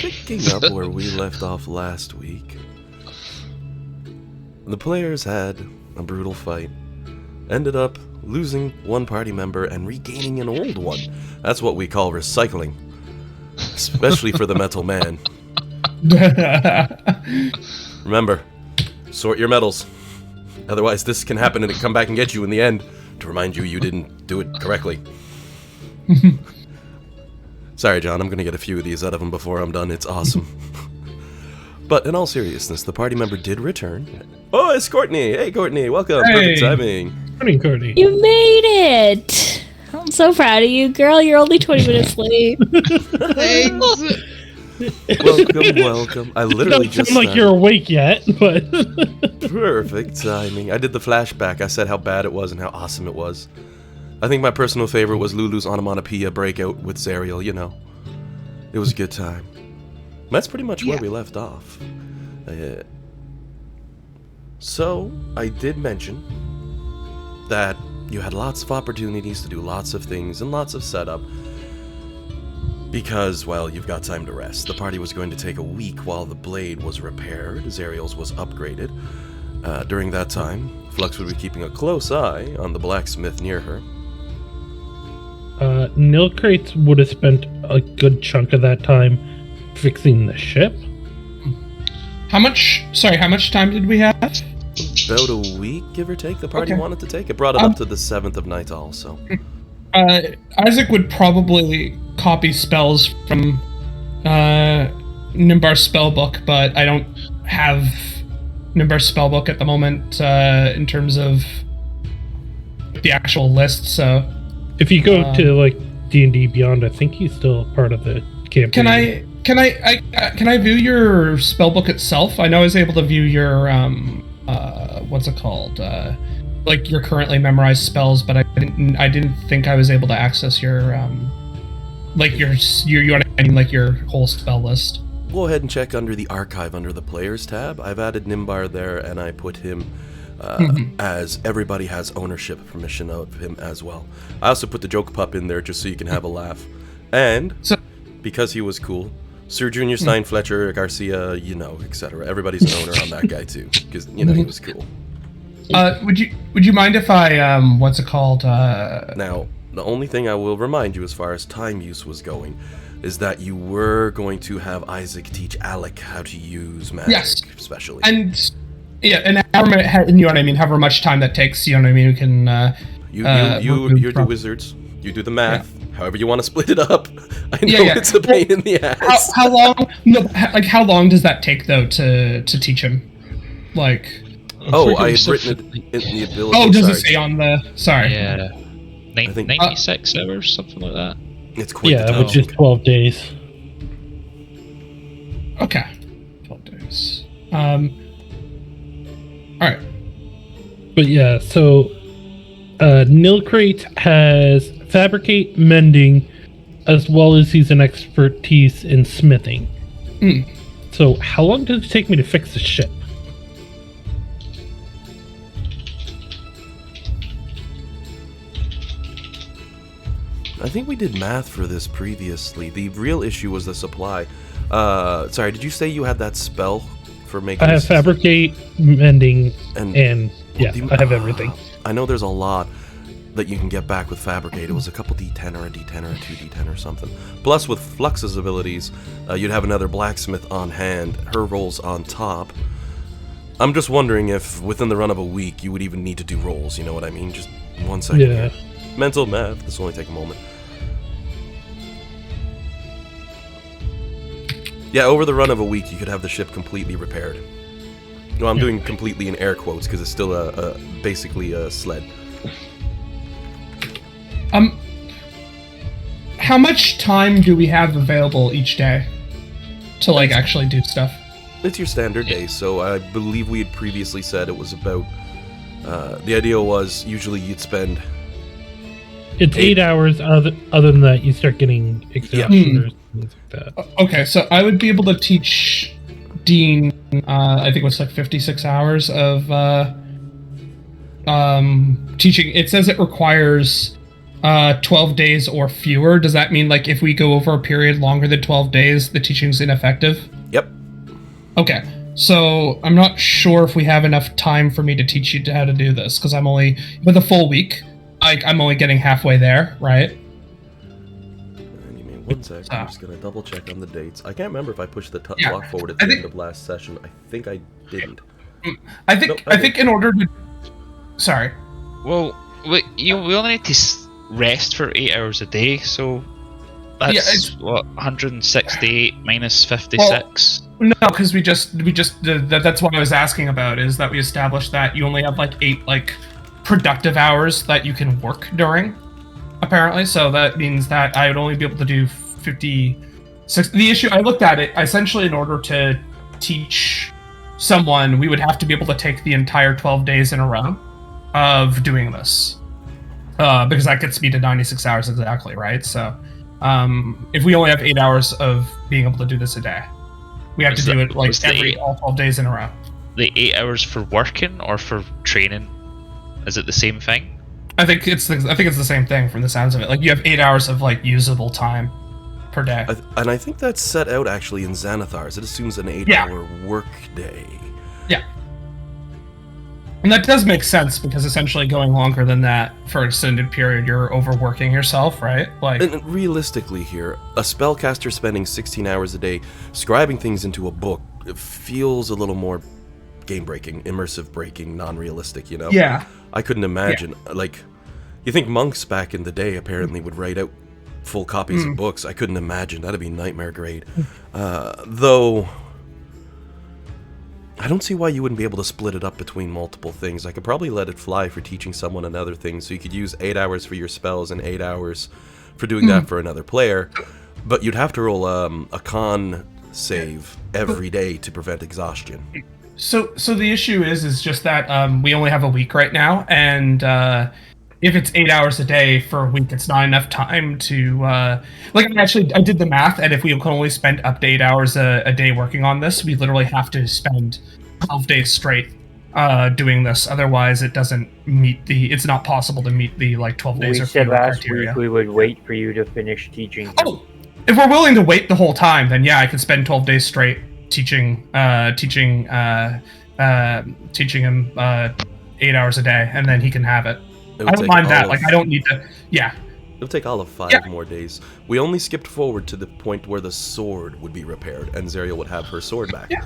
Picking up where we left off last week, the players had a brutal fight. Ended up losing one party member and regaining an old one. That's what we call recycling. Especially for the metal man. Remember, sort your metals. Otherwise this can happen and it come back and get you in the end to remind you you didn't do it correctly. Sorry, John, I'm gonna get a few of these out of him before I'm done. It's awesome. But in all seriousness, the party member did return. Oh, it's Courtney! Hey, Courtney, welcome! Hey. Perfect timing. Morning, Courtney. You made it! I'm so proud of you, girl. You're only 20 minutes late. Thanks. Welcome. I literally just sound like you're awake yet, but perfect timing. I did the flashback. I said how bad it was and how awesome it was. I think my personal favorite was Lulu's onomatopoeia breakout with Zariel, you know. It was a good time. That's pretty much where we left off. So, I did mention that you had lots of opportunities to do lots of things and lots of setup because, well, you've got time to rest. The party was going to take a week while the blade was repaired, Zariel's was upgraded. During that time, Flux would be keeping a close eye on the blacksmith near her. Nilcrates would have spent a good chunk of that time fixing the ship. How much time did we have? About a week, give or take, the party wanted to take. It brought it up to the 7th of night also. Isaac would probably copy spells from Nimbar's spellbook, but I don't have Nimbar's spellbook at the moment in terms of the actual list, so... If you go to, like, D&D Beyond, I think he's still part of the campaign. Can I view your spellbook itself? I know I was able to view your what's it called? Like your currently memorized spells, but I didn't think I was able to access your like your whole spell list. Go ahead and check under the archive under the players tab. I've added Nimbar there and I put him as everybody has ownership permission of him as well. I also put the joke pup in there just so you can have a laugh. And because he was cool, Sir Junior Stein, Fletcher, Garcia, you know, etc. Everybody's an owner on that guy too, because you know he was cool. Would you mind if I what's it called? Now, the only thing I will remind you as far as time use was going is that you were going to have Isaac teach Alec how to use magic, especially. And yeah, and you know what I mean. However much time that takes, you know what I mean. We can. You're the wizards. You do the math. Yeah. However you want to split it up. I know it's a pain in the ass. How long? No, like how long does that take though to teach him? Like. I had written it in the ability. Oh, does it say on the? Sorry. Yeah. I think 96 hours, something like that. It's quite the which is 12 days. Okay. 12 days. Alright. But yeah, so Nilcrate has fabricate, mending, as well as he's an expertise in smithing. So how long does it take me to fix the ship? I think we did math for this previously. The real issue was the supply. Sorry, did you say you had that spell for making... I have fabricate, mending, and I have everything. I know there's a lot that you can get back with fabricate. It was a couple D10 or a D10 or a 2D10 or something. Plus, with Flux's abilities, you'd have another blacksmith on hand. Her rolls on top. I'm just wondering if within the run of a week you would even need to do rolls, you know what I mean? Just 1 second here. Mental math, this will only take a moment. Yeah, over the run of a week, you could have the ship completely repaired. No, I'm doing completely in air quotes because it's still basically a sled. How much time do we have available each day to like actually do stuff? It's your standard day, so I believe we had previously said it was about. The idea was usually you'd spend. It's 8 hours. Other than that, you start getting exceptions or things like that. Okay, so I would be able to teach Dean. I think it was like 56 hours of teaching. It says it requires 12 days or fewer. Does that mean, like, if we go over a period longer than 12 days, the teaching's ineffective? Yep. Okay. So I'm not sure if we have enough time for me to teach you how to do this, because I'm only, with a full week, I'm only getting halfway there, right? Give me 1 sec. I'm just gonna double check on the dates. I can't remember if I pushed the clock forward at the end of last session. I think I didn't. I think in order to... Sorry. Well, we only need to rest for 8 hours a day, so that's what, 168 minus 56. Well, no, because we just that's what I was asking about, is that we established that you only have like 8 like productive hours that you can work during, apparently. So that means that I would only be able to do 56. The issue, I looked at it essentially, in order to teach someone, we would have to be able to take the entire 12 days in a row of doing this, because that gets me to 96 hours exactly, right? So if we only have 8 hours of being able to do this a day, we have to do it like all 12 days in a row. The 8 hours for working or for training, is it the same thing? I think it's the same thing from the sounds of it. Like, you have 8 hours of like usable time per day. And I think that's set out actually in Xanathar's. It assumes an 8-hour work day. Yeah. And that does make sense, because essentially going longer than that for an extended period, you're overworking yourself, right? Like, and realistically here, a spellcaster spending 16 hours a day scribing things into a book feels a little more game-breaking, immersive-breaking, non-realistic, you know? Yeah. I couldn't imagine, like, you think monks back in the day apparently would write out full copies of books. I couldn't imagine. That'd be nightmare grade. Though... I don't see why you wouldn't be able to split it up between multiple things. I could probably let it fly for teaching someone another thing, so you could use 8 hours for your spells and 8 hours for doing that for another player, but you'd have to roll a con save every day to prevent exhaustion. So the issue is just that we only have a week right now, and if it's 8 hours a day for a week, it's not enough time to like, I did the math, and if we can only spend up to 8 hours a day working on this, we literally have to spend 12 days straight doing this. Otherwise, it's not possible to meet the like 12 days. We said last week we would wait for you to finish teaching. Oh, if we're willing to wait the whole time, then yeah, I could spend 12 days straight teaching him 8 hours a day, and then he can have it. I don't mind that. Like, I don't need to. Yeah. It'll take all of 5 more days. We only skipped forward to the point where the sword would be repaired, and Zariel would have her sword back. Yeah.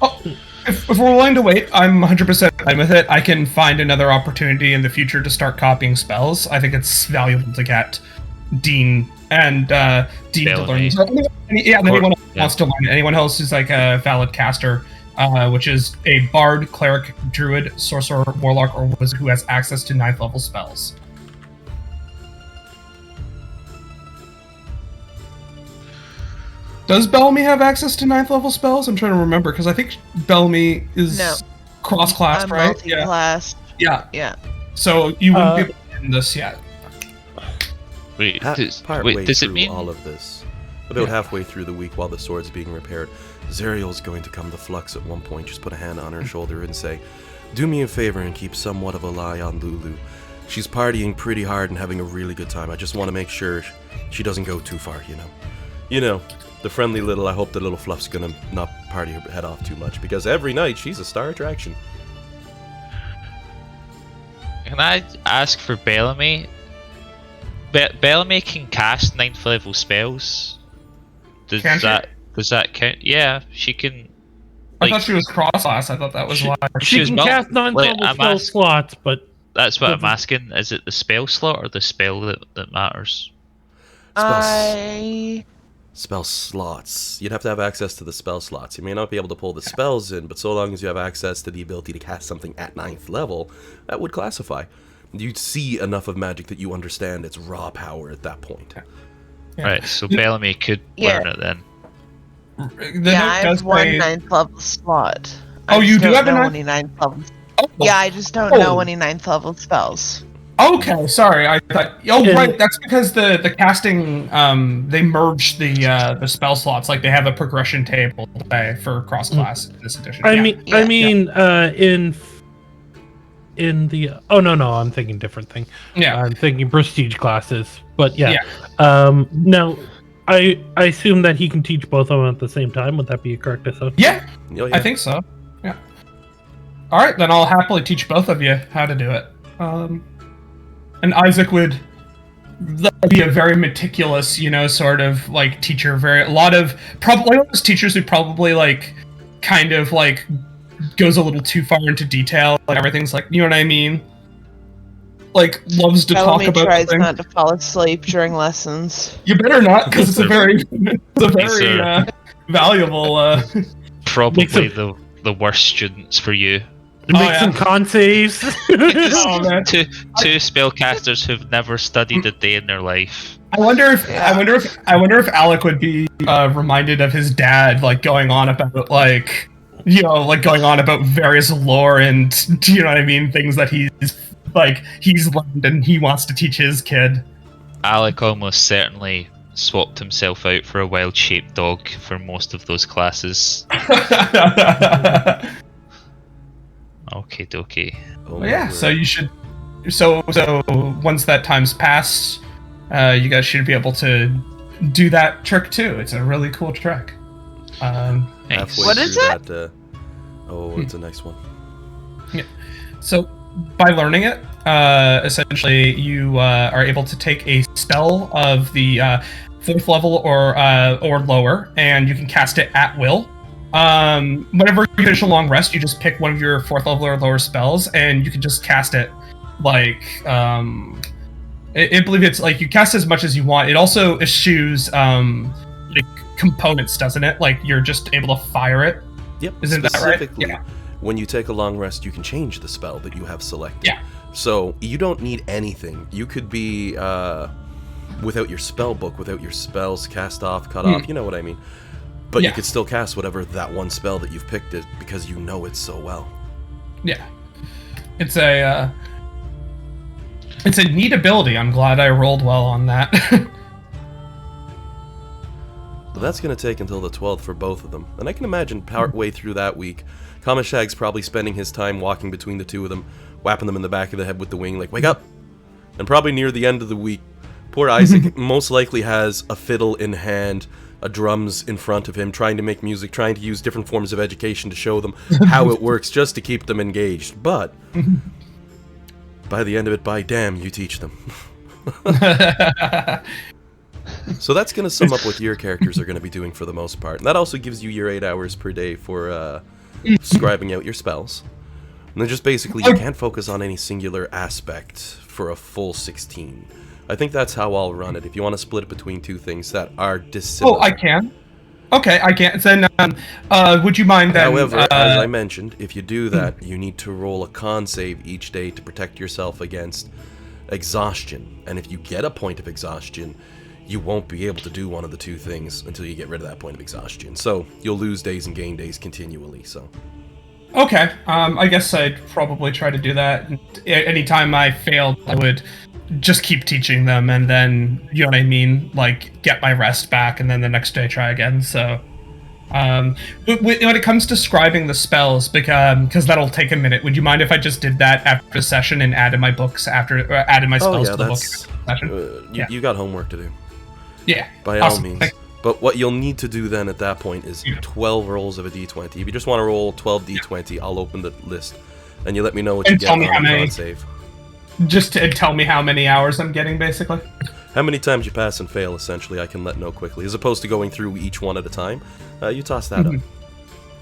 Oh, if we're willing to wait, I'm 100% fine with it. I can find another opportunity in the future to start copying spells. I think it's valuable to get Dean and Dean to learn. Anyone else wants to learn. Anyone else who's like a valid caster. Which is a bard, cleric, druid, sorcerer, warlock, or wizard who has access to 9th level spells. Does Bellamy have access to 9th level spells? I'm trying to remember, because I think Bellamy is cross-class, right? Multi-class. Yeah. So you wouldn't be able to learn this yet. Does it mean all of this? About halfway through the week while the sword's being repaired, Zariel's going to come to Flux at one point, just put a hand on her shoulder and say, "Do me a favor and keep somewhat of a lie on Lulu. She's partying pretty hard and having a really good time. I just want to make sure she doesn't go too far, you know. You know, the friendly little, I hope the little fluff's gonna not party her head off too much, because every night she's a star attraction." Can I ask for Bellamy? Bellamy can cast 9th level spells. Does that count? Yeah, she can. I thought she was cross-class. I thought that was why. She can cast 9th level spell slots, but... That's what I'm asking. Is it the spell slot or the spell that matters? Spell slots. You'd have to have access to the spell slots. You may not be able to pull the spells in, but so long as you have access to the ability to cast something at 9th level, that would classify. You'd see enough of magic that you understand its raw power at that point. Yeah. Right, so Bellamy could learn it then. I have one 9th level slot. You do have a 9th level. Yeah, I just don't know any 9th level spells. Okay, sorry. I thought. Right. That's because the casting. They merged the spell slots. Like, they have a progression table for cross class in this edition. in the. Oh no, I'm thinking different thing. Yeah. I'm thinking prestige classes. But yeah. Now, I assume that he can teach both of them at the same time. Would that be a correct assumption? Yeah. Oh, yeah. I think so. Yeah. All right, then I'll happily teach both of you how to do it. And Isaac would be a very meticulous, sort of like teacher. A lot of probably one of those teachers who probably like kind of like goes a little too far into detail. Like everything's like, you know what I mean? Like loves to talk about tries things. not to fall asleep during lessons. You better not, because it's a very valuable. Probably the worst students for you. Make some con saves. Two spellcasters who've never studied a day in their life. I wonder if Alec would be reminded of his dad, like going on about like going on about various lore and you know what I mean, things that he's learned and he wants to teach his kid. Alec almost certainly swapped himself out for a wild-shaped dog for most of those classes. Okay, dokie. Well, yeah, so you should. So once that time's passed, you guys should be able to do that trick too. It's a really cool trick. What is it? It's a nice one. Yeah. So by learning it, essentially you are able to take a spell of the 4th level or lower, and you can cast it at will. Whenever you finish a long rest, you just pick one of your 4th level or lower spells, and you can just cast it like I believe it's like you cast as much as you want. It also eschews like components, doesn't it? Like you're just able to fire it. Yep. Isn't that right? Yeah. When you take a long rest, you can change the spell that you have selected. Yeah. So you don't need anything. You could be without your spell book, without your spells cast off, cut off. You know what I mean. But you could still cast whatever that one spell that you've picked is because you know it so well. Yeah. It's a neat ability. I'm glad I rolled well on that. That's going to take until the 12th for both of them. And I can imagine partway through that week, Kamashag's probably spending his time walking between the two of them, whapping them in the back of the head with the wing, like, wake up! And probably near the end of the week, poor Isaac most likely has a fiddle in hand, a drums in front of him, trying to make music, trying to use different forms of education to show them how it works, just to keep them engaged. But by the end of it, by damn, you teach them. So that's going to sum up what your characters are going to be doing for the most part. And that also gives you your 8 hours per day for scribing out your spells. And then just basically, you can't focus on any singular aspect for a full 16. I think that's how I'll run it. If you want to split it between two things that are dissimilar. Oh, I can? Okay, I can. Then, would you mind then... However, as I mentioned, if you do that, you need to roll a con save each day to protect yourself against exhaustion. And if you get a point of exhaustion, you won't be able to do one of the two things until you get rid of that point of exhaustion. So you'll lose days and gain days continually, so... Okay, I guess I'd probably try to do that. Anytime I failed, I would just keep teaching them, and then, you know what I mean, like, get my rest back, and then the next day try again, so... when it comes to scribing the spells, because that'll take a minute, would you mind if I just did that after the session and added my books added my spells to the book session? You got homework to do. Yeah. By all means. But what you'll need to do then at that point is 12 rolls of a d20. If you just want to roll 12 d20, I'll open the list, and you let me know what you get on the con save. Just to tell me how many hours I'm getting, basically? How many times you pass and fail, essentially, I can let know quickly. As opposed to going through each one at a time, you toss that up.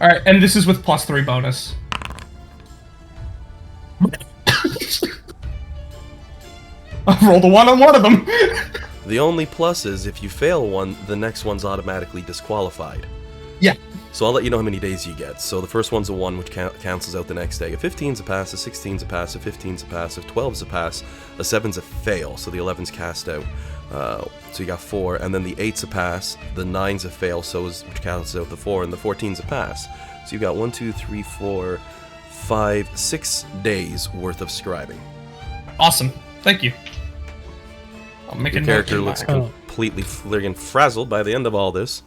Alright, and this is with +3 bonus. I rolled a 1 on one of them! The only plus is, if you fail one, the next one's automatically disqualified. Yeah. So I'll let you know how many days you get. So the first one's a 1, which cancels out the next day. A 15's a pass, a 16's a pass, a 15's a pass, a 12's a pass, a 7's a fail, so the 11's cast out. So you got 4, and then the 8's a pass, the 9's a fail, which cancels out the 4, and the 14's a pass. So you've got 1, 2, 3, 4, 5, 6 days worth of scribing. Awesome. Thank you. I'll make Your character looks completely friggin' frazzled by the end of all this.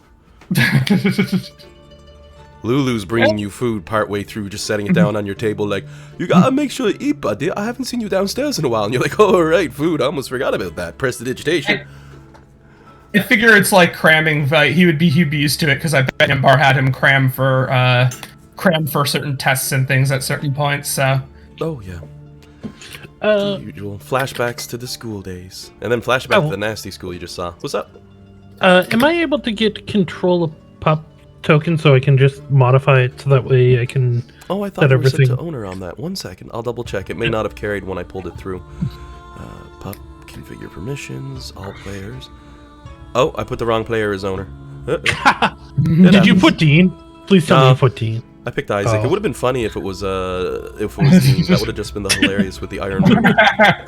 Lulu's bringing you food partway through, just setting it down on your table like, you gotta make sure to eat, buddy. I haven't seen you downstairs in a while. And you're like, oh, right, food. I almost forgot about that. Prestidigitation. I figure it's like cramming. He would be used to it because I bet Nimbar had him cram for certain tests and things at certain points. So. Oh yeah. The usual flashbacks to the school days, and then flashback to the nasty school you just saw. What's up? Am I able to get control of pop token so I can just modify it so that way I can? Oh, I thought you were set to owner on that. 1 second, I'll double check. It may not have carried when I pulled it through. Pup, configure permissions, all players. Oh, I put the wrong player as owner. Did you put Dean? Please tell me you put Dean. I picked Isaac. It would have been funny if it was Dean. That would have just been the hilarious with the Iron Man.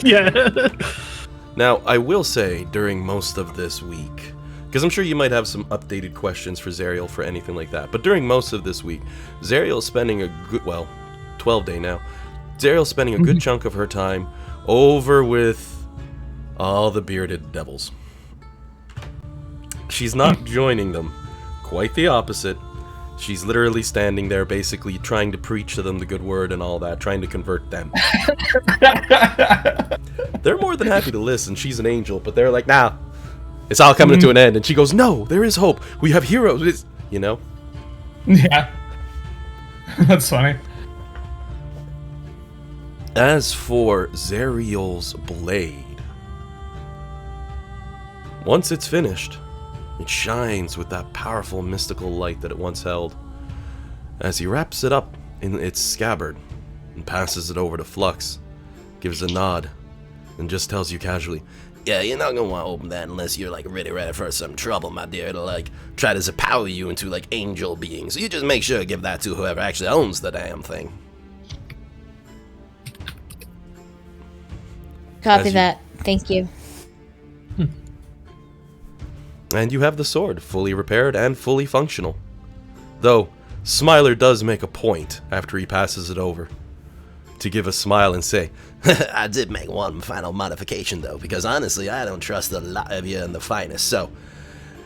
Yeah. Now, I will say, during most of this week, because I'm sure you might have some updated questions for Zariel for anything like that, but during most of this week, Zariel's spending a good, 12-day now, Zariel's spending a good chunk of her time over with all the bearded devils. She's not joining them. Quite the opposite. She's literally standing there basically trying to preach to them the good word and all that, trying to convert them. They're more than happy to listen. She's an angel, but they're like, nah, it's all coming to an end. And she goes, no, there is hope. We have heroes. You know? Yeah. That's funny. As for Zariel's blade, once it's finished, it shines with that powerful mystical light that it once held. As he wraps it up in its scabbard and passes it over to Flux, gives a nod, and just tells you casually, yeah, you're not gonna want to open that unless you're like really ready for some trouble, my dear. It'll like try to zapow you into like angel beings. So you just make sure to give that to whoever actually owns the damn thing. Copy that. Thank you. And you have the sword, fully repaired and fully functional. Though, Smiler does make a point, after he passes it over, to give a smile and say, I did make one final modification though, because honestly I don't trust a lot of you in the finest, so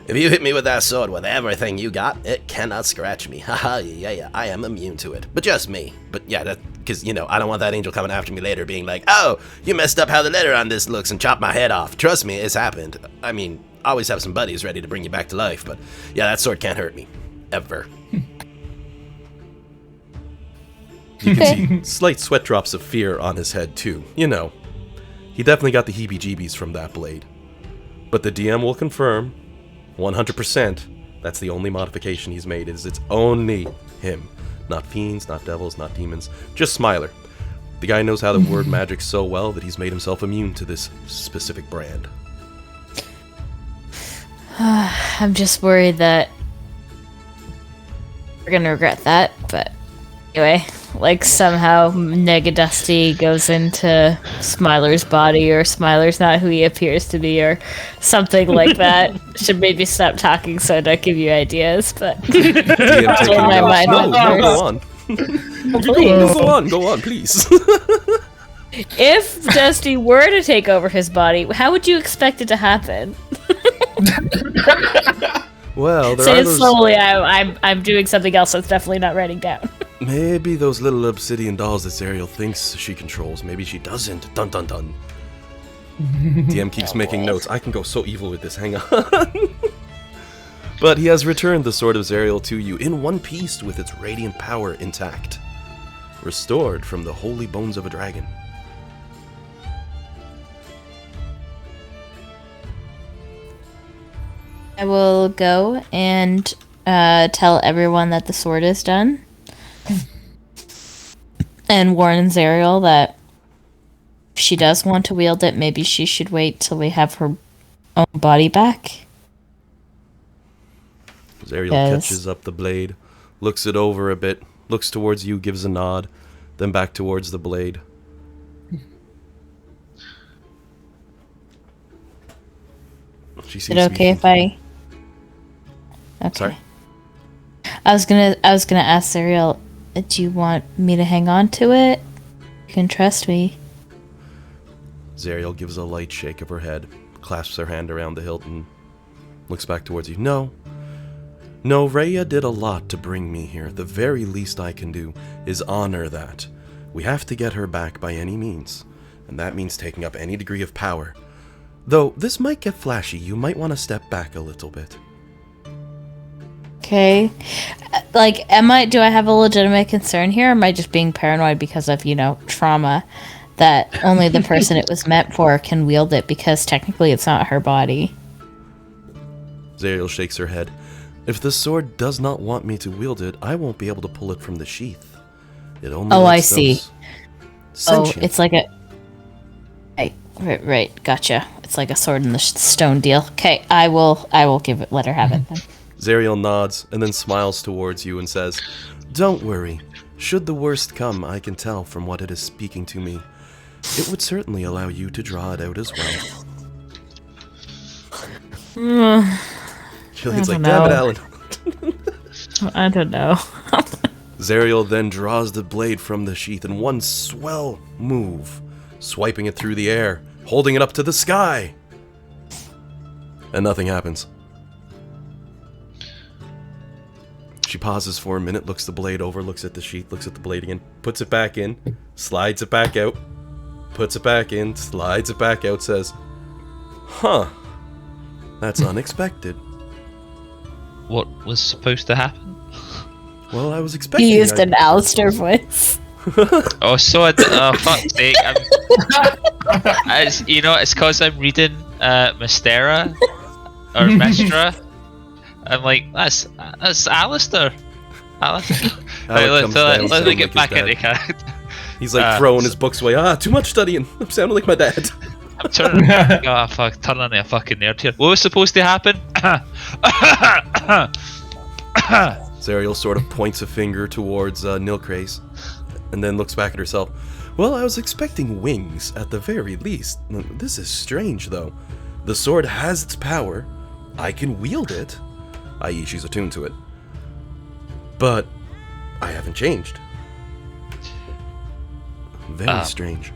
if you hit me with that sword with everything you got, it cannot scratch me. Haha, yeah, I am immune to it. But just me. But yeah, because, you know, I don't want that angel coming after me later being like, oh, you messed up how the letter on this looks and chopped my head off. Trust me, it's happened. I mean, I always have some buddies ready to bring you back to life, but yeah, that sword can't hurt me. Ever. You can see slight sweat drops of fear on his head, too. You know, he definitely got the heebie-jeebies from that blade. But the DM will confirm, 100%, that's the only modification he's made, is it's only him. Not fiends, not devils, not demons, just Smiler. The guy knows how to word magic so well that he's made himself immune to this specific brand. I'm just worried that we're gonna regret that, but anyway, like somehow Negadusty goes into Smiler's body, or Smiler's not who he appears to be, or something like that. Should maybe stop talking so I don't give you ideas, but that's where my mind went first. Go on, please. If Dusty were to take over his body, how would you expect it to happen? Well, there Say are it slowly. I'm doing something else that's definitely not writing down. Maybe those little obsidian dolls that Zariel thinks she controls. Maybe she doesn't. Dun dun dun. DM keeps making notes. I can go so evil with this. Hang on. But he has returned the Sword of Zariel to you in one piece with its radiant power intact, restored from the holy bones of a dragon. I will go and tell everyone that the sword is done. And warn Zariel that if she does want to wield it, maybe she should wait till we have her own body back. Zariel catches up the blade, looks it over a bit, looks towards you, gives a nod, then back towards the blade. Is it okay if I... Okay. Sorry? I was gonna ask Zariel, do you want me to hang on to it? You can trust me. Zariel gives a light shake of her head, clasps her hand around the hilt, and looks back towards you. No. No, Rhea did a lot to bring me here. The very least I can do is honor that. We have to get her back by any means, and that means taking up any degree of power. Though, this might get flashy. You might want to step back a little bit. Okay. Like, do I have a legitimate concern here, or am I just being paranoid because of, trauma? That only the person it was meant for can wield it, because technically it's not her body. Zariel shakes her head. If the sword does not want me to wield it, I won't be able to pull it from the sheath. It only I see. Sentient. It's like a... Right, gotcha. It's like a sword in the stone deal. Okay, I will let her have it then. Zariel nods and then smiles towards you and says, "Don't worry. Should the worst come, I can tell from what it is speaking to me. It would certainly allow you to draw it out as well." Jillian's like, "Damn it, Alan." I don't know. Zariel then draws the blade from the sheath in one swell move, swiping it through the air, holding it up to the sky. And nothing happens. She pauses for a minute, looks the blade over, looks at the sheath, looks at the blade again, puts it back in, slides it back out, puts it back in, slides it back out, says, "Huh, that's unexpected." What was supposed to happen? Well, I was expecting... He used an Alistair voice. Oh, so fuck's sake. It's because I'm reading Mystera or Mystra. I'm like, that's Alistair. Let me get back into character. He's like throwing his books away. Too much studying. I'm sounding like my dad. I'm turning into a fucking nerd here. What was supposed to happen? Zariel sort of points a finger towards Nilkrace, and then looks back at herself. Well, I was expecting wings at the very least. This is strange, though. The sword has its power. I can wield it, i.e. she's attuned to it. But I haven't changed. Very strange.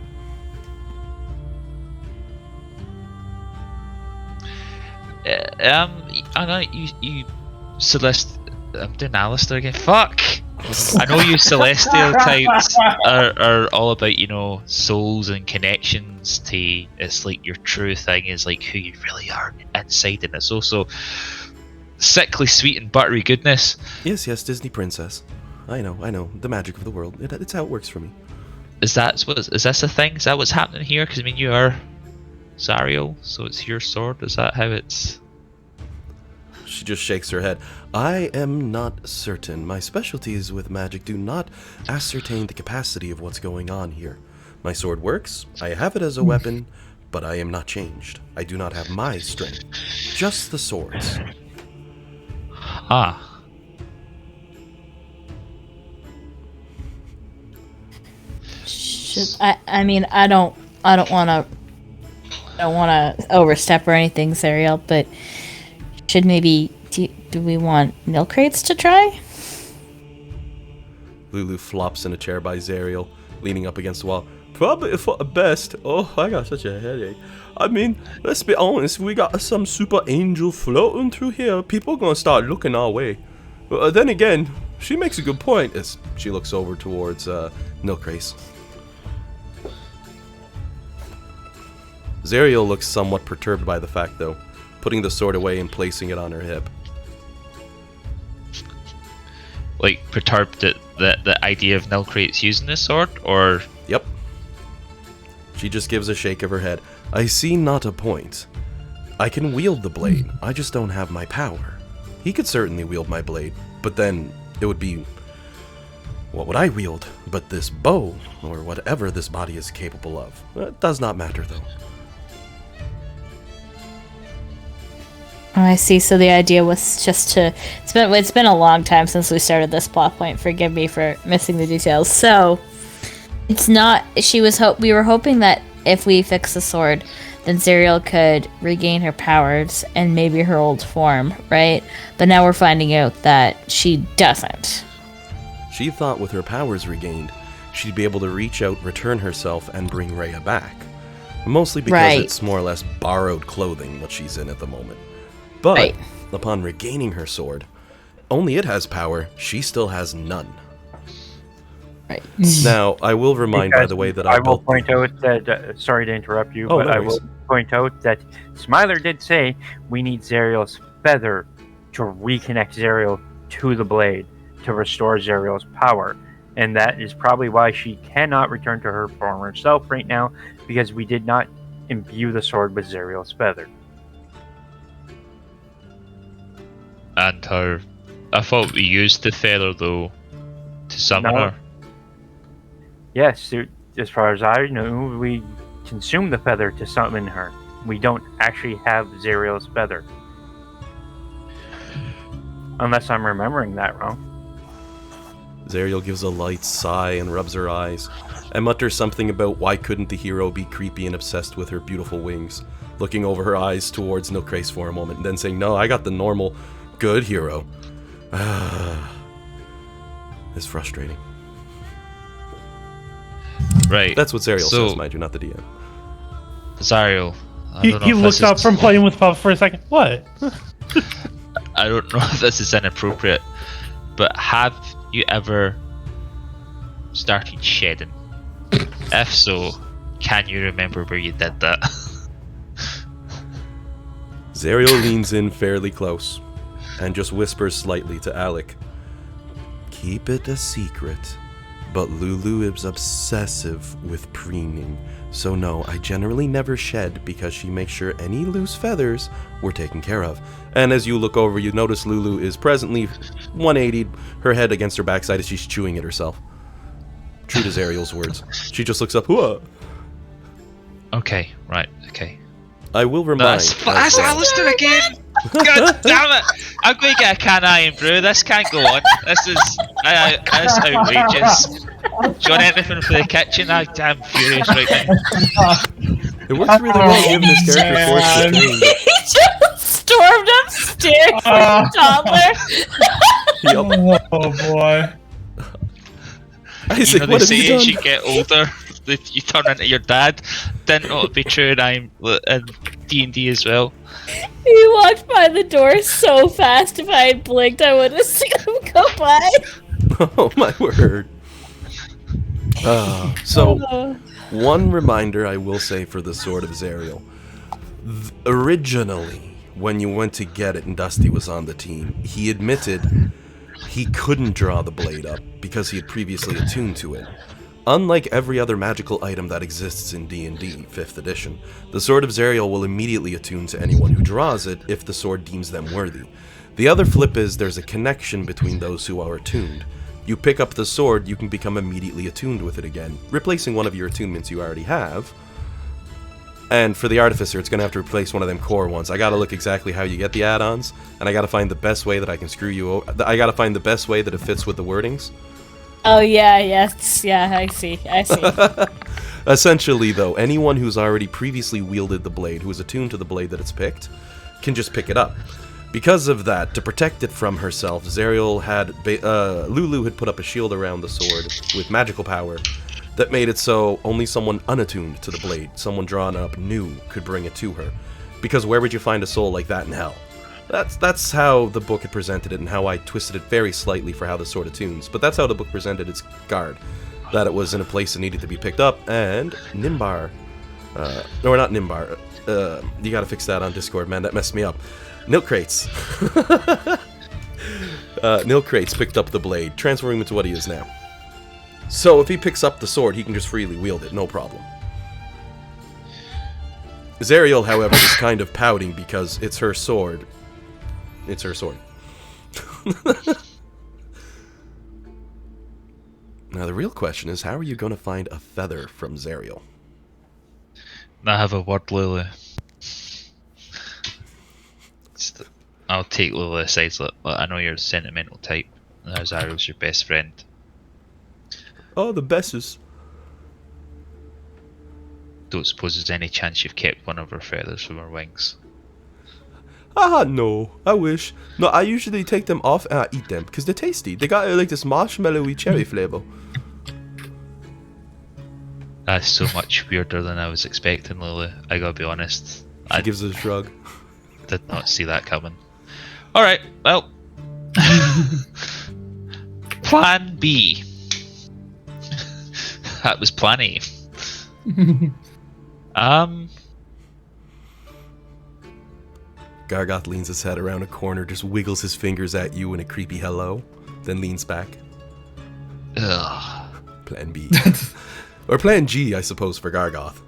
I know you Celeste. I'm doing Alistair again. Fuck! I know you Celestial types are all about, souls and connections to, it's like your true thing is like who you really are inside, and it's also sickly sweet and buttery goodness. Yes, Disney princess. I know. The magic of the world. It's how it works for me. Is this a thing? Is that what's happening here? Because, you are Zariel, so it's your sword. Is that how it's... She just shakes her head. I am not certain. My specialties with magic do not ascertain the capacity of what's going on here. My sword works. I have it as a weapon, but I am not changed. I do not have my strength. Just the sword's. Ah. I don't want to overstep or anything, Zariel, but should maybe do we want Nilkrates to try? Lulu flops in a chair by Zariel, leaning up against the wall. Probably for the best. Oh, I got such a headache. I mean, let's be honest, we got some super angel floating through here. People are gonna start looking our way. Then again, she makes a good point as she looks over towards Nilkrace. Zariel looks somewhat perturbed by the fact, though, putting the sword away and placing it on her hip. Like, perturbed at the idea of Nilkrates using this sword, or...? Yep. She just gives a shake of her head. I see not a point. I can wield the blade, I just don't have my power. He could certainly wield my blade, but then it would be... What would I wield but this bow, or whatever this body is capable of? It does not matter, though. Oh, I see. So the idea was just to... It's been a long time since we started this plot point. Forgive me for missing the details. So, it's not... We were hoping that if we fix the sword, then Zariel could regain her powers and maybe her old form, right? But now we're finding out that she doesn't. She thought with her powers regained, she'd be able to reach out, return herself, and bring Rhea back. Mostly because it's more or less borrowed clothing what she's in at the moment. But, upon regaining her sword, only it has power, she still has none. Right. Now, I will remind, by the way, that I will built... point out that, sorry to interrupt you, but no I worries. will point out that Smiler did say we need Zariel's feather to reconnect Zariel to the blade, to restore Zariel's power. And that is probably why she cannot return to her former self right now, because we did not imbue the sword with Zariel's feather. And her... I thought we used the feather, though, to summon No. her. Yes, as far as I know, we consume the feather to summon her. We don't actually have Zariel's feather. Unless I'm remembering that wrong. Zariel gives a light sigh and rubs her eyes, and mutters something about why couldn't the hero be creepy and obsessed with her beautiful wings, looking over her eyes towards Nilkrace for a moment, and then saying, no, I got the normal, good hero. It's frustrating. Right. That's what Zariel So- says, mind you, not the DM. Zariel. He looked up from playing with Puff for a second. What? I don't know if this is inappropriate, but have you ever started shedding? If so, can you remember where you did that? Zariel leans in fairly close, and just whispers slightly to Alec. Keep it a secret, but Lulu is obsessive with preening. So no, I generally never shed because she makes sure any loose feathers were taken care of. And as you look over, you notice Lulu is presently 180'd, her head against her backside as she's chewing it herself. True to Zariel's words. She just looks up, whoa! Okay, right, okay. I will remind... That's Alistair again! God damn it! I'm going to get a can of Iron Brew. This can't go on. This is outrageous. Do you want anything for the kitchen? I'm furious right now. It works really well given this character forced to train. He just stormed upstairs like a toddler. Yup. Oh boy. Isaac, You know, they what have say you done? as you get older, that you turn into your dad. Didn't know it'd be true in D&D as well. He walked by the door so fast, if I had blinked, I would have seen him go by. Oh my word. So, one reminder I will say for the Sword of Zariel. Originally, when you went to get it and Dusty was on the team, he admitted he couldn't draw the blade up because he had previously attuned to it. Unlike every other magical item that exists in D&D 5th edition, the Sword of Zariel will immediately attune to anyone who draws it if the sword deems them worthy. The other flip is there's a connection between those who are attuned. You pick up the sword, you can become immediately attuned with it again, replacing one of your attunements you already have. And for the Artificer, it's going to have to replace one of them core ones. I gotta look exactly how you get the add-ons, and I gotta find the best way that I can screw you over. I gotta find the best way that it fits with the wordings. Oh yeah, yes, yeah, I see. Essentially, though, anyone who's already previously wielded the blade, who is attuned to the blade that it's picked, can just pick it up. Because of that, to protect it from herself, Zariel had... Lulu had put up a shield around the sword with magical power that made it so only someone unattuned to the blade, someone drawn up new, could bring it to her. Because where would you find a soul like that in hell? That's how the book had presented it, and how I twisted it very slightly for how the sword attunes. But that's how the book presented its guard. That it was in a place that needed to be picked up, and Nimbar... no, not Nimbar. You gotta fix that on Discord, man, that messed me up. Nilkrace. Nilkrace picked up the blade, transforming him into what he is now. So if he picks up the sword, he can just freely wield it, no problem. Zariel, however, is kind of pouting because it's her sword. It's her sword. Now the real question is, how are you going to find a feather from Zariel? I have a word, Lulu. I'll take Lulu aside. Look, I know you're a sentimental type. Zariel's your best friend. Oh, the bestest. Don't suppose there's any chance you've kept one of her feathers from her wings? No. I wish. No, I usually take them off and I eat them because they're tasty. They got like this marshmallowy cherry flavor. That's so much weirder than I was expecting, Lulu. I gotta be honest. She gives a shrug. Did not see that coming. Alright, well, Plan B. That was plan A. Gargoth leans his head around a corner, just wiggles his fingers at you in a creepy hello, then leans back. Ugh. Plan B. Or Plan G, I suppose, for Gargoth.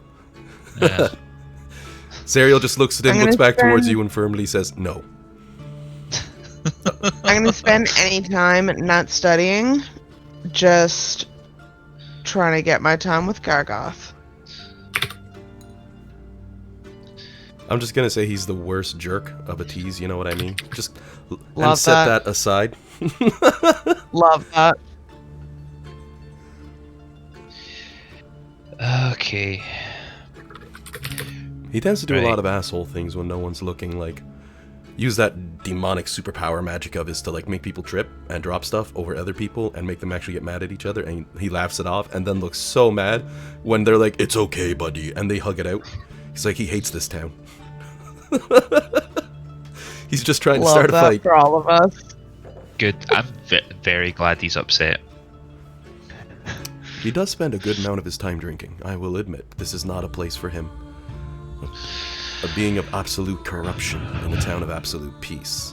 Yeah. Zariel just looks at him, I'm looks gonna back towards spend- you, and firmly says, no. I'm gonna spend any time not studying, just trying to get my time with Gargoth. I'm just gonna say he's the worst jerk of a tease, you know what I mean? Just and Love set that. that aside. Love that. Okay. He tends to do Right. a lot of asshole things when no one's looking, like use that demonic superpower magic of his to like make people trip and drop stuff over other people and make them actually get mad at each other, and he laughs it off and then looks so mad when they're like, it's okay, buddy, and they hug it out. He's like, he hates this town. He's just trying to Love start a that fight. for all of us. Good. I'm very glad he's upset. He does spend a good amount of his time drinking. I will admit, this is not a place for him. A being of absolute corruption in a town of absolute peace.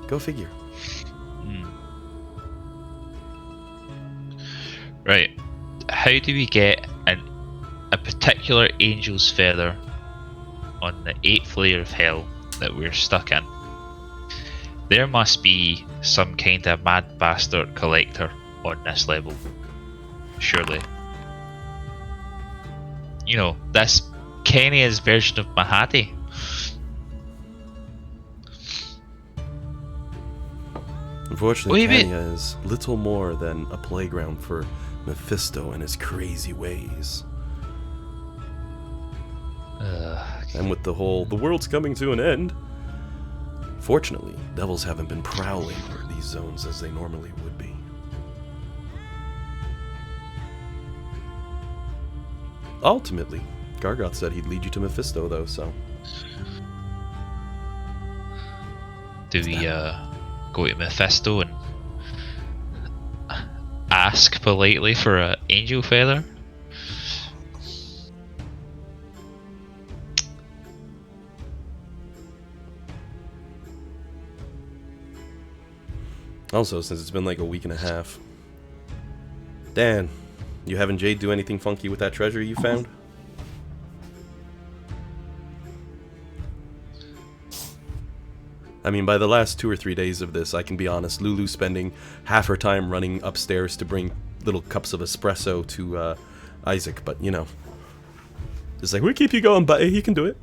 Go figure. Right. How do we get a particular angel's feather on the 8th layer of hell that we're stuck in? There must be some kind of mad bastard collector on this level. Surely. You know, this Kenya's version of Mahadi. Unfortunately, Wait. Kenya is little more than a playground for Mephisto and his crazy ways. And with the world's coming to an end, fortunately, devils haven't been prowling these zones as they normally would be. Ultimately, Gargoth said he'd lead you to Mephisto, though, so... Do we go to Mephisto and ask politely for an angel feather? Also, since it's been like a week and a half... Dan, you having Jade do anything funky with that treasure you found? I mean, by the last 2 or 3 days of this, I can be honest, Lulu's spending half her time running upstairs to bring little cups of espresso to Isaac, but you know. It's like, we'll keep you going, buddy, you can do it.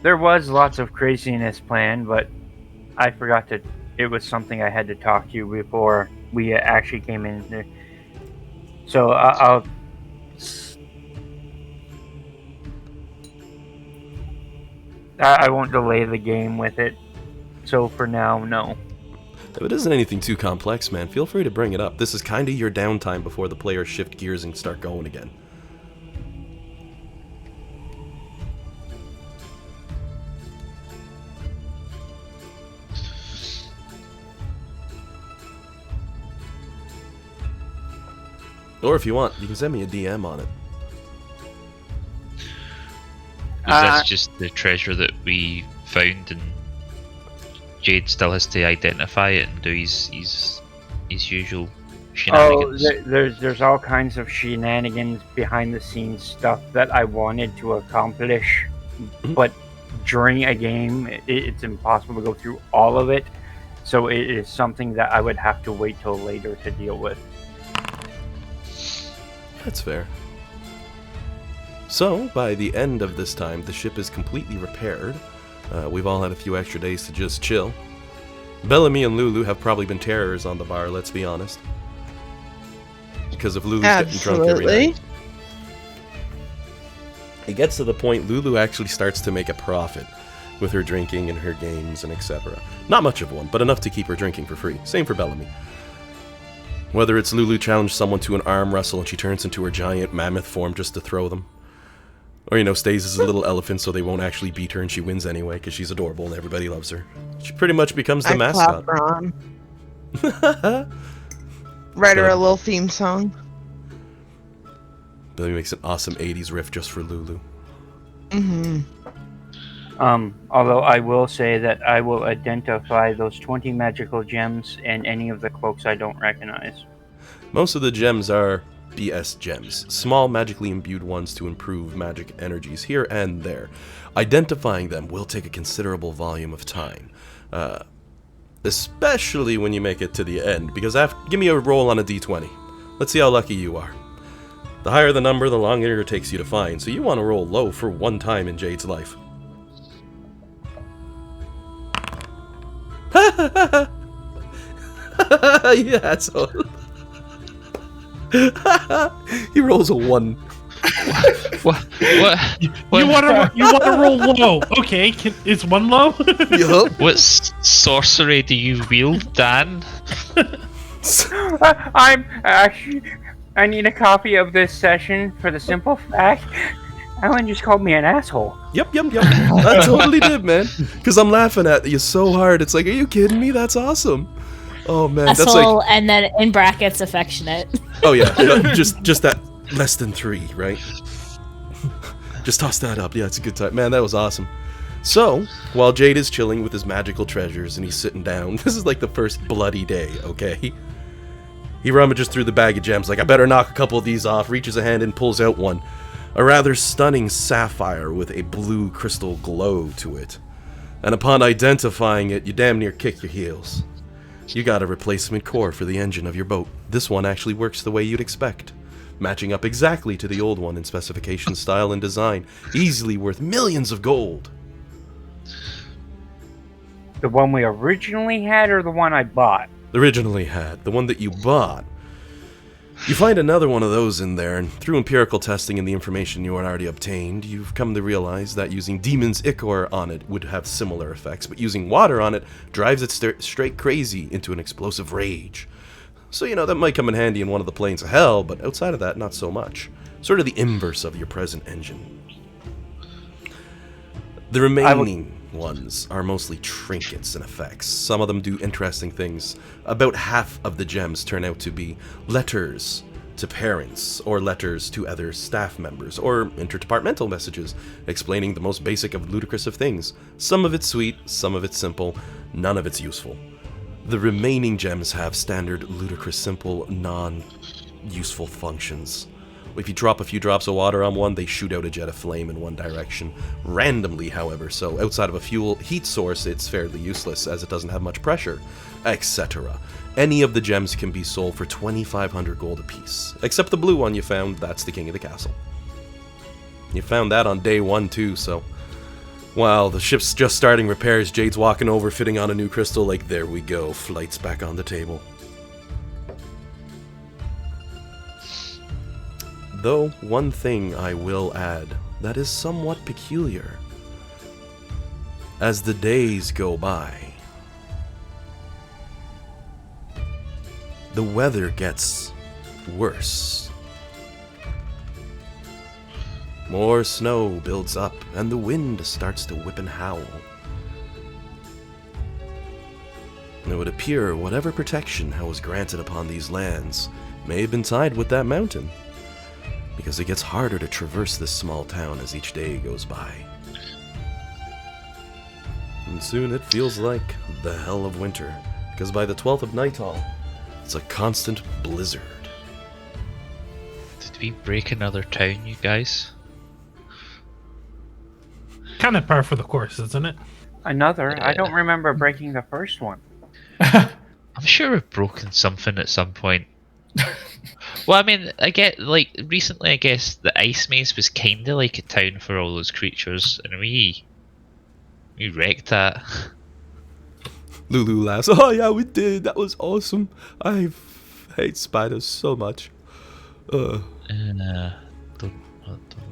There was lots of craziness planned, but I forgot to. It was something I had to talk to you before we actually came in there. So I won't delay the game with it. So for now, no. If it isn't anything too complex, man, feel free to bring it up. This is kind of your downtime before the players shift gears and start going again. Or if you want, you can send me a DM on it. Is this just the treasure that we found and Jade still has to identify it and do his usual shenanigans? There's all kinds of shenanigans, behind the scenes stuff that I wanted to accomplish, but during a game, it's impossible to go through all of it. So it is something that I would have to wait till later to deal with. That's fair. So, by the end of this time, the ship is completely repaired. We've all had a few extra days to just chill. Bellamy and Lulu have probably been terrors on the bar, let's be honest. Because of Lulu's getting drunk every night. It gets to the point Lulu actually starts to make a profit with her drinking and her games and etc. Not much of one, but enough to keep her drinking for free. Same for Bellamy. Whether it's Lulu challenged someone to an arm wrestle and she turns into her giant mammoth form just to throw them. Or, stays as a little elephant so they won't actually beat her and she wins anyway because she's adorable and everybody loves her. She pretty much becomes the mascot. Write her a little theme song. Billy makes an awesome 80s riff just for Lulu. Although I will say that I will identify those 20 magical gems in any of the cloaks I don't recognize. Most of the gems are BS gems, small magically imbued ones to improve magic energies here and there. Identifying them will take a considerable volume of time, especially when you make it to the end, because give me a roll on a d20. Let's see how lucky you are. The higher the number, the longer it takes you to find, so you want to roll low for one time in Jade's life. Yeah, so... he rolls a 1. What? You want to roll low? Okay, is 1 low? Yup. What sorcery do you wield, Dan? I need a copy of this session for the simple fact Alan just called me an asshole. Yep. I totally did, man. Because I'm laughing at you so hard. It's like, are you kidding me? That's awesome. Oh man, asshole, that's like, and then in brackets, affectionate. Oh yeah, just that less than 3, right? Just toss that up. Yeah, it's a good time, man. That was awesome. So while Jade is chilling with his magical treasures and he's sitting down, this is like the first bloody day. Okay, he rummages through the bag of gems, like I better knock a couple of these off. Reaches a hand and pulls out one, a rather stunning sapphire with a blue crystal glow to it. And upon identifying it, you damn near kick your heels. You got a replacement core for the engine of your boat. This one actually works the way you'd expect, matching up exactly to the old one in specification, style, and design. Easily worth millions of gold. The one we originally had or the one I bought? Originally had. The one that you bought. You find another one of those in there, and through empirical testing and the information you had already obtained, you've come to realize that using Demon's Ichor on it would have similar effects, but using water on it drives it straight crazy into an explosive rage. So, that might come in handy in one of the planes of hell, but outside of that, not so much. Sort of the inverse of your present engine. The remaining ones are mostly trinkets and effects. Some of them do interesting things. About half of the gems turn out to be letters to parents, or letters to other staff members, or interdepartmental messages explaining the most basic of ludicrous of things. Some of it's sweet, some of it's simple, none of it's useful. The remaining gems have standard ludicrous simple, non-useful functions. If you drop a few drops of water on one, they shoot out a jet of flame in one direction. Randomly, however, so outside of a fuel heat source, it's fairly useless as it doesn't have much pressure, etc. Any of the gems can be sold for 2,500 gold apiece. Except the blue one you found, that's the king of the castle. You found that on day 1 too, so... While the ship's just starting repairs, Jade's walking over, fitting on a new crystal, like, there we go, flight's back on the table. Though, one thing I will add that is somewhat peculiar. As the days go by, the weather gets worse. More snow builds up, and the wind starts to whip and howl. It would appear whatever protection was granted upon these lands may have been tied with that mountain, because it gets harder to traverse this small town as each day goes by. And soon it feels like the hell of winter, because by the 12th of Nighthall, it's a constant blizzard. Did we break another town, you guys? Kind of par for the course, isn't it? Another? I don't remember breaking the first one. I'm sure we've broken something at some point. Well, I mean, recently I guess the Ice Maze was kind of like a town for all those creatures, and we wrecked that. Lulu laughs. Oh yeah, we did. That was awesome. I hate spiders so much. I'm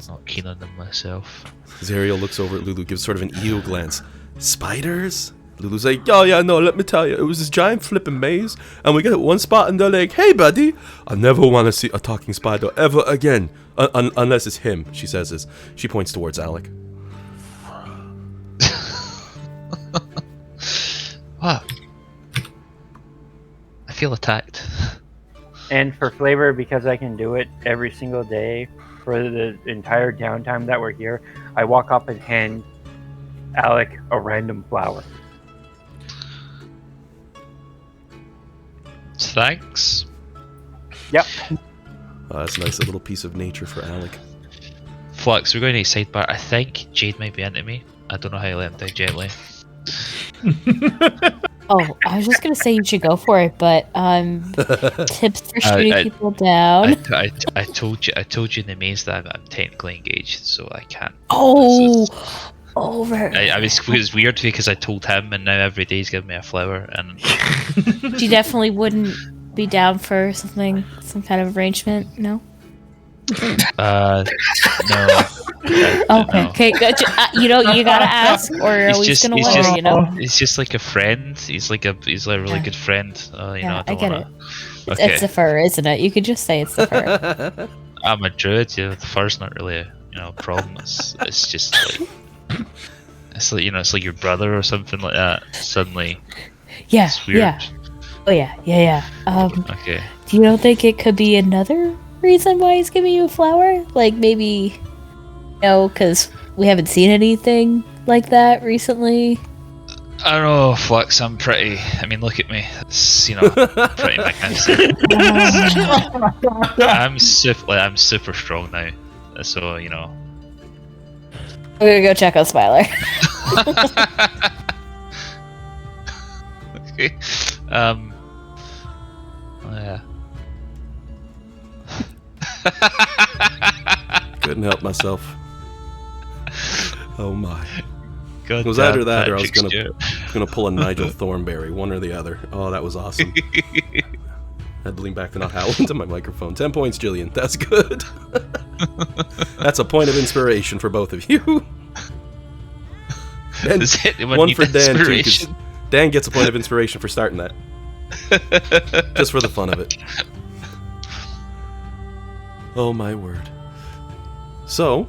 not keen on them myself. Zariel looks over at Lulu, gives sort of an eel glance. Spiders? Lulu's like, "Oh yeah, no, let me tell you, it was this giant flipping maze, and we get at one spot, and they're like, hey buddy, I never want to see a talking spider ever again, unless it's him," she says as she points towards Alec. What? I feel attacked. And for flavor, because I can do it every single day for the entire downtime that we're here, I walk up and hand Alec a random flower. Thanks. Yep. That's a nice little piece of nature for Alec. Flux, we're going to sidebar. I think Jade might be into me. I don't know how you let him down gently. Oh, I was just gonna say you should go for it, but tips for shooting people down. I told you in the maze that I'm technically engaged, so I can't. Oh, over. It was weird because I told him, and now every day he's giving me a flower, and She definitely wouldn't be down for some kind of arrangement. No. no. Okay, good. You gotta ask, or are we just gonna wonder? He's just like a friend. He's like a really good friend. I get it. Okay. It's the fur, isn't it? You could just say it's the fur. I'm a druid. The fur's not really a problem. It's just like it's like your brother or something like that. Suddenly, Yeah, it's weird. yeah. Oh yeah. Okay. Do you don't think it could be another reason why he's giving you a flower? Like maybe, because we haven't seen anything like that recently. I don't know, Flux. I'm pretty. I mean, look at me. It's pretty magnificent. I'm super strong now. So We're gonna go check on Smiler. Okay. Yeah. Couldn't help myself. Oh my. God It was either that or I was gonna pull a Nigel Thornberry, one or the other. Oh, that was awesome. I had to lean back to not howl into my microphone. 10 points, Jillian. That's good. That's a point of inspiration for both of you. And one for Dan too, because Dan gets a point of inspiration for starting that. Just for the fun of it. Oh my word. So,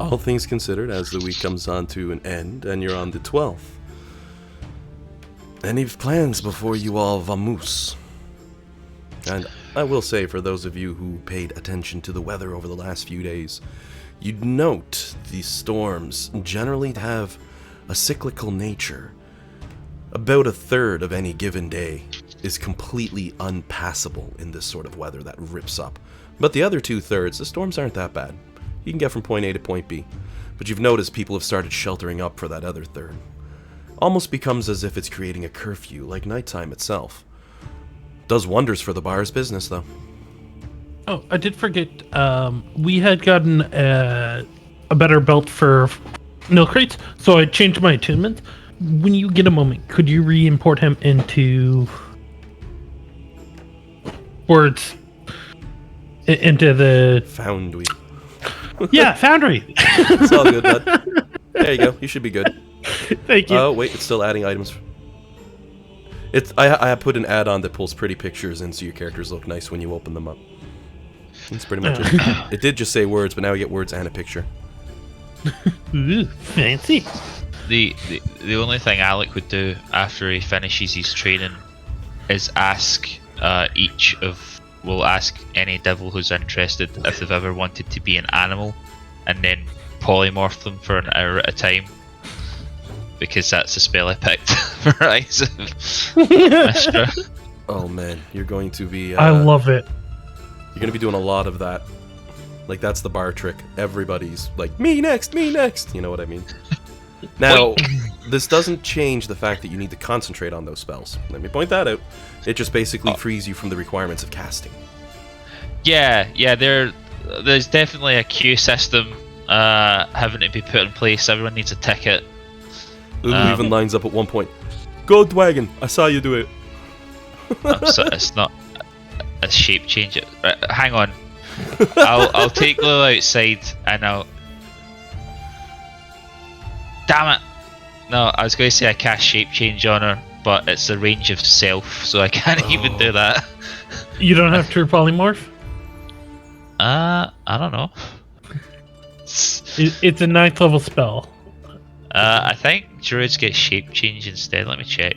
all things considered, as the week comes on to an end, and you're on the 12th, any plans before you all vamoose? And I will say, for those of you who paid attention to the weather over the last few days, you'd note the storms generally have a cyclical nature. About a third of any given day is completely unpassable in this sort of weather that rips up. But the other 2/3, the storms aren't that bad. You can get from point A to point B. But you've noticed people have started sheltering up for that other third. Almost becomes as if it's creating a curfew, like nighttime itself. Does wonders for the bar's business, though. Oh, I did forget. We had gotten a better belt for milk crates, so I changed my attunement. When you get a moment, could you re-import him into words into the Foundry. Yeah, Foundry. It's all good, bud. There you go. You should be good. Thank you. Oh, wait, it's still adding items. I put an add-on that pulls pretty pictures in so your characters look nice when you open them up. That's pretty much it. It did just say words, but now we get words and a picture. Ooh, fancy. The only thing Alec would do after he finishes his training is ask any devil who's interested if they've ever wanted to be an animal, and then polymorph them for an hour at a time, because that's a spell I picked for Eyes of Mistra. Oh man, you're going to be... I love it. You're going to be doing a lot of that. Like, that's the bar trick. Everybody's like, me next, me next. You know what I mean? Now, this doesn't change the fact that you need to concentrate on those spells. Let me point that out. It just basically frees you from the requirements of casting. Yeah, there's definitely a queue system having to be put in place. Everyone needs a ticket. Lulu even lines up at one point. Gold Wagon, I saw you do it. It's not a shape change. Right, hang on. I'll take Lulu outside and I'll... Damn it! No, I was going to say I cast Shape Change on her, but it's a range of self, so I can't even do that. You don't have True Polymorph? I don't know. It's a 9th level spell. I think druids get Shape Change instead. Let me check.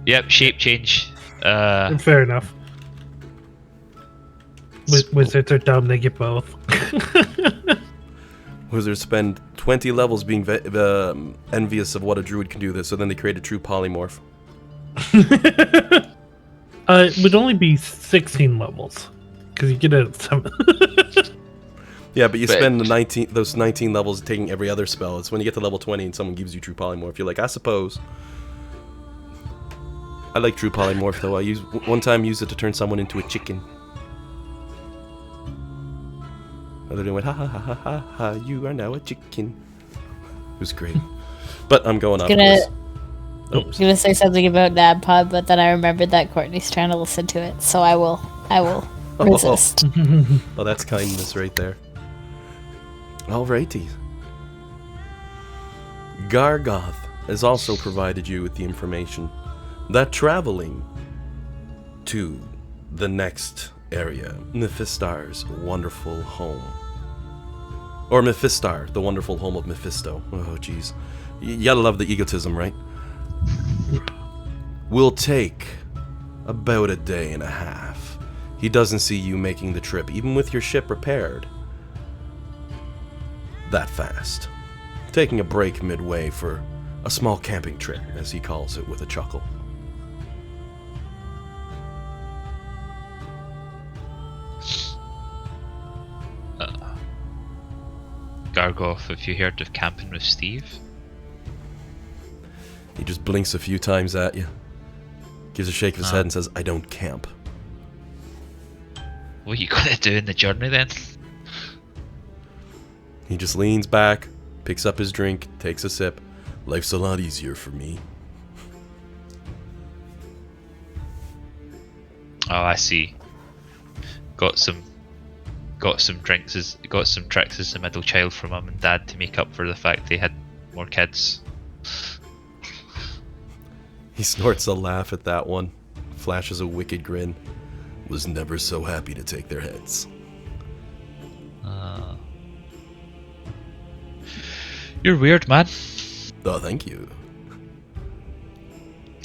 Yep, Shape Change. Fair enough. Wizards are dumb, they get both. Wizards spend 20 levels being envious of what a druid can do this, so then they create a true polymorph. It would only be 16 levels, because you get a 7. Yeah, but you spend those 19 levels taking every other spell. It's when you get to level 20 and someone gives you true polymorph. You're like, I suppose. I like true polymorph though. I one time used it to turn someone into a chicken. Other than went, ha ha ha ha ha ha, you are now a chicken. It was great. But I'm going off course. I was gonna say something about NabPod, but then I remembered that Courtney's trying to listen to it, so I will resist. Well, that's kindness right there. Alrighty. Gargoth has also provided you with the information that traveling to the next area, Mephistar's wonderful home, or Mephistar, the wonderful home of Mephisto. Oh, jeez. You gotta love the egotism, right? Will take about a day and a half. He doesn't see you making the trip, even with your ship repaired, that fast. Taking a break midway for a small camping trip, as he calls it with a chuckle. Gargoth, have you heard of camping with Steve? He just blinks a few times at you, gives a shake of his head and says, I don't camp. What are you going to do in the journey then? He just leans back, picks up his drink, takes a sip. Life's a lot easier for me. Oh, I see. Got some tricks as a middle child from mum and dad to make up for the fact they had more kids. He snorts a laugh at that one, flashes a wicked grin. Was never so happy to take their heads. You're weird, man. Oh, thank you.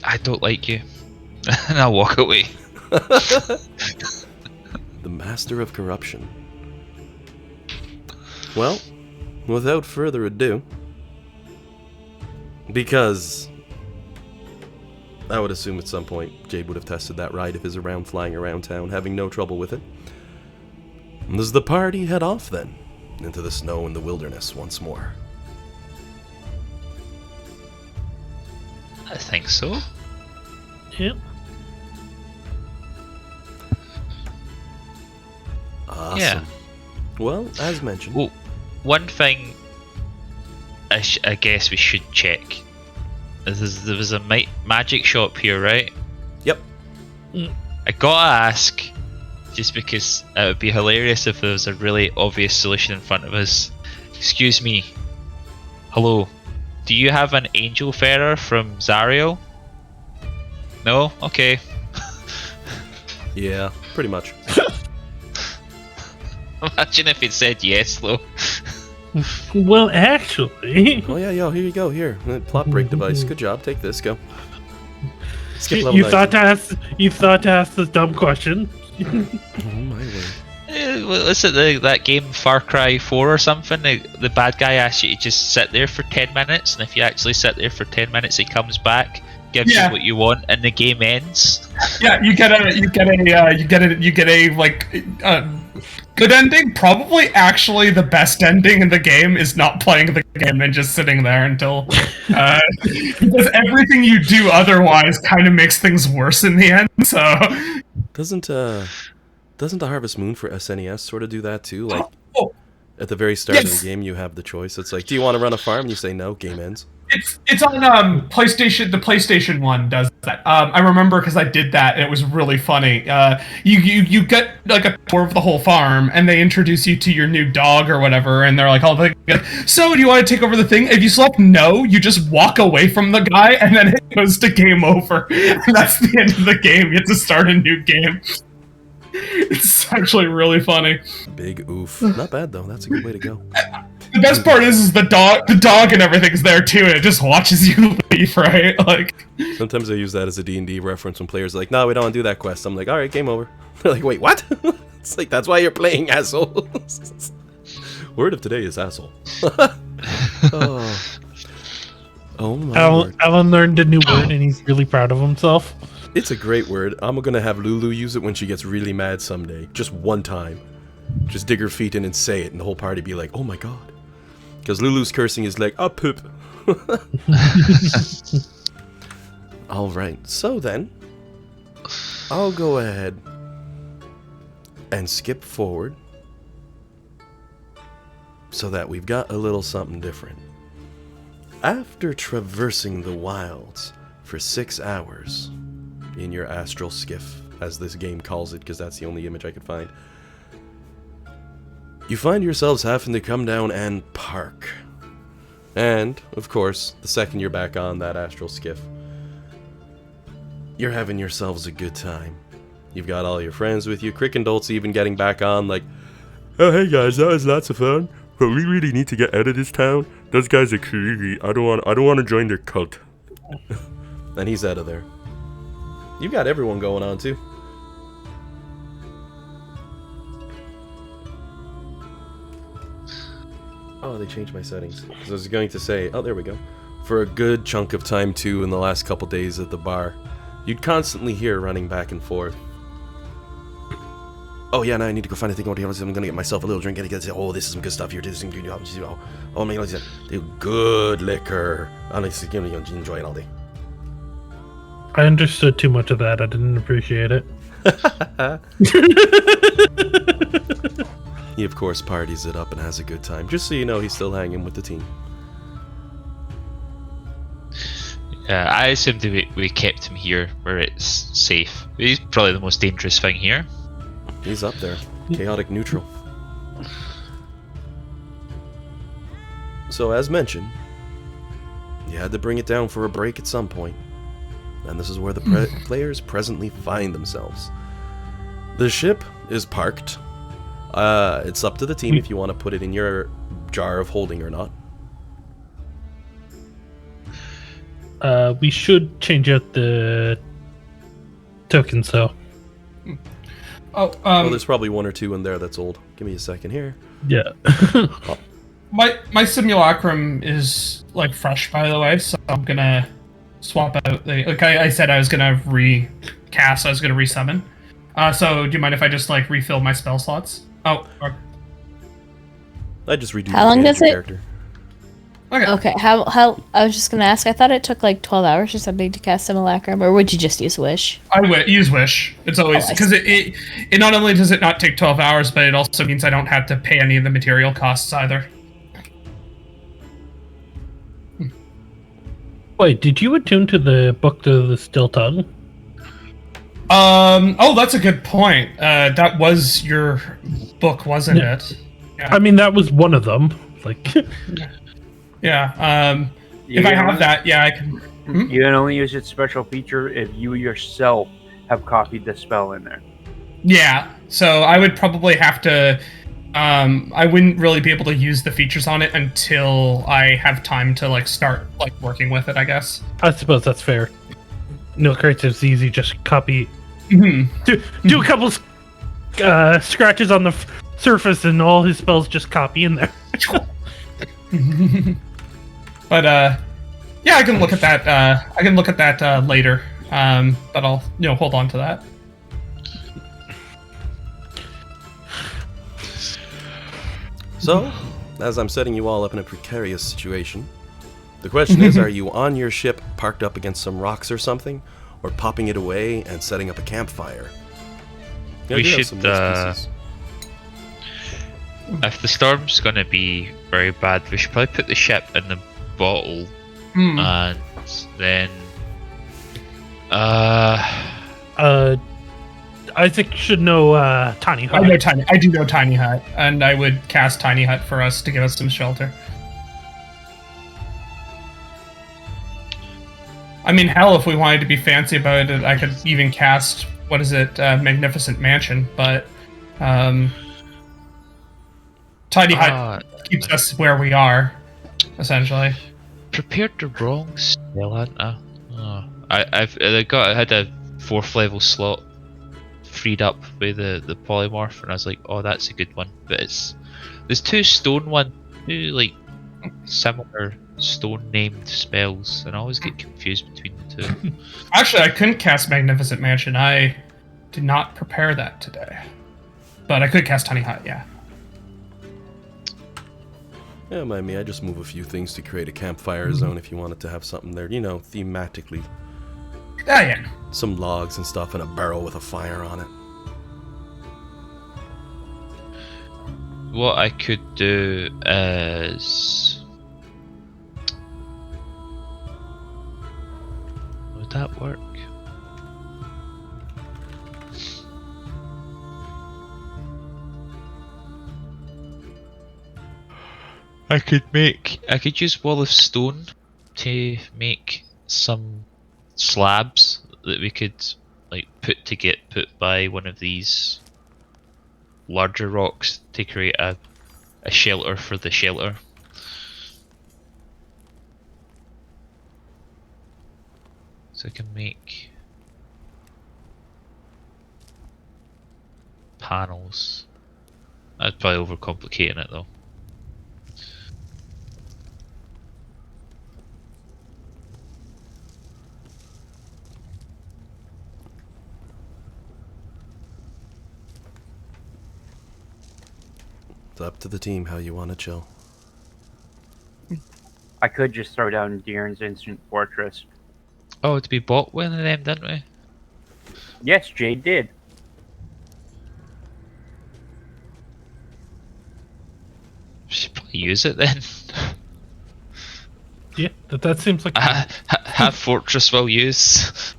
I don't like you. And I'll walk away. The master of corruption. Well, without further ado, because I would assume at some point Jade would have tested that ride of his around flying around town, having no trouble with it. Does the party head off then, into the snow and the wilderness once more? I think so. Yep. Awesome. Yeah. Well, as mentioned. Well, one thing I guess we should check is there was a magic shop here, right? Yep. I gotta ask, just because it would be hilarious if there was a really obvious solution in front of us. Excuse me. Hello. Do you have an angel feather from Zariel? No? Okay. Yeah, pretty much. Imagine if it said yes, though. Well, actually... Oh yeah, yo, here you go, here. Plot break device. Good job, take this, go. Skip level You 19. thought to ask this dumb question. Oh my word. What's it, that game Far Cry 4 or something? The bad guy asks you to just sit there for 10 minutes, and if you actually sit there for 10 minutes, he comes back, gives you what you want, and the game ends. Yeah, you get a like good ending. Probably, actually, the best ending in the game is not playing the game and just sitting there until because everything you do otherwise kind of makes things worse in the end. So Doesn't the Harvest Moon for SNES sort of do that too? Like, At the very start of the game, you have the choice. It's like, do you want to run a farm? And you say no. Game ends. It's on PlayStation. The PlayStation one does that. I remember because I did that. And it was really funny. You get like a tour of the whole farm, and they introduce you to your new dog or whatever, and they're like, so do you want to take over the thing? If you select no, you just walk away from the guy, and then it goes to game over. And that's the end of the game. You have to start a new game. It's actually really funny. Big oof. Not bad though. That's a good way to go. The best part is the dog and everything's there too, and it just watches you leave, right? Like sometimes I use that as a D&D reference when players are like, "No, we don't want to do that quest." I'm like, "All right, game over." They're like, "Wait, what?" It's like that's why you're playing, asshole. Word of today is asshole. Oh my word. Alan learned a new word, and he's really proud of himself. It's a great word. I'm gonna have Lulu use it when she gets really mad someday. Just one time. Just dig her feet in and say it, and the whole party be like, "Oh my god." Because Lulu's cursing is like, "Oh, poop." Alright, so then, I'll go ahead and skip forward so that we've got a little something different. After traversing the wilds for 6 hours in your astral skiff, as this game calls it, because that's the only image I could find, you find yourselves having to come down and park. And, of course, the second you're back on that astral skiff, you're having yourselves a good time. You've got all your friends with you. Crick and Dolt's even getting back on like, "Oh, hey guys, that was lots of fun, but we really need to get out of this town. Those guys are creepy. I don't want to join their cult." And he's out of there. You've got everyone going on, too. Oh, they changed my settings. Because I was going to say, oh, there we go. For a good chunk of time, too, in the last couple days at the bar, you'd constantly hear running back and forth. "Oh, yeah, now I need to go find a thing. I'm going to get myself a little drink. Oh, this is some good stuff here. This is good. Oh, my God. Good liquor. Honestly, you're going to enjoy it all day." I understood too much of that. I didn't appreciate it. He, of course, parties it up and has a good time. Just so you know, he's still hanging with the team. Yeah, I assumed we kept him here where it's safe. He's probably the most dangerous thing here. He's up there. Chaotic neutral. So, as mentioned, you had to bring it down for a break at some point. And this is where the players presently find themselves. The ship is parked. It's up to the team if you want to put it in your jar of holding or not. We should change out the tokens, though. Well, there's probably one or two in there that's old. Give me a second here. Yeah. My simulacrum is like fresh, by the way, so I'm gonna swap out the. Like I said, I was gonna recast. I was gonna resummon. So do you mind if I just like refill my spell slots? Oh. I just redo How long does it? character. Okay. How? I was just gonna ask. I thought it took like 12 hours or something to cast Simulacrum, or would you just use Wish? I would use Wish. It's always because it not only does it not take 12 hours, but it also means I don't have to pay any of the material costs either. Wait, did you attune to the book to the Still Tongue? Oh, that's a good point. That was your book, wasn't it? Yeah. I mean, that was one of them. Like, yeah. If I have that, yeah, I can. You can only use its special feature if you yourself have copied the spell in there. Yeah. So I would probably have to. I wouldn't really be able to use the features on it until I have time to like start like working with it, I guess. I suppose that's fair. No crates is easy. Just copy. Mm-hmm. Do a couple scratches on the surface, and all his spells just copy in there. But yeah, I can look at that. I can look at that later. But I'll hold on to that. So, as I'm setting you all up in a precarious situation, the question is, are you on your ship parked up against some rocks or something, or popping it away and setting up a campfire? We should If the storm's gonna be very bad, we should probably put the ship in the bottle, Hmm. and then Isaac should know Tiny I Hut. know Tiny. I do know Tiny Hut, and I would cast Tiny Hut for us to give us some shelter. I mean, hell, if we wanted to be fancy about it, I could even cast Magnificent Mansion, but Tiny Hut keeps us where we are, essentially. prepared the wrong spell, hadn't I? Oh, I had a 4th level slot freed up with the polymorph, and I was like, oh, that's a good one. But there's 2 stone one, 2 like similar stone named spells, and I always get confused between the 2. Actually, I couldn't cast Magnificent Mansion. I did not prepare that today, but I could cast Tiny Hut. Yeah. Yeah, mind me, I just move a few things to create a campfire zone if you wanted to have something there, you know, thematically. Ah, yeah. Some logs and stuff and a barrel with a fire on it. What I could do is... Would that work? I could use Wall of Stone to make some slabs that we could like put by one of these larger rocks to create a shelter for the shelter. So I can make panels. That's probably overcomplicating it though. It's up to the team how you want to chill. I could just throw down Deern's Instant Fortress. Oh, did we bought one of them, didn't we? Yes, Jade did. We should probably use it then. Yeah, that seems like Have Fortress will use.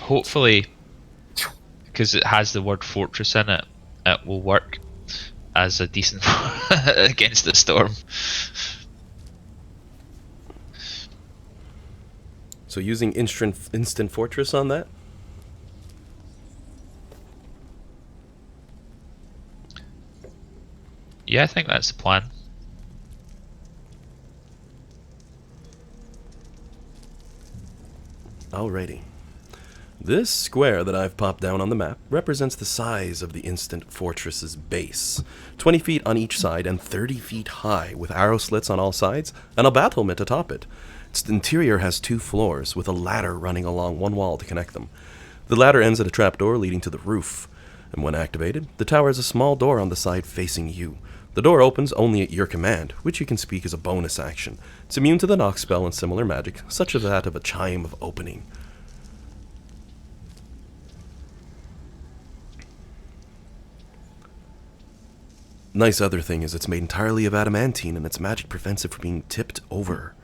Hopefully, because it has the word fortress in it, it will work as a decent against the storm. So using instant fortress on that? Yeah, I think that's the plan. Alrighty. This square that I've popped down on the map represents the size of the instant fortress's base. 20 feet on each side and 30 feet high, with arrow slits on all sides and a battlement atop it. Its interior has 2 floors, with a ladder running along one wall to connect them. The ladder ends at a trapdoor leading to the roof, and when activated, the tower has a small door on the side facing you. The door opens only at your command, which you can speak as a bonus action. It's immune to the knock spell and similar magic, such as that of a chime of opening. Nice other thing is it's made entirely of adamantine, and its magic prevents it from being tipped over.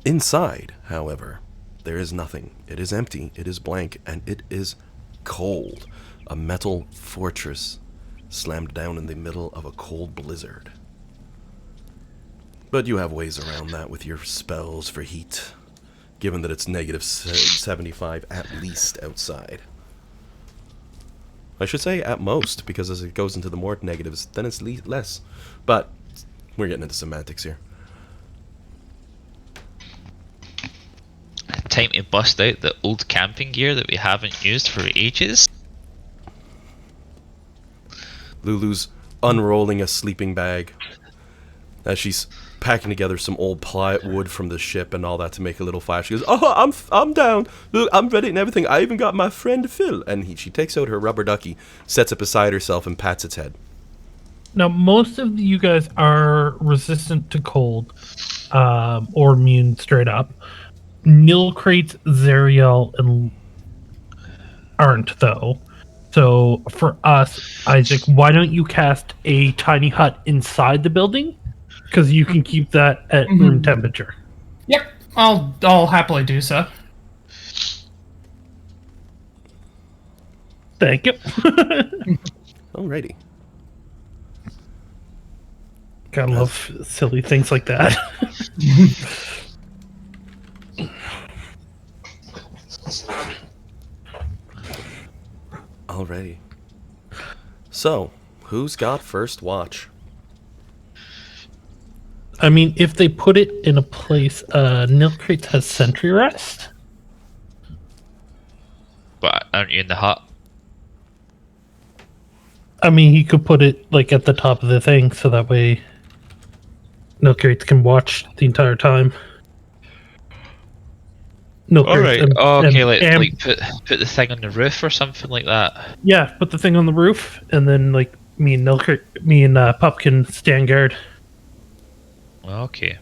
Inside, however, there is nothing. It is empty, it is blank, and it is cold. A metal fortress slammed down in the middle of a cold blizzard. But you have ways around that with your spells for heat, given that it's negative 75 at least outside. I should say at most, because as it goes into the more negatives, then it's less. But we're getting into semantics here. Time to bust out the old camping gear that we haven't used for ages. Lulu's unrolling a sleeping bag as she's packing together some old plywood from the ship and all that to make a little fire. She goes, "Oh, I'm down. Look, I'm ready and everything. I even got my friend Phil." And she takes out her rubber ducky, sets it beside herself, and pats its head. Now, most of you guys are resistant to cold, or immune straight up. Nilcrates, Zariel, and aren't though. So for us, Isaac, why don't you cast a tiny hut inside the building? Because you can keep that at room temperature. Yep, I'll happily do so. Thank you. Alrighty. Gotta love silly things like that. Alrighty. So, who's got first watch? I mean, if they put it in a place, Nilcrates has sentry rest. But aren't you in the hut? I mean, he could put it like at the top of the thing, so that way Nilcrates can watch the entire time. Alright, okay, like put the thing on the roof or something like that. Yeah, put the thing on the roof, and then like me and Pup can stand guard. Okay.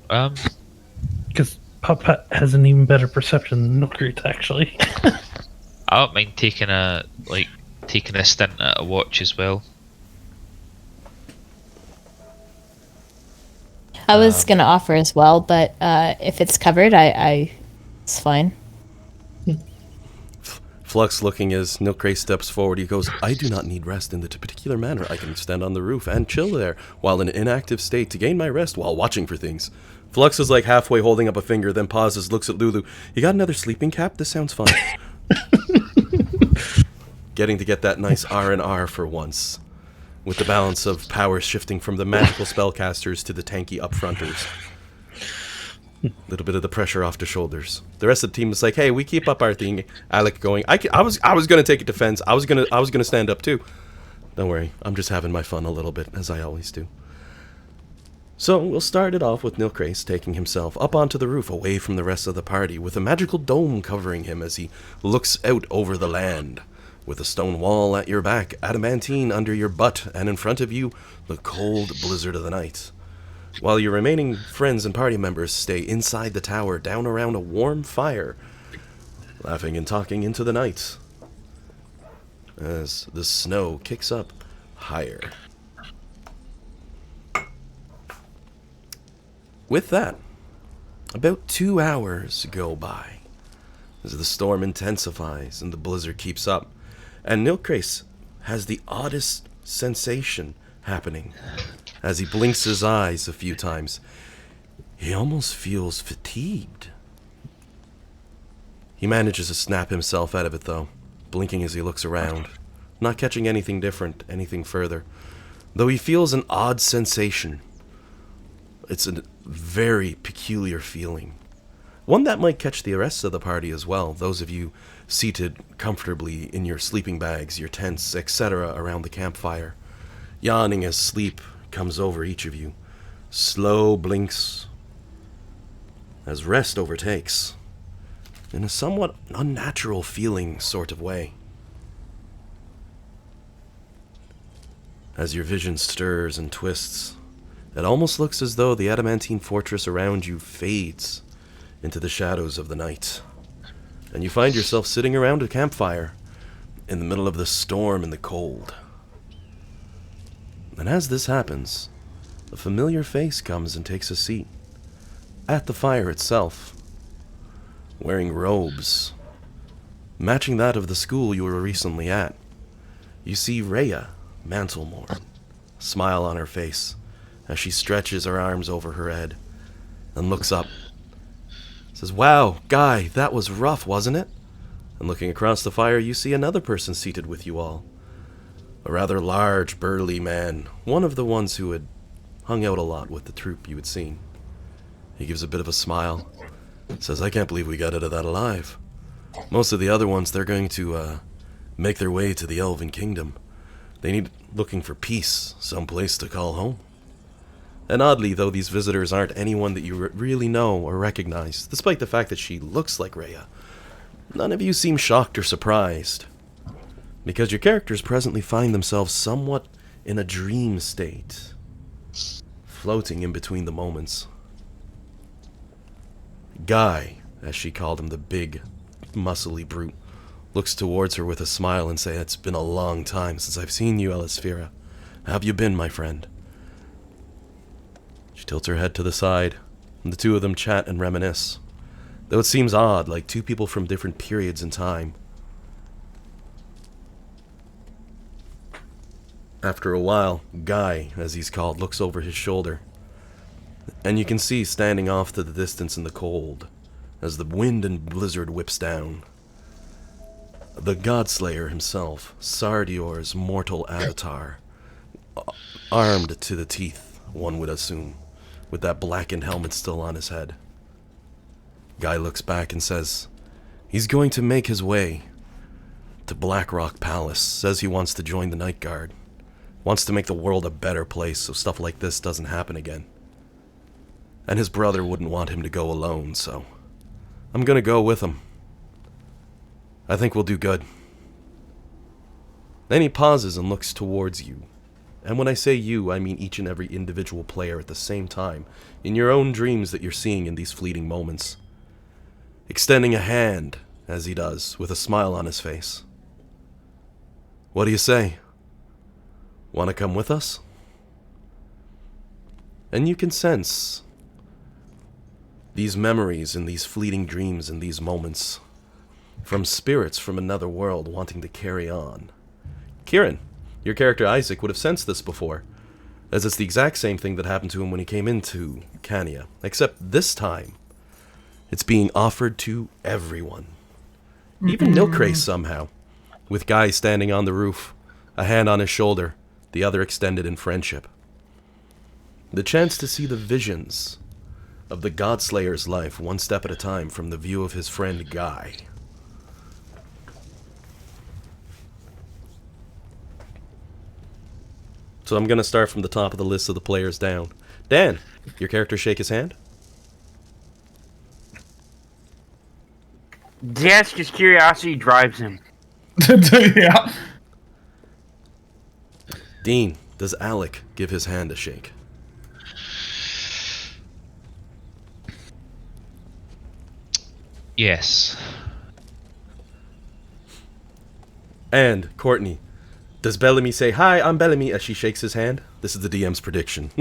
Because Pup has an even better perception than Nilcrates, actually. I don't mind taking a stint at a watch as well. I was gonna offer as well, but if it's covered, it's fine. Flux looking as Nilcray steps forward, he goes, I do not need rest in the particular manner. I can stand on the roof and chill there while in an inactive state to gain my rest while watching for things. Flux is like halfway holding up a finger, then pauses, looks at Lulu. You got another sleeping cap? This sounds fun. Getting to get that nice R&R for once, with the balance of power shifting from the magical spellcasters to the tanky upfronters. A little bit of the pressure off the shoulders. The rest of the team is like, hey, we keep up our thing. Alec going, I was gonna take a defense. I was gonna stand up too. Don't worry, I'm just having my fun a little bit, as I always do. So we'll start it off with Nilcrace taking himself up onto the roof away from the rest of the party, with a magical dome covering him as he looks out over the land. With a stone wall at your back, adamantine under your butt, and in front of you, the cold blizzard of the night. While your remaining friends and party members stay inside the tower, down around a warm fire, laughing and talking into the night, as the snow kicks up higher. With that, about 2 hours go by, as the storm intensifies and the blizzard keeps up, and Nilcrace has the oddest sensation happening. As he blinks his eyes a few times, he almost feels fatigued. He manages to snap himself out of it, though, blinking as he looks around, not catching anything different, anything further, though he feels an odd sensation. It's a very peculiar feeling. One that might catch the rest of the party as well, those of you seated comfortably in your sleeping bags, your tents, etc. around the campfire, yawning as sleep comes over each of you. Slow blinks as rest overtakes, in a somewhat unnatural feeling sort of way. As your vision stirs and twists, it almost looks as though the adamantine fortress around you fades into the shadows of the night, and you find yourself sitting around a campfire in the middle of the storm and the cold. And as this happens, a familiar face comes and takes a seat at the fire itself, wearing robes matching that of the school you were recently at. You see Rhea Mantlemorn, smile on her face as she stretches her arms over her head and looks up. Says, wow, Guy, that was rough, wasn't it? And looking across the fire, you see another person seated with you all. A rather large, burly man, one of the ones who had hung out a lot with the troop you had seen. He gives a bit of a smile, says, I can't believe we got out of that alive. Most of the other ones, they're going to make their way to the Elven Kingdom. They need looking for peace, some place to call home. And oddly, though, these visitors aren't anyone that you really know or recognize, despite the fact that she looks like Rhea, none of you seem shocked or surprised, because your characters presently find themselves somewhat in a dream state, floating in between the moments. Guy, as she called him, the big, muscly brute, looks towards her with a smile and says, "It's been a long time since I've seen you, Elisphera. How have you been, my friend?" She tilts her head to the side, and the two of them chat and reminisce, though it seems odd, like two people from different periods in time. After a while, Guy, as he's called, looks over his shoulder, and you can see standing off to the distance in the cold, as the wind and blizzard whips down, the Godslayer himself, Sardior's mortal avatar, armed to the teeth, one would assume, with that blackened helmet still on his head. Guy looks back and says he's going to make his way to Blackrock Palace, says he wants to join the Night Guard, wants to make the world a better place so stuff like this doesn't happen again. And his brother wouldn't want him to go alone, so I'm gonna go with him. I think we'll do good. Then he pauses and looks towards you. And when I say you, I mean each and every individual player at the same time, in your own dreams that you're seeing in these fleeting moments. Extending a hand, as he does, with a smile on his face. What do you say? Want to come with us? And you can sense these memories and these fleeting dreams and these moments from spirits from another world wanting to carry on. Kieran, your character Isaac would have sensed this before, as it's the exact same thing that happened to him when he came into Cania, except this time, it's being offered to everyone. Even Nilcray somehow, with Guy standing on the roof, a hand on his shoulder, the other extended in friendship. The chance to see the visions of the Godslayer's life one step at a time from the view of his friend Guy. So I'm going to start from the top of the list of the players down. Dan, your character shake his hand? Yes, because curiosity drives him. Yeah. Dean, does Alec give his hand a shake? Yes. And Courtney, does Bellamy say, "Hi, I'm Bellamy," as she shakes his hand? This is the DM's prediction.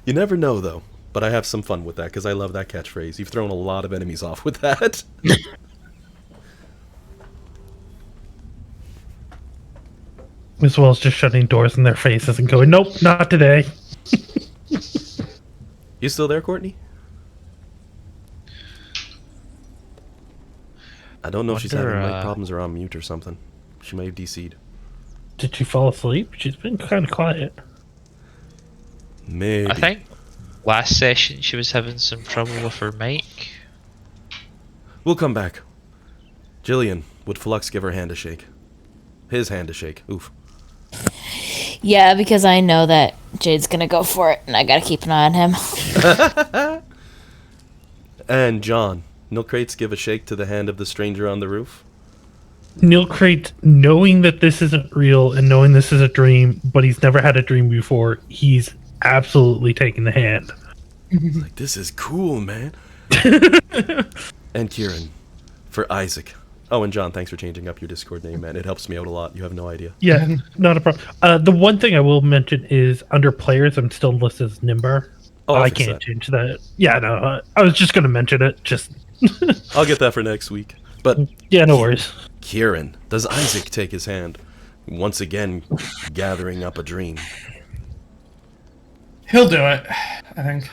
You never know, though. But I have some fun with that, because I love that catchphrase. You've thrown a lot of enemies off with that. As well as just shutting doors in their faces and going, "Nope, not today." You still there, Courtney? I don't know if she's having mic problems or on mute or something. She may have DC'd. Did she fall asleep? She's been kind of quiet. Maybe. I think last session she was having some trouble with her mic. We'll come back. Jillian, would Flux give her hand a shake? His hand a shake. Oof. Yeah, because I know that Jade's gonna go for it, and I gotta keep an eye on him. And John, Nilcrates give a shake to the hand of the stranger on the roof? Nilcrate, knowing that this isn't real and knowing this is a dream, but he's never had a dream before, he's absolutely taking the hand. Like, this is cool, man. And Kieran, for Isaac. Oh, and John, thanks for changing up your Discord name, man. It helps me out a lot. You have no idea. Yeah, not a problem. The one thing I will mention is under players, I'm still listed as Nimbar. Oh, I can't change that. Yeah, no, I was just going to mention it. Just I'll get that for next week. But yeah, no worries. Kieran, does Isaac take his hand? Once again, gathering up a dream. He'll do it, I think.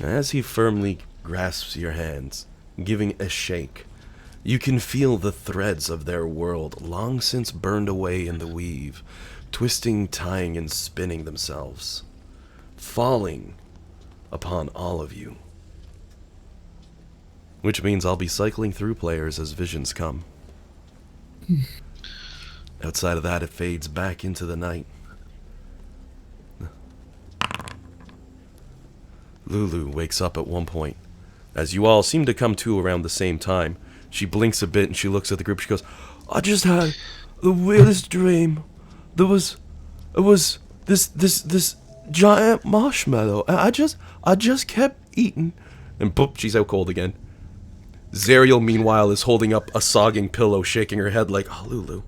As he firmly grasps your hands, giving a shake, you can feel the threads of their world, long since burned away in the weave, twisting, tying, and spinning themselves, falling upon all of you. Which means I'll be cycling through players as visions come. Outside of that, it fades back into the night. Lulu wakes up at one point. As you all seem to come to around the same time, she blinks a bit and she looks at the group. She goes, I just had the weirdest dream. It was this giant marshmallow. And I just kept eating. And boop, she's out cold again. Zariel, meanwhile, is holding up a sogging pillow, shaking her head like, oh, Lulu.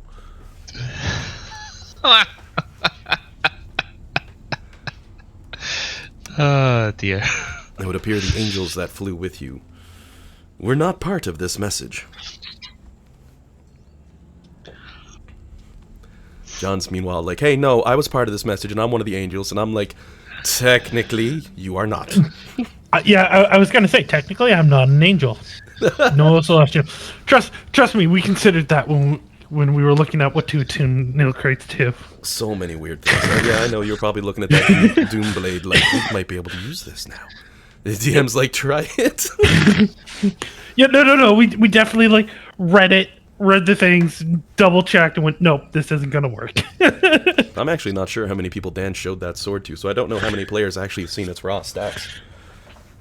Oh, dear. It would appear the angels that flew with you were not part of this message. John's meanwhile like, hey, no, I was part of this message and I'm one of the angels. And I'm like, technically, you are not. I was gonna say, technically, I'm not an angel. No celestial. Trust me, we considered that when we were looking at what to attune Nil Crates to. So many weird things. Yeah, I know you're probably looking at that Doom Blade like, we might be able to use this now. The DM's like, try it. Yeah, no. We definitely like read the things, double checked, and went, nope, this isn't gonna work. I'm actually not sure how many people Dan showed that sword to, so I don't know how many players actually have seen its raw stats.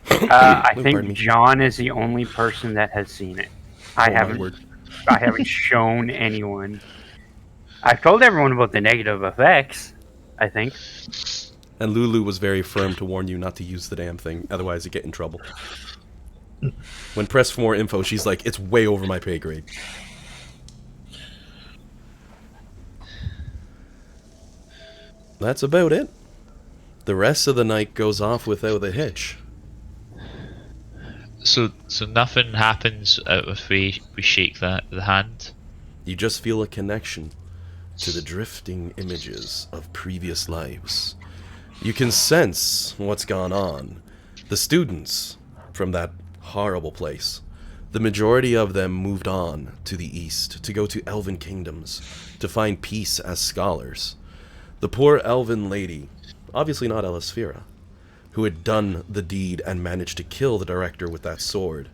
I think pardon me. John is the only person that has seen it. I Oh, my word. haven't shown anyone. I've told everyone about the negative effects, I think. And Lulu was very firm to warn you not to use the damn thing, otherwise you get in trouble. When pressed for more info, she's like, it's way over my pay grade. That's about it. The rest of the night goes off without a hitch. So nothing happens if we shake the hand. You just feel a connection to the drifting images of previous lives. You can sense what's gone on. The students from that horrible place, the majority of them moved on to the east to go to elven kingdoms to find peace as scholars. The poor elven lady, obviously not Elisphera, who had done the deed and managed to kill the director with that sword.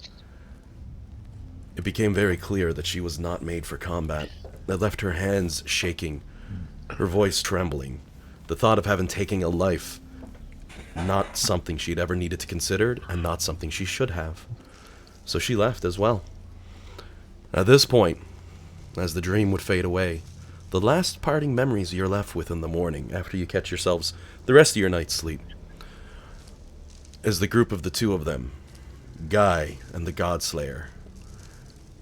It became very clear that she was not made for combat. That left her hands shaking, her voice trembling. The thought of having taken a life, not something she'd ever needed to consider, and not something she should have. So she left as well. At this point, as the dream would fade away, the last parting memories you're left with in the morning, after you catch yourselves the rest of your night's sleep, is the group of the two of them, Guy and the Godslayer.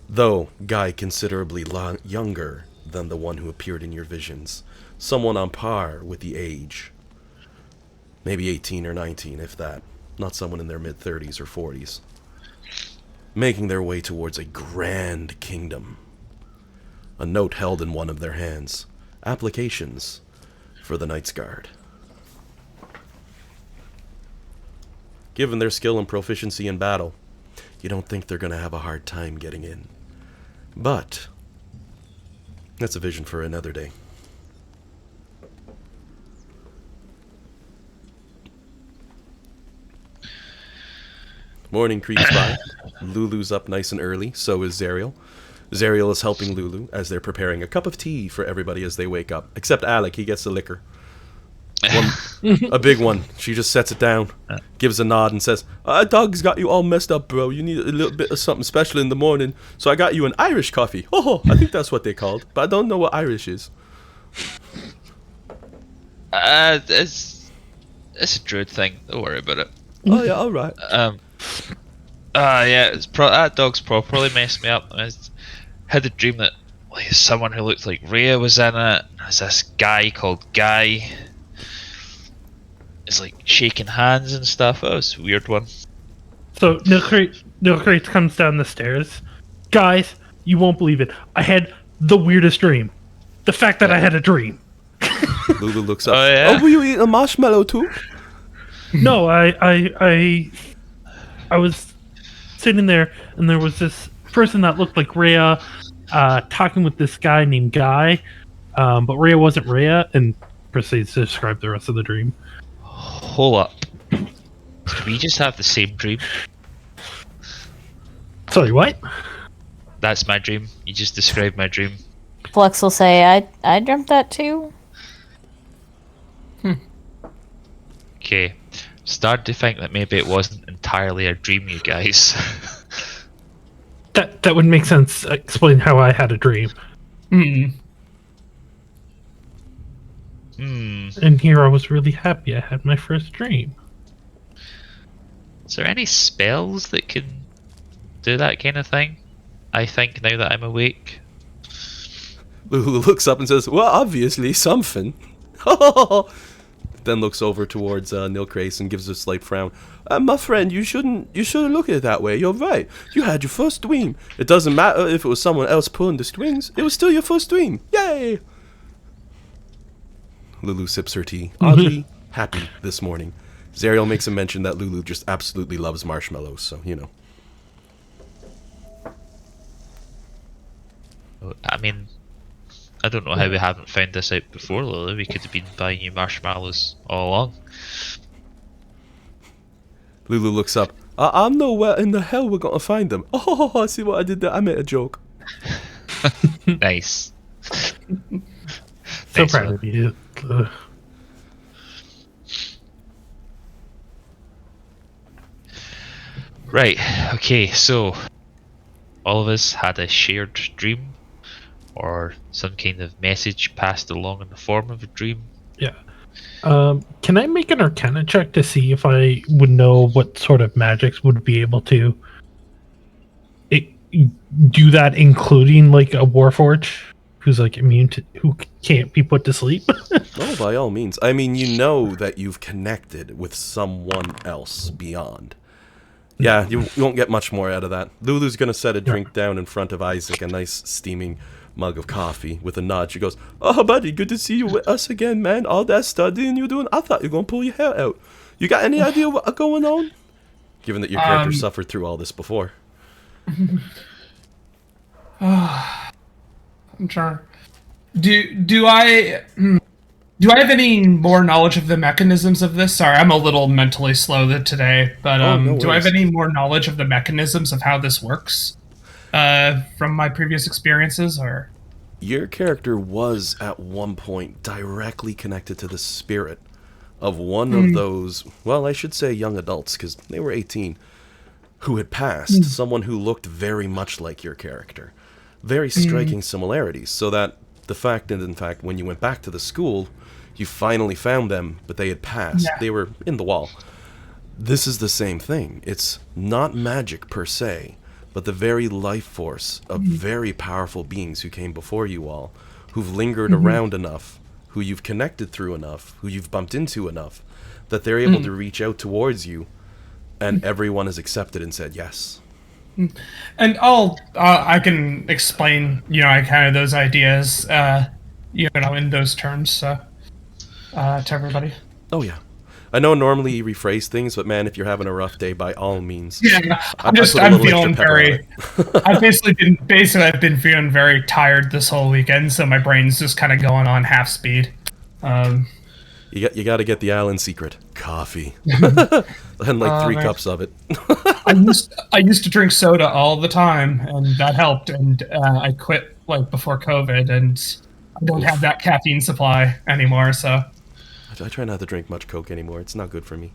Though Guy considerably younger than the one who appeared in your visions, someone on par with the age. Maybe 18 or 19, if that. Not someone in their mid-30s or 40s. Making their way towards a grand kingdom. A note held in one of their hands. Applications for the Knight's Guard. Given their skill and proficiency in battle, you don't think they're going to have a hard time getting in. But that's a vision for another day. Morning creeps by. Lulu's up nice and early, so is Zariel. Zariel is helping Lulu as they're preparing a cup of tea for everybody as they wake up. Except Alec, he gets the liquor. A big one. She just sets it down, gives a nod and says, dog's got you all messed up, bro. You need a little bit of something special in the morning, so I got you an Irish coffee. Oh, I think that's what they called, but I don't know what Irish is. It's a druid thing. Don't worry about it. Oh yeah, alright. Yeah, that dog's properly messed me up. I had a dream that someone who looked like Rhea was in it. There's this guy called Guy. It's like shaking hands and stuff. Oh, it's a weird one. So Nilcrate comes down the stairs. Guys, you won't believe it. I had the weirdest dream. The fact that I had a dream. Lulu looks up. Oh, yeah? Oh, were you eating a marshmallow too? No, I was sitting there, and there was this person that looked like Rhea, talking with this guy named Guy, but Rhea wasn't Rhea, and proceeds to describe the rest of the dream. Hold up. Did we just have the same dream? Sorry, what? That's my dream. You just described my dream. Flex will say, I dreamt that too. Okay. Started to think that maybe it wasn't entirely a dream, you guys. That would make sense. Explain how I had a dream. And here I was really happy I had my first dream. Is there any spells that can do that kind of thing? I think now that I'm awake. Lulu looks up and says, well, obviously something. Then looks over towards Nilcrace and gives a slight frown. My friend, you shouldn't look at it that way. You're right. You had your first dream. It doesn't matter if it was someone else pulling the strings. It was still your first dream. Yay! Lulu sips her tea, oddly happy this morning. Zariel makes a mention that Lulu just absolutely loves marshmallows, so, you know. I mean, I don't know how we haven't found this out before, Lily. We could have been buying you marshmallows all along. Lulu looks up. I know where in the hell we're gonna find them. Oh, I see what I did there. I made a joke. Nice. So proud of you. Right, okay, so all of us had a shared dream or some kind of message passed along in the form of a dream. Yeah. Can I make an Arcana check to see if I would know what sort of magics would be able to do that, including like a Warforged who's like immune to, who can't be put to sleep? Oh, by all means. I mean, you know that you've connected with someone else beyond. Yeah, you won't get much more out of that. Lulu's gonna set a drink down in front of Isaac, a nice steaming mug of coffee. With a nod, she goes, "Oh, buddy, good to see you with us again, man. All that studying you're doing, I thought you were gonna pull your hair out. You got any idea what's going on? Given that your character suffered through all this before." I'm sure. Do I have any more knowledge of the mechanisms of this? Sorry, I'm a little mentally slow today, but no do I have worries. any more knowledge of the mechanisms of how this works from my previous experiences, or? Your character was at one point directly connected to the spirit of one of those, well, I should say young adults, because they were 18, who had passed, someone who looked very much like your character. Very striking similarities, so that the fact that, in fact, when you went back to the school, you finally found them, but they had passed. Yeah. They were in the wall. This is the same thing. It's not magic per se, but the very life force of very powerful beings who came before you all, who've lingered around enough, who you've connected through enough, who you've bumped into enough, that they're able to reach out towards you, and everyone has accepted and said yes. And I can explain, kind of those ideas, in those terms, to everybody. Oh yeah. I know normally you rephrase things, but man, if you're having a rough day, by all means. Yeah, I put a I'm little feeling extra pepper on very. I've been feeling very tired this whole weekend, so my brain's just kind of going on half speed. You got to get the island secret, coffee, and like 3 nice. cups of it. I used to drink soda all the time, and that helped. And I quit like before COVID, and I don't have that caffeine supply anymore. So I try not to drink much Coke anymore. It's not good for me.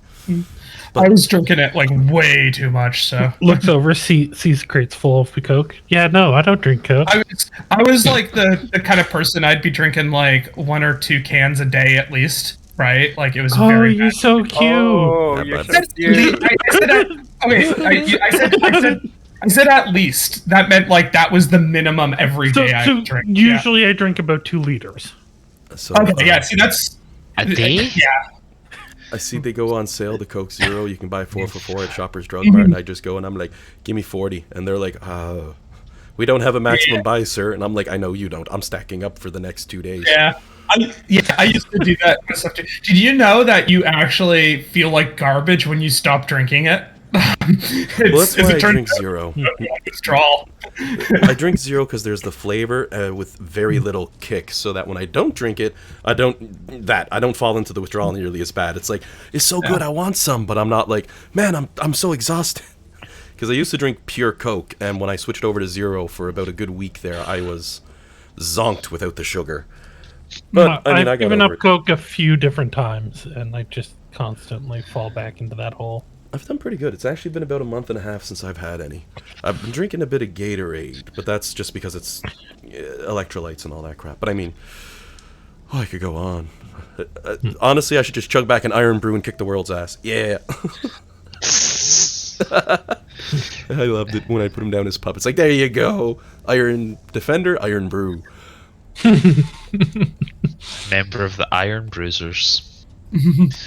I was drinking it like way too much. So Looks over, sees crates full of Coke. Yeah, no, I don't drink Coke. I was like the kind of person I'd be drinking like 1 or 2 cans a day at least, right? Like it was Oh, very you're bad. so cute. Oh, That you're bad. so cute. I said at least. That meant like that was the minimum every day I would drink. Usually I drink about 2 liters. So, Okay, yeah. See, that's A day? yeah. I see they go on sale, the Coke Zero. You can buy 4 for $4 at Shoppers Drug Mart, and I just go and I'm like, give me 40. And they're like, we don't have a maximum buy, sir. And I'm like, I know you don't. I'm stacking up for the next 2 days. Yeah. I used to do that kind of stuff too. Did you know that you actually feel like garbage when you stop drinking it? Well, that's why I drink Zero. Withdrawal. I drink Zero because there's the flavor with very little kick, so that when I don't drink it, I don't fall into the withdrawal nearly as bad. It's like, it's so good, I want some, but I'm not like, man, I'm so exhausted. Because I used to drink pure Coke, and when I switched over to Zero for about a good week there, I was zonked without the sugar. But I mean, I I've got given over up it. Coke a few different times, and I just constantly fall back into that hole. I've done pretty good. It's actually been about a month and a half since I've had any. I've been drinking a bit of Gatorade, but that's just because it's electrolytes and all that crap. But I mean, Oh, I could go on. Honestly, I should just chug back an iron brew and kick the world's ass. Yeah. I loved it when I put him down as pup. It's like, there you go. Iron Defender, Iron Brew. Member of the Iron Bruisers.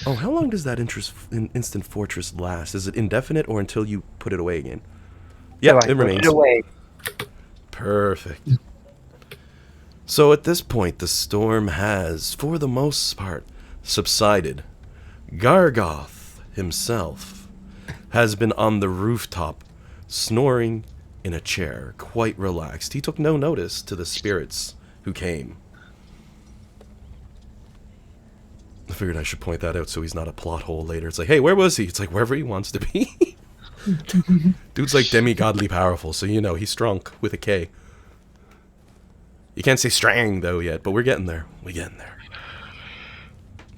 Oh, how long does that instant fortress last? Is it indefinite or until you put it away again? Yeah, it remains. Away. Perfect. So at this point, the storm has, for the most part, subsided. Gargoth himself has been on the rooftop, snoring in a chair, quite relaxed. He took no notice to the spirits who came. I figured I should point that out so he's not a plot hole later. It's like, hey, where was he? It's like, wherever he wants to be. Dude's like demi-godly powerful, so you know, he's strong with a K. You can't say strang, though, yet, but we're getting there. We're getting there.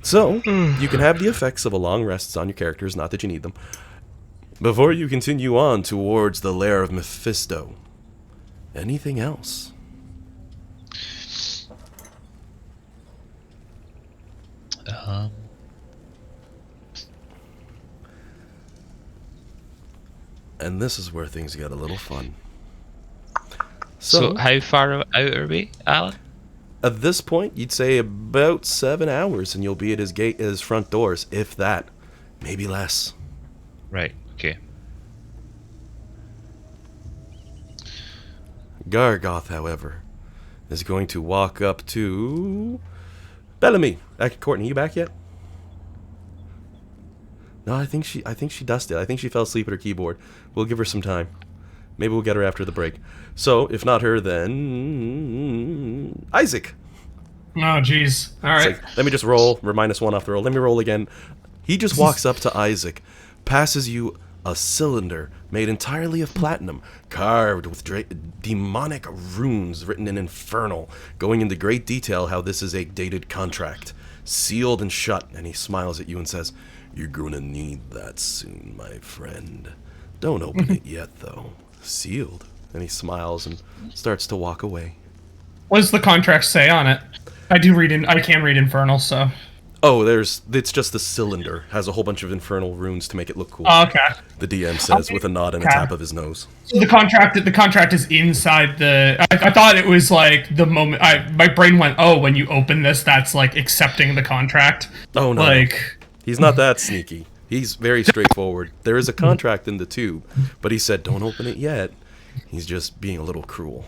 So, you can have the effects of a long rest on your characters, not that you need them, before you continue on towards the lair of Mephisto. Anything else? And this is where things get a little fun. So how far out are we, Alan? At this point, you'd say about 7 hours, and you'll be at his front doors, if that. Maybe less. Right, okay. Gargoth, however, is going to walk up to Bellamy. Courtney, you back yet? No, I think she dusted. I think she fell asleep at her keyboard. We'll give her some time. Maybe we'll get her after the break. So, if not her, then Isaac. Oh, jeez. All right. Like, let me just roll. We're -1 off the roll. Let me roll again. He just walks up to Isaac, passes you a cylinder made entirely of platinum, carved with demonic runes written in infernal, going into great detail how this is a dated contract, sealed and shut. And he smiles at you and says, "You're gonna need that soon, my friend. Don't open it yet, though. Sealed." And he smiles and starts to walk away. What does the contract say on it? I can read Infernal, so. Oh, it's just the cylinder. Has a whole bunch of infernal runes to make it look cool. Oh, okay. The DM says with a nod and a tap of his nose. So the contract is inside the. I thought it was like the moment. My brain went, oh, when you open this, that's like accepting the contract. Oh no. Like. He's not that sneaky. He's very straightforward. There is a contract in the tube, but he said, "Don't open it yet." He's just being a little cruel.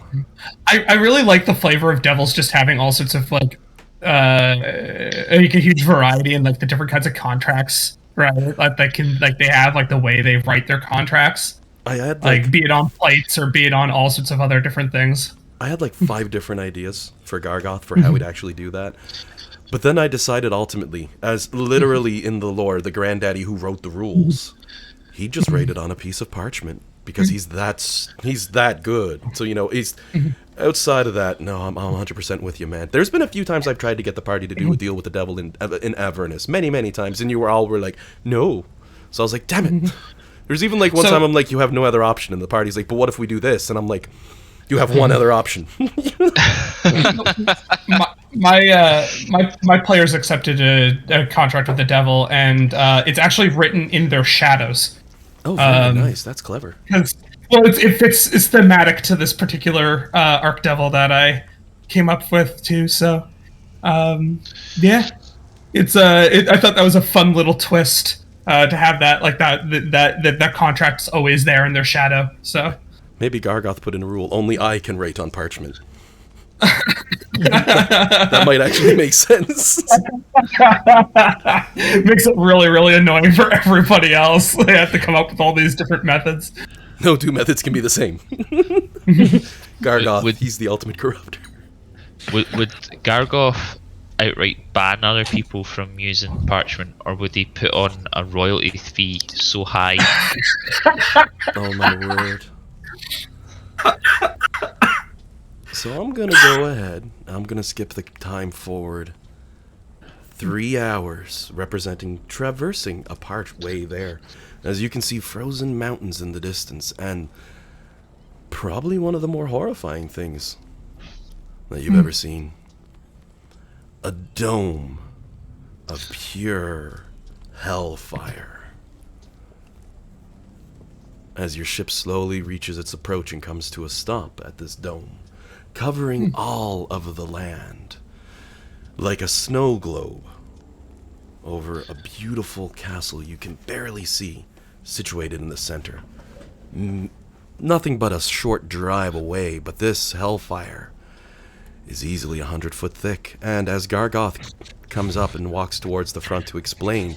I really like the flavor of Devils just having all sorts of like a huge variety in like the different kinds of contracts, right? Like they have like the way they write their contracts. I had like be it on plates or be it on all sorts of other different things. I had like 5 different ideas for Gargoth for how we'd actually do that. But then I decided ultimately, as literally in the lore, the granddaddy who wrote the rules, he just wrote it on a piece of parchment because he's that good. So, you know, he's outside of that. No, I'm 100% with you, man. There's been a few times I've tried to get the party to do a deal with the devil in Avernus, many times, and you were like, no. So I was like, damn it. There's even like one time I'm like, you have no other option, and the party's like, but what if we do this? And I'm like, you have one other option. my players accepted a contract with the devil, and it's actually written in their shadows. Oh, very nice. That's clever. Well, it's thematic to this particular Archdevil that I came up with too. So, yeah, I thought that was a fun little twist to have that like that contract's always there in their shadow. So. Maybe Gargoth put in a rule, only I can write on parchment. That might actually make sense. Makes it really, really annoying for everybody else. They have to come up with all these different methods. No 2 methods can be the same. Gargoth, he's the ultimate corrupter. Would Gargoth outright ban other people from using parchment, or would he put on a royalty fee so high? Oh my word. So I'm gonna go ahead. I'm gonna skip the time forward 3 hours, representing traversing a part way there. As you can see, frozen mountains in the distance, and probably one of the more horrifying things that you've ever seen. a dome of pure hellfire. As your ship slowly reaches its approach and comes to a stop at this dome, covering all of the land, like a snow globe, over a beautiful castle you can barely see, situated in the center. Nothing but a short drive away, but this hellfire is easily 100 foot thick, and as Gargoth comes up and walks towards the front to explain,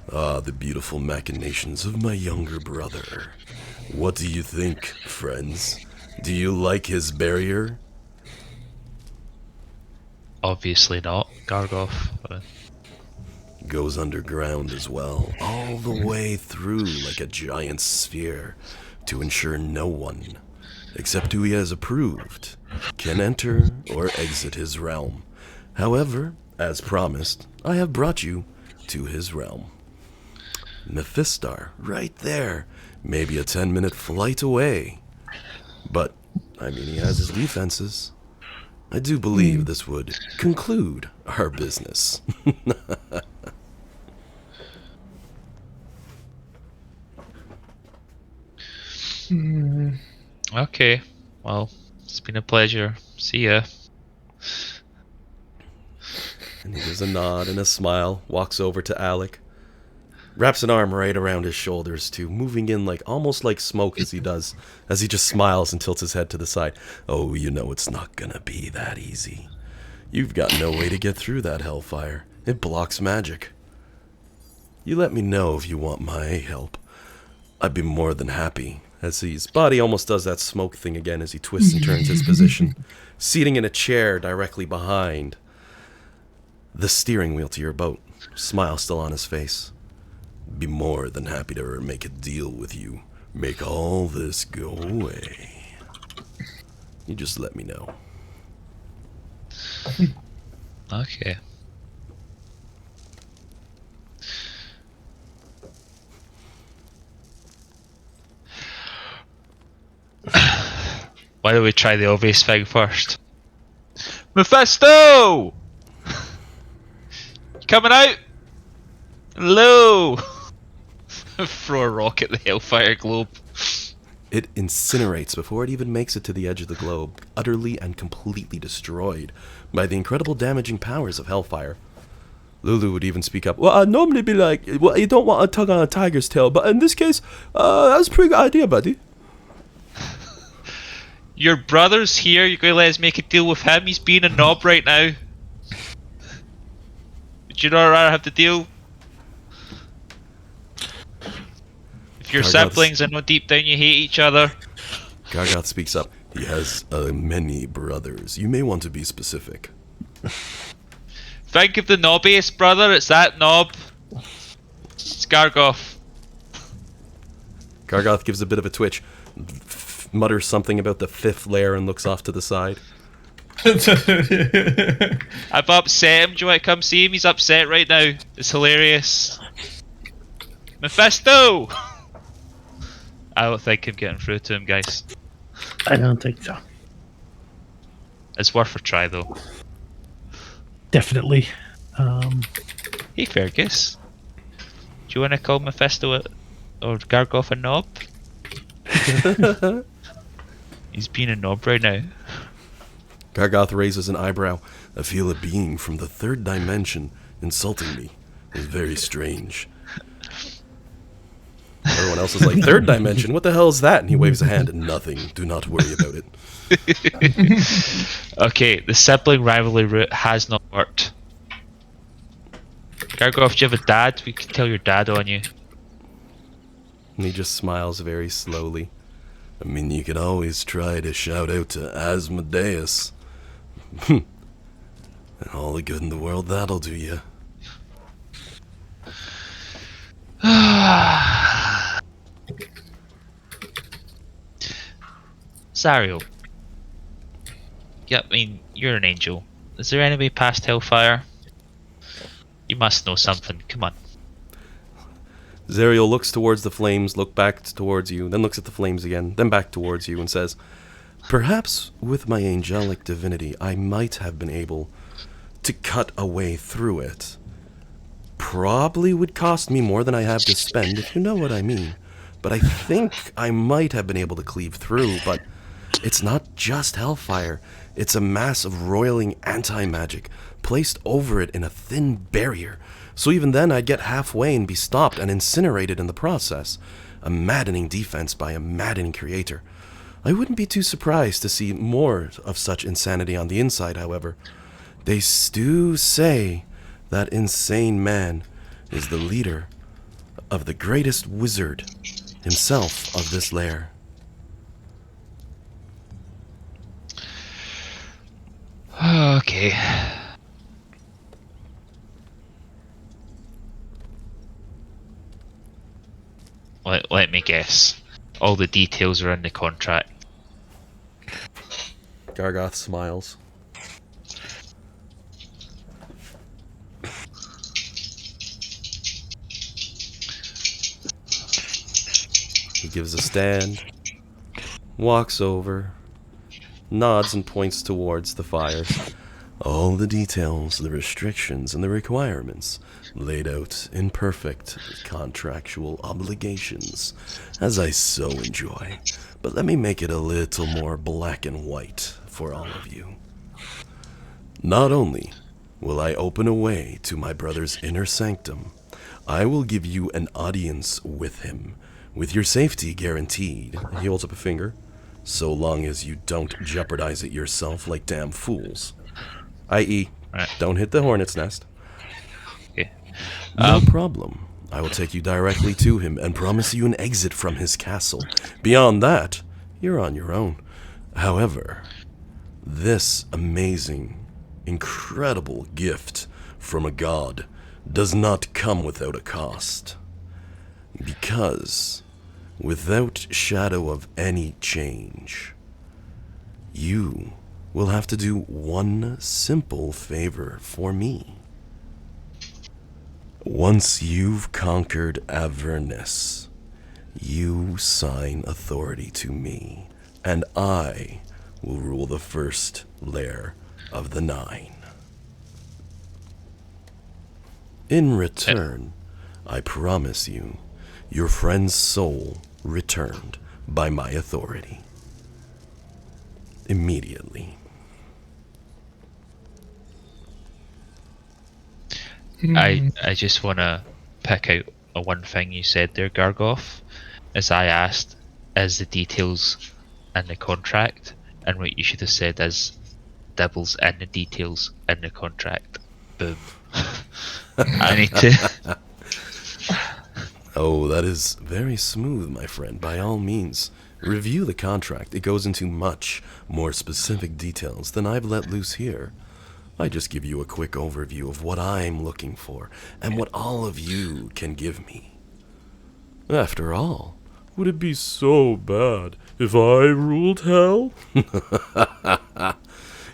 the beautiful machinations of my younger brother. What do you think, friends? Do you like his barrier? Obviously not, Gargoth. Goes underground as well, all the way through like a giant sphere, to ensure no one, except who he has approved, can enter or exit his realm. However, as promised, I have brought you to his realm. Mephistar, right there, maybe a 10-minute flight away. But, I mean, he has his defenses. I do believe this would conclude our business. Okay, well, it's been a pleasure. See ya. And he gives a nod and a smile, walks over to Alec, wraps an arm right around his shoulders too, moving in like almost like smoke as he does, as he just smiles and tilts his head to the side. Oh, you know it's not gonna be that easy. You've got no way to get through that hellfire. It blocks magic. You let me know if you want my help. I'd be more than happy. As his body almost does that smoke thing again as he twists and turns his position, seating in a chair directly behind the steering wheel to your boat, smile still on his face. Be more than happy to make a deal with you. Make all this go away. You just let me know. Okay. Why don't we try the obvious thing first? Mephisto! You coming out? Hello! Throw a rock at the Hellfire globe. It incinerates before it even makes it to the edge of the globe, utterly and completely destroyed by the incredible damaging powers of Hellfire. Lulu would even speak up. Well, I'd normally be like, well, you don't want to tug on a tiger's tail, but in this case, that's a pretty good idea, buddy. Your brother's here, you're going to let us make a deal with him? He's being a knob right now. Would you not rather have the deal? If your siblings, I know deep down you hate each other. Gargoth speaks up. He has many brothers. You may want to be specific. Think of the knobbiest brother, it's that knob. It's Gargoth. Gargoth gives a bit of a twitch, mutters something about the fifth layer and looks off to the side. I've upset him, do you want to come see him? He's upset right now. It's hilarious. Mephisto! I don't think I'm getting through to him, guys. I don't think so. It's worth a try, though. Definitely. Hey, Fergus. Do you want to call Mephisto or Gargoth a knob? He's being a knob right now. Gargoth raises an eyebrow. I feel a being from the third dimension insulting me. It's very strange. Everyone else is like, third dimension? What the hell is that? And he waves a hand. Nothing. Do not worry about it. Okay, the sibling rivalry route has not worked. Gargoth, do you have a dad? We can tell your dad on you. And he just smiles very slowly. I mean, you could always try to shout out to Asmodeus. And all the good in the world that'll do you. Zariel. Yeah, I mean, you're an angel. Is there any way past Hellfire? You must know something. Come on. Zariel looks towards the flames, looks back towards you, then looks at the flames again, then back towards you and says, perhaps with my angelic divinity I might have been able to cut a way through it probably would cost me more than I have to spend, if you know what I mean. But I think I might have been able to cleave through, but it's not just hellfire. It's a mass of roiling anti-magic placed over it in a thin barrier. So even then I'd get halfway and be stopped and incinerated in the process. A maddening defense by a maddening creator. I wouldn't be too surprised to see more of such insanity on the inside, however. They do say that insane man is the leader of the greatest wizard himself of this lair. Okay. Let me guess. All the details are in the contract. Gargoth smiles. He gives a stand, walks over, nods and points towards the fires. All the details, the restrictions, and the requirements laid out in perfect contractual obligations, as I so enjoy. But let me make it a little more black and white for all of you. Not only will I open a way to my brother's inner sanctum, I will give you an audience with him, with your safety guaranteed. He holds up a finger. So long as you don't jeopardize it yourself like damn fools. I.e., don't hit the hornet's nest. Okay. No problem. I will take you directly to him and promise you an exit from his castle. Beyond that, you're on your own. However, this amazing, incredible gift from a god does not come without a cost. Because, without shadow of any change, you will have to do one simple favor for me. Once you've conquered Avernus, you sign authority to me, and I will rule the first lair of the 9. In return, I promise you, your friend's soul returned by my authority. Immediately. I just want to pick out one thing you said there, Gargoth. As I asked, is the details in the contract? And what you should have said is, devils in the details in the contract. Boom. I need to... Oh, that is very smooth, my friend. By all means, review the contract. It goes into much more specific details than I've let loose here. I just give you a quick overview of what I'm looking for, and what all of you can give me. After all, would it be so bad if I ruled hell?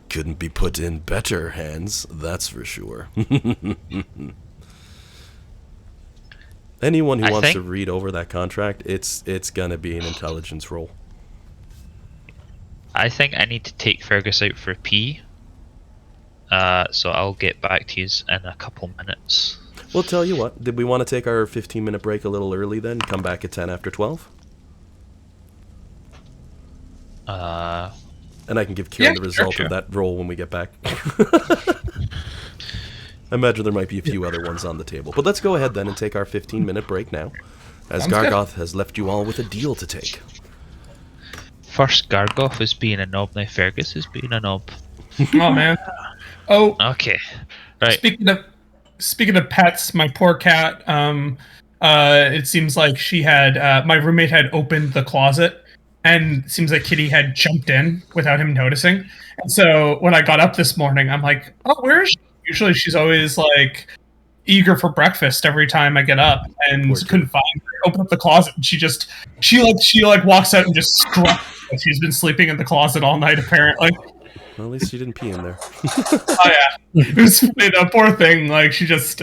Couldn't be put in better hands, that's for sure. Anyone who wants to read over that contract, it's gonna be an intelligence roll. I think I need to take Fergus out for a pee. So I'll get back to you in a couple minutes. Well, tell you what, did we want to take our 15-minute break a little early then? Come back at 10 after 12? And I can give Kieran the result of that roll when we get back. I imagine there might be a few other ones on the table. But let's go ahead then and take our 15-minute break now, as Gargoth has left you all with a deal to take. First Gargoth is being a knob, now Fergus is being a knob. Oh, man. Oh. Okay. Right. Speaking of pets, my poor cat, it seems like she had, my roommate had opened the closet, and it seems like Kitty had jumped in without him noticing. And so when I got up this morning, I'm like, oh, where is she? Usually she's always like eager for breakfast every time I get up, and couldn't find her. Open up the closet, and she walks out and just scrubbed. She's been sleeping in the closet all night, apparently. Well, at least she didn't pee in there. Oh yeah, it was funny. The poor thing, like she just,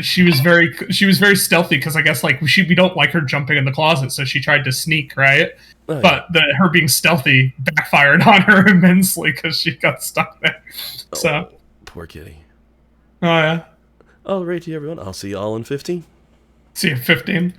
she was very stealthy because I guess like we don't like her jumping in the closet, so she tried to sneak, right? Oh, but her being stealthy backfired on her immensely because she got stuck there. So poor kitty. Oh yeah. All righty, everyone. I'll see you all in 15. See you 15.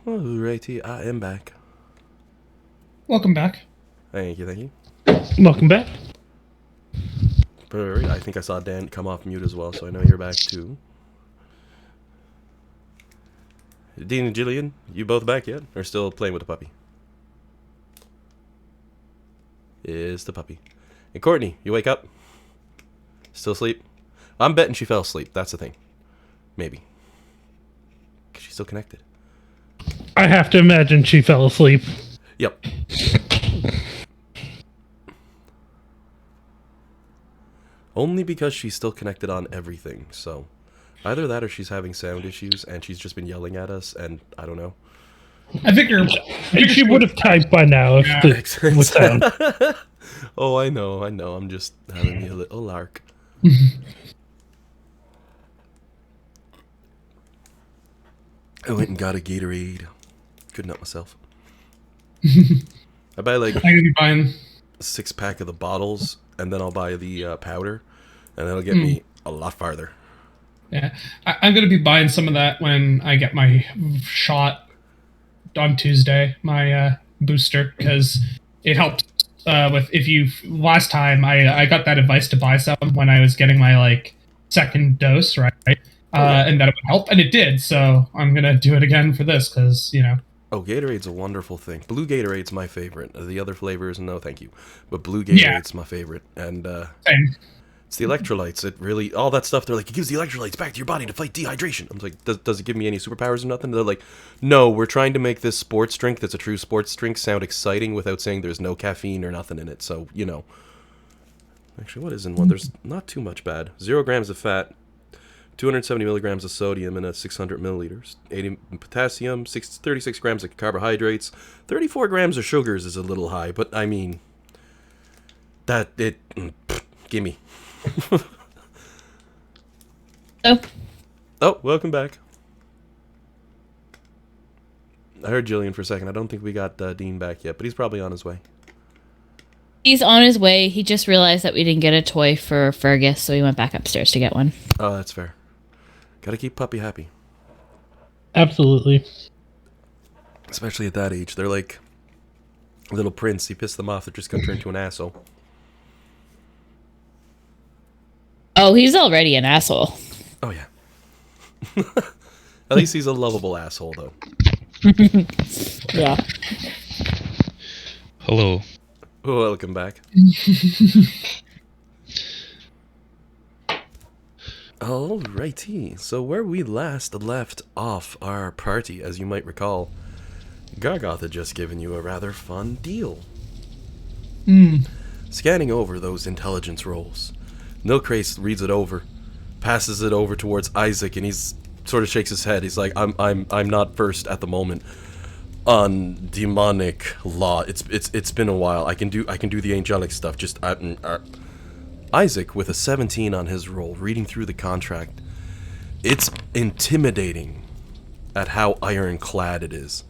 Alrighty, I am back. Welcome back. Thank you, thank you. Welcome back. Alright, I think I saw Dan come off mute as well, so I know you're back too. Dean and Jillian, you both back yet? Or still playing with the puppy? Is the puppy. And Courtney, you wake up? Still asleep? I'm betting she fell asleep, that's the thing. Maybe. Because she's still connected. I have to imagine she fell asleep. Yep. Only because she's still connected on everything, so either that or she's having sound issues and she's just been yelling at us and I don't know. I figure She would have typed by now if the was sound. Oh, I know. I'm just having me a little lark. I went and got a Gatorade. Couldn't help myself. I buy like I'm gonna be buying. a 6-pack of the bottles, and then I'll buy the powder, and that'll get me a lot farther. Yeah, I'm gonna be buying some of that when I get my shot on Tuesday, my booster, because it helped with if you last time I got that advice to buy some when I was getting my like second dose, right? And that it would help, and it did. So I'm gonna do it again for this because Oh, Gatorade's a wonderful thing. Blue Gatorade's my favorite. The other flavors, no, thank you. But blue Gatorade's my favorite, and same. it's the electrolytes. It really, all that stuff. They're like, it gives the electrolytes back to your body to fight dehydration. I'm like, does it give me any superpowers or nothing? They're like, no, we're trying to make this sports drink that's a true sports drink sound exciting without saying there's no caffeine or nothing in it. So actually, what is in one? There's not too much bad. 0 grams of fat, 270 milligrams of sodium in a 600 milliliters, 80 potassium, 36 grams of carbohydrates, 34 grams of sugars is a little high, but I mean, gimme. Oh, welcome back. I heard Jillian for a second. I don't think we got Dean back yet, but he's probably on his way. He's on his way. He just realized that we didn't get a toy for Fergus, so he went back upstairs to get one. Oh, that's fair. Gotta keep Puppy happy. Absolutely. Especially at that age. They're like little prince. You piss them off, they're just gonna turn into an asshole. Oh, he's already an asshole. Oh, yeah. At least he's a lovable asshole, though. Yeah. Hello. Welcome back. Alrighty, so where we last left off our party, as you might recall, Gargoth had just given you a rather fun deal. Scanning over those intelligence rolls, Nilkrace reads it over, passes it over towards Isaac, and he's sort of shakes his head. He's like, I'm not versed at the moment on demonic law. It's been a while. I can do the angelic stuff. Just Isaac, with a 17 on his roll, reading through the contract, it's intimidating at how ironclad it is.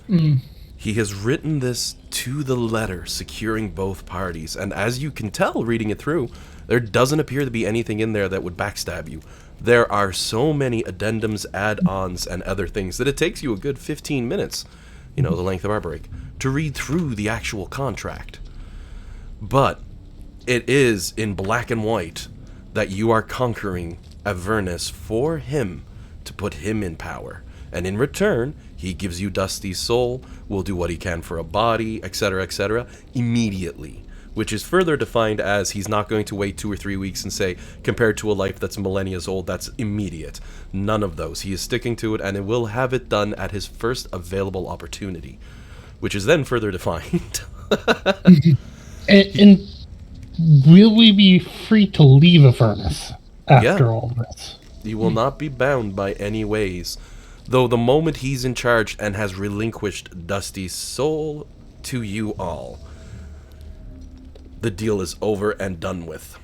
He has written this to the letter, securing both parties, and as you can tell reading it through, there doesn't appear to be anything in there that would backstab you. There are so many addendums, add-ons, and other things that it takes you a good 15 minutes, the length of our break, to read through the actual contract. But it is in black and white that you are conquering Avernus for him to put him in power. And in return, he gives you Dusty's soul, will do what he can for a body, etc., immediately. Which is further defined as he's not going to wait 2 or 3 weeks and say, compared to a life that's millennia old, that's immediate. None of those. He is sticking to it, and it will have it done at his first available opportunity. Which is then further defined. And will we be free to leave Avernus after all this? You will not be bound by any ways. Though the moment he's in charge and has relinquished Dusty's soul to you all, the deal is over and done with.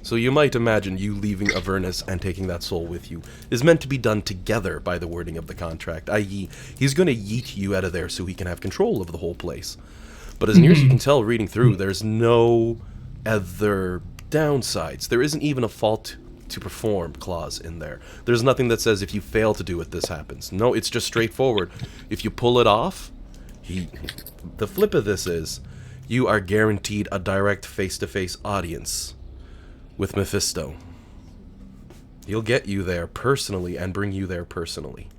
So you might imagine you leaving Avernus and taking that soul with you is meant to be done together by the wording of the contract, i.e. he's going to yeet you out of there so he can have control of the whole place. But as near as you can tell reading through, there's no other downsides. There isn't even a fault to perform clause in there. There's nothing that says if you fail to do it, this happens. No, it's just straightforward. If you pull it off, the flip of this is you are guaranteed a direct face-to-face audience with Mephisto. He'll get you there personally and bring you there personally.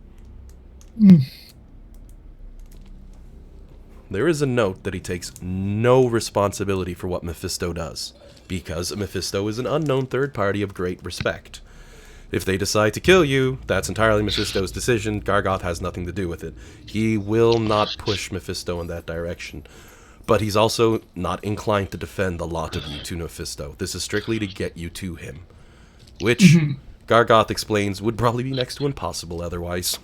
There is a note that he takes no responsibility for what Mephisto does, because Mephisto is an unknown third party of great respect. If they decide to kill you, that's entirely Mephisto's decision. Gargoth has nothing to do with it. He will not push Mephisto in that direction. But he's also not inclined to defend the lot of you to Mephisto. This is strictly to get you to him. Which, Gargoth explains, would probably be next to impossible otherwise.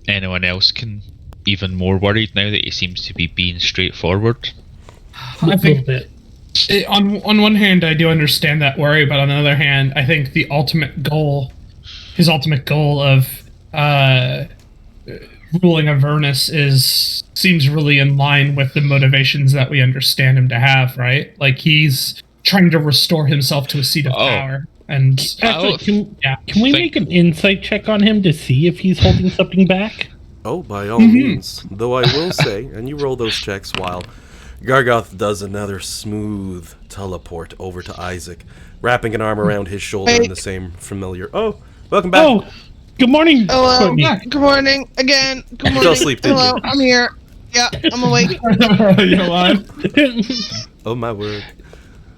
Anyone else can even more worried now that he seems to be being straightforward? I think on one hand, I do understand that worry, but on the other hand, I think his ultimate goal of ruling Avernus seems really in line with the motivations that we understand him to have, right? Like, he's trying to restore himself to a seat of power. And actually, can we make an insight check on him to see if he's holding something back? Oh, by all means. Though I will say, and you roll those checks while Gargoth does another smooth teleport over to Isaac, wrapping an arm around his shoulder in the same familiar... Oh, welcome back. Oh, good morning. Hello. Good morning. Again. Good morning. Fell asleep, didn't Hello. you? I'm here. Yeah, I'm awake. You're alive. Oh, my word.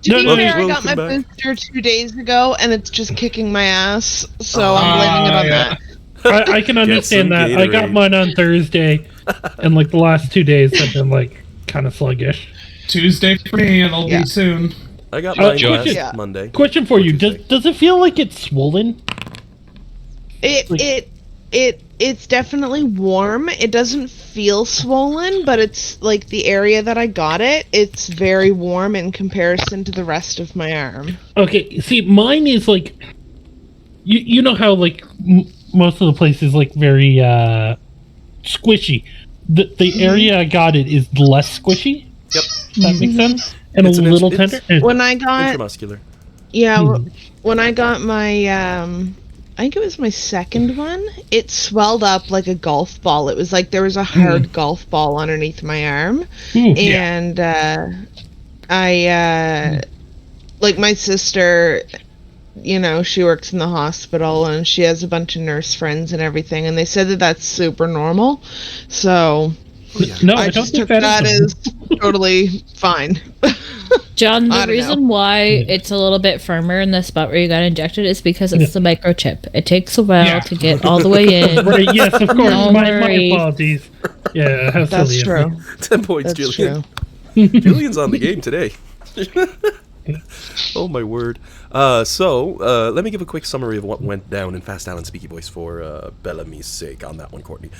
To be No, fair, I welcome got my back. booster 2 days ago, and it's just kicking my ass, so I'm blaming it on that. I can understand some that. I got Gatorade. mine on Thursday, and like the last 2 days have been like kind of sluggish. Tuesday for me, it'll be soon. I got mine George. last Yeah. Monday. Question for you: Tuesday. Does it feel like it's swollen? It's definitely warm. It doesn't feel swollen, but it's like the area that I got it's very warm in comparison to the rest of my arm. Okay, see, mine is like, you know how like most of the place is like very squishy. The area I got it is less squishy. Yep. That makes sense. And It's a an little ins- tender. When I got Intramuscular. when I got my I think it was my second one, it swelled up like a golf ball. It was like there was a hard golf ball underneath my arm. And I like my sister, you know, she works in the hospital and she has a bunch of nurse friends and everything, and they said that that's super normal. So No, I I don't just think took that that is. as totally fine. John, I the don't reason why it's a little bit firmer in the spot where you got injected is because it's the microchip. It takes a while to get all the way in. Right, yes, of course. No my worries. apologies. Yeah, how That's silly of me. true. 10 points, That's Jillian. true. Jillian's on the game today. Oh, my word. So, let me give a quick summary of what went down in Fast Alan Speaky Voice for Bellamy's sake on that one, Courtney.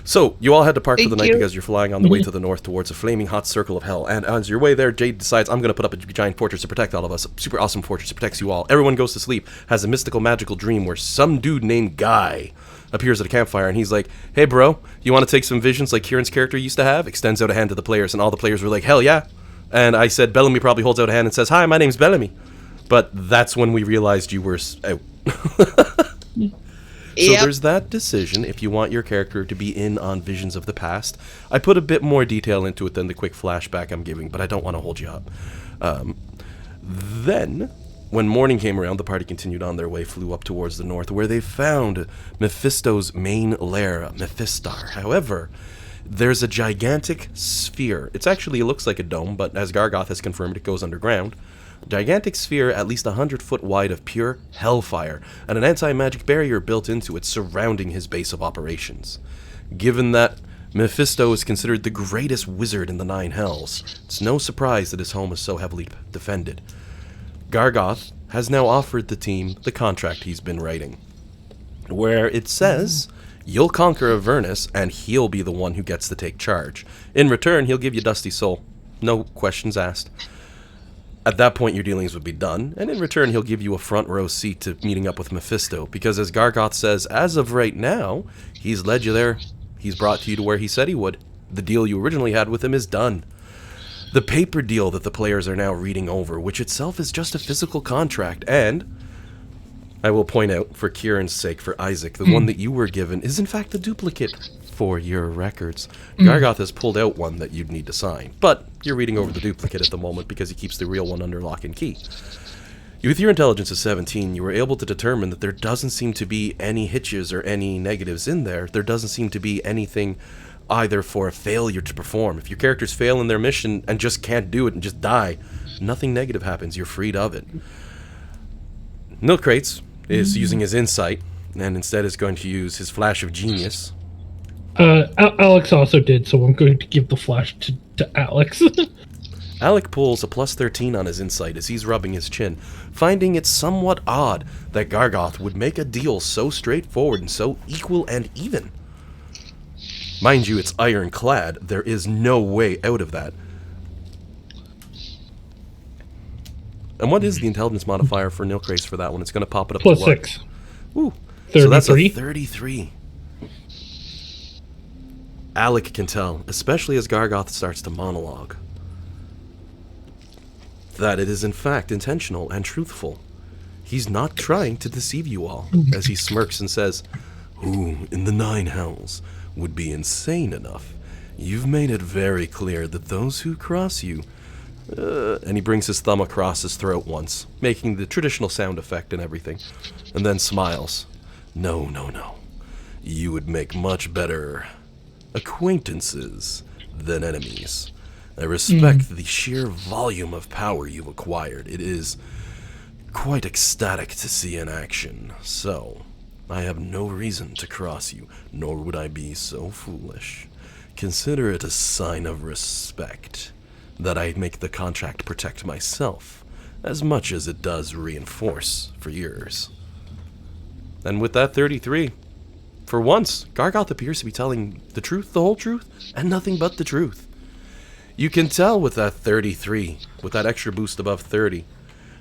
So, you all had to park for the Thank night you. because you're flying on the way to the north towards a flaming hot circle of hell. And as your way there, Jade decides, I'm going to put up a giant fortress to protect all of us. A super awesome fortress that protects you all. Everyone goes to sleep, has a mystical, magical dream where some dude named Guy appears at a campfire, and he's like, hey, bro, you want to take some visions like Kieran's character used to have? Extends out a hand to the players, and all the players were like, hell yeah. And I said, Bellamy probably holds out a hand and says, hi, my name's Bellamy. But that's when we realized you were out. So Yep. there's that decision if you want your character to be in on Visions of the Past. I put a bit more detail into it than the quick flashback I'm giving, but I don't want to hold you up. Then, when morning came around, the party continued on their way, flew up towards the north, where they found Mephisto's main lair, Mephistar. However, there's a gigantic sphere. It looks like a dome, but as Gargoth has confirmed, it goes underground. A gigantic sphere at least 100 foot wide of pure hellfire, and an anti-magic barrier built into it surrounding his base of operations. Given that Mephisto is considered the greatest wizard in the Nine Hells, it's no surprise that his home is so heavily defended. Gargoth has now offered the team the contract he's been writing, where it says, you'll conquer Avernus, and he'll be the one who gets to take charge. In return, he'll give you Dusty Soul. No questions asked. At that point, your dealings would be done, and in return, he'll give you a front row seat to meeting up with Mephisto, because as Gargoth says, as of right now, he's led you there. He's brought you to where he said he would. The deal you originally had with him is done. The paper deal that the players are now reading over, which itself is just a physical contract, and I will point out, for Kieran's sake, for Isaac, the one that you were given is in fact a duplicate for your records. Gargoth has pulled out one that you'd need to sign, but you're reading over the duplicate at the moment because he keeps the real one under lock and key. With your intelligence of 17, you were able to determine that there doesn't seem to be any hitches or any negatives in there. There doesn't seem to be anything either for a failure to perform. If your characters fail in their mission and just can't do it and just die, nothing negative happens. You're freed of it. Milkrates is using his insight and instead is going to use his flash of genius. Alex also did, so I'm going to give the flash to Alex. Alec pulls a plus 13 on his insight as he's rubbing his chin, finding it somewhat odd that Gargoth would make a deal so straightforward and so equal and even. Mind you, it's ironclad. There is no way out of that. And what is the intelligence modifier for Nilkrace for that one? It's going to pop it up Plus to what? 6. Ooh. 33? So that's a 33. Alec can tell, especially as Gargoth starts to monologue, that it is in fact intentional and truthful. He's not trying to deceive you all, as he smirks and says, "Who in the 9 hells would be insane enough? You've made it very clear that those who cross you..." And he brings his thumb across his throat once, making the traditional sound effect and everything, and then smiles. No. You would make much better acquaintances than enemies. I respect the sheer volume of power you've acquired. It is quite ecstatic to see in action. So, I have no reason to cross you, nor would I be so foolish. Consider it a sign of respect that I make the contract protect myself, as much as it does reinforce for yours. And with that 33, for once, Gargoth appears to be telling the truth, the whole truth, and nothing but the truth. You can tell with that 33, with that extra boost above 30,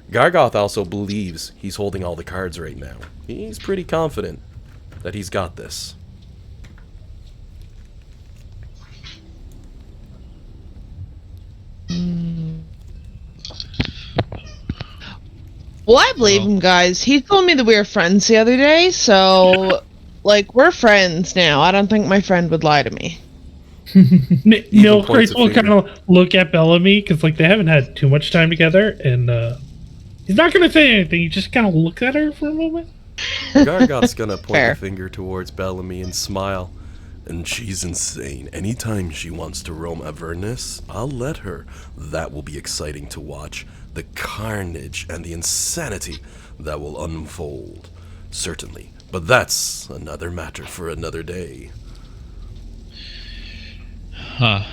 Gargoth also believes he's holding all the cards right now. He's pretty confident that he's got this. Well, I believe him, guys. He told me that we were friends the other day, so, like, we're friends now. I don't think my friend would lie to me. Nilkrace will kind of look at Bellamy, because, like, they haven't had too much time together, and he's not going to say anything. He just kind of looks at her for a moment. Gargoth's going to point Fair. the finger towards Bellamy and smile. And she's insane. Anytime she wants to roam Avernus, I'll let her. That will be exciting to watch. The carnage and the insanity that will unfold. Certainly. But that's another matter for another day. Huh.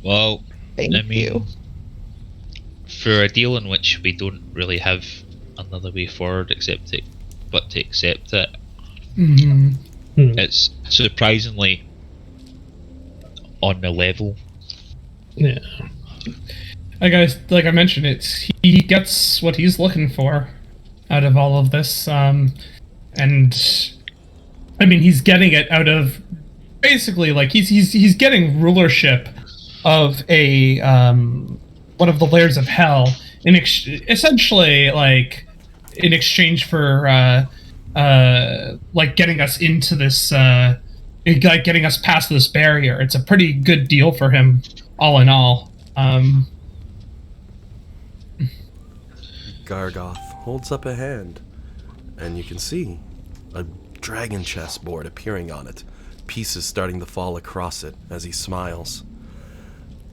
Well, Thank you. for a deal in which we don't really have another way forward but to accept it, it's surprisingly on the level. Yeah. Like I mentioned, he gets what he's looking for out of all of this, and I mean he's getting it out of basically like he's getting rulership of a one of the layers of hell essentially like in exchange for like getting us into this like getting us past this barrier. It's a pretty good deal for him all in all. Gargoth holds up a hand, and you can see a dragon chessboard appearing on it, pieces starting to fall across it as he smiles.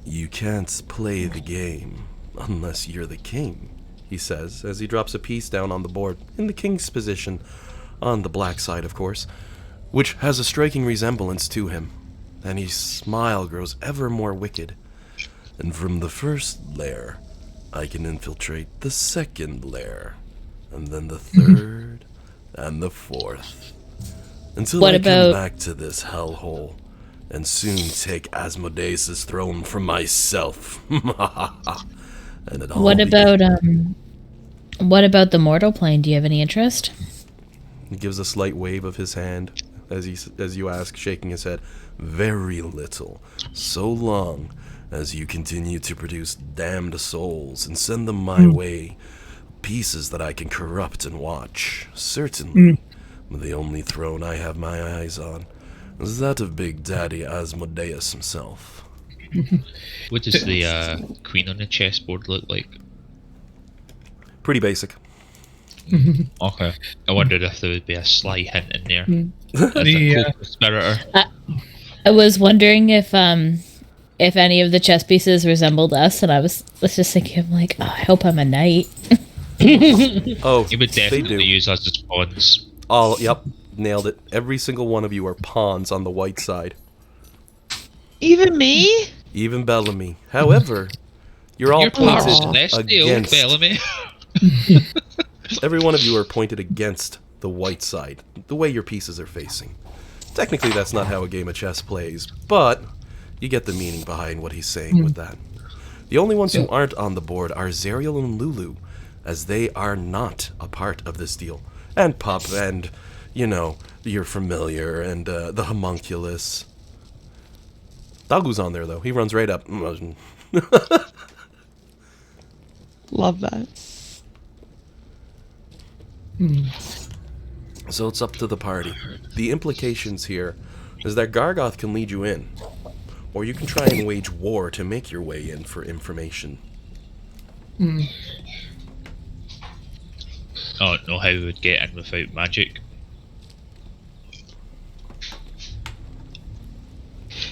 You can't play the game unless you're the king, he says as he drops a piece down on the board, in the king's position, on the black side of course, which has a striking resemblance to him, and his smile grows ever more wicked. And from the first lair, I can infiltrate the second lair, and then the third, and the fourth, until I come back to this hellhole, and soon take Asmodeus' throne for myself. And it all What about the mortal plane? Do you have any interest? He gives a slight wave of his hand, as you ask, shaking his head. Very little. So long as you continue to produce damned souls and send them my way, pieces that I can corrupt and watch. Certainly, the only throne I have my eyes on is that of Big Daddy Asmodeus himself. What does the queen on the chessboard look like? Pretty basic. Okay. I wondered if there would be a sly hint in there. As The, a co-conspirator. I was wondering if any of the chess pieces resembled us, and I was just thinking, I'm like, oh, I hope I'm a knight. Oh, You would they definitely do. use us as pawns. Yep, nailed it. Every single one of you are pawns on the white side. Even me? Even Bellamy. However, you're all Your power's pointed celestial, against... Bellamy. Every one of you are pointed against the white side, the way your pieces are facing. Technically, that's not how a game of chess plays, but you get the meaning behind what he's saying with that. The only ones who aren't on the board are Zariel and Lulu, as they are not a part of this deal. And Pup, and, you know, you're familiar, and the homunculus. Dagu's on there, though. He runs right up. Love that. So it's up to the party. The implications here is that Gargoth can lead you in, or you can try and wage war to make your way in for information. I don't know how we would get in without magic.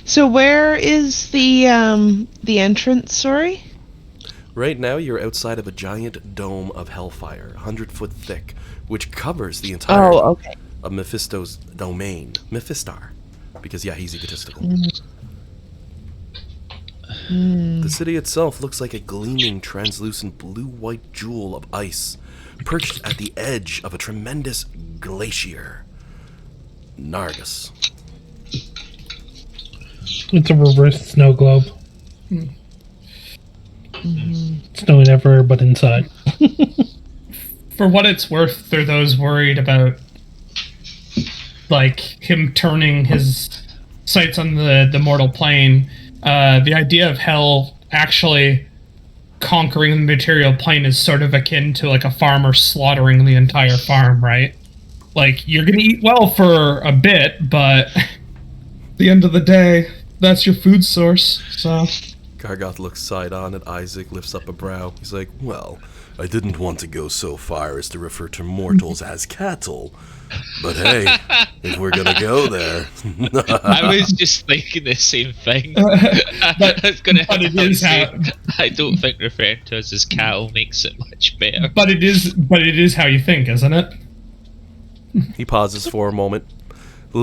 So where is the entrance, sorry? Right now, you're outside of a giant dome of hellfire, 100-foot thick, which covers the entire okay. of Mephisto's domain, Mephistar, because yeah, he's egotistical. The city itself looks like a gleaming, translucent blue-white jewel of ice, perched at the edge of a tremendous glacier. Nargus. It's a reverse snow globe. Snowing everywhere but inside. For what it's worth, there are those worried about, like, him turning his sights on the mortal plane. The idea of hell actually conquering the material plane is sort of akin to, like, a farmer slaughtering the entire farm, right? Like, you're gonna eat well for a bit, but at the end of the day, that's your food source, so... Gargoth looks side on at Isaac, lifts up a brow. He's like, well, I didn't want to go so far as to refer to mortals as cattle. But hey, if we're gonna go there... I was just thinking the same thing. But it is how... I don't think referring to us as cattle makes it much better. But it is how you think, isn't it? He pauses for a moment,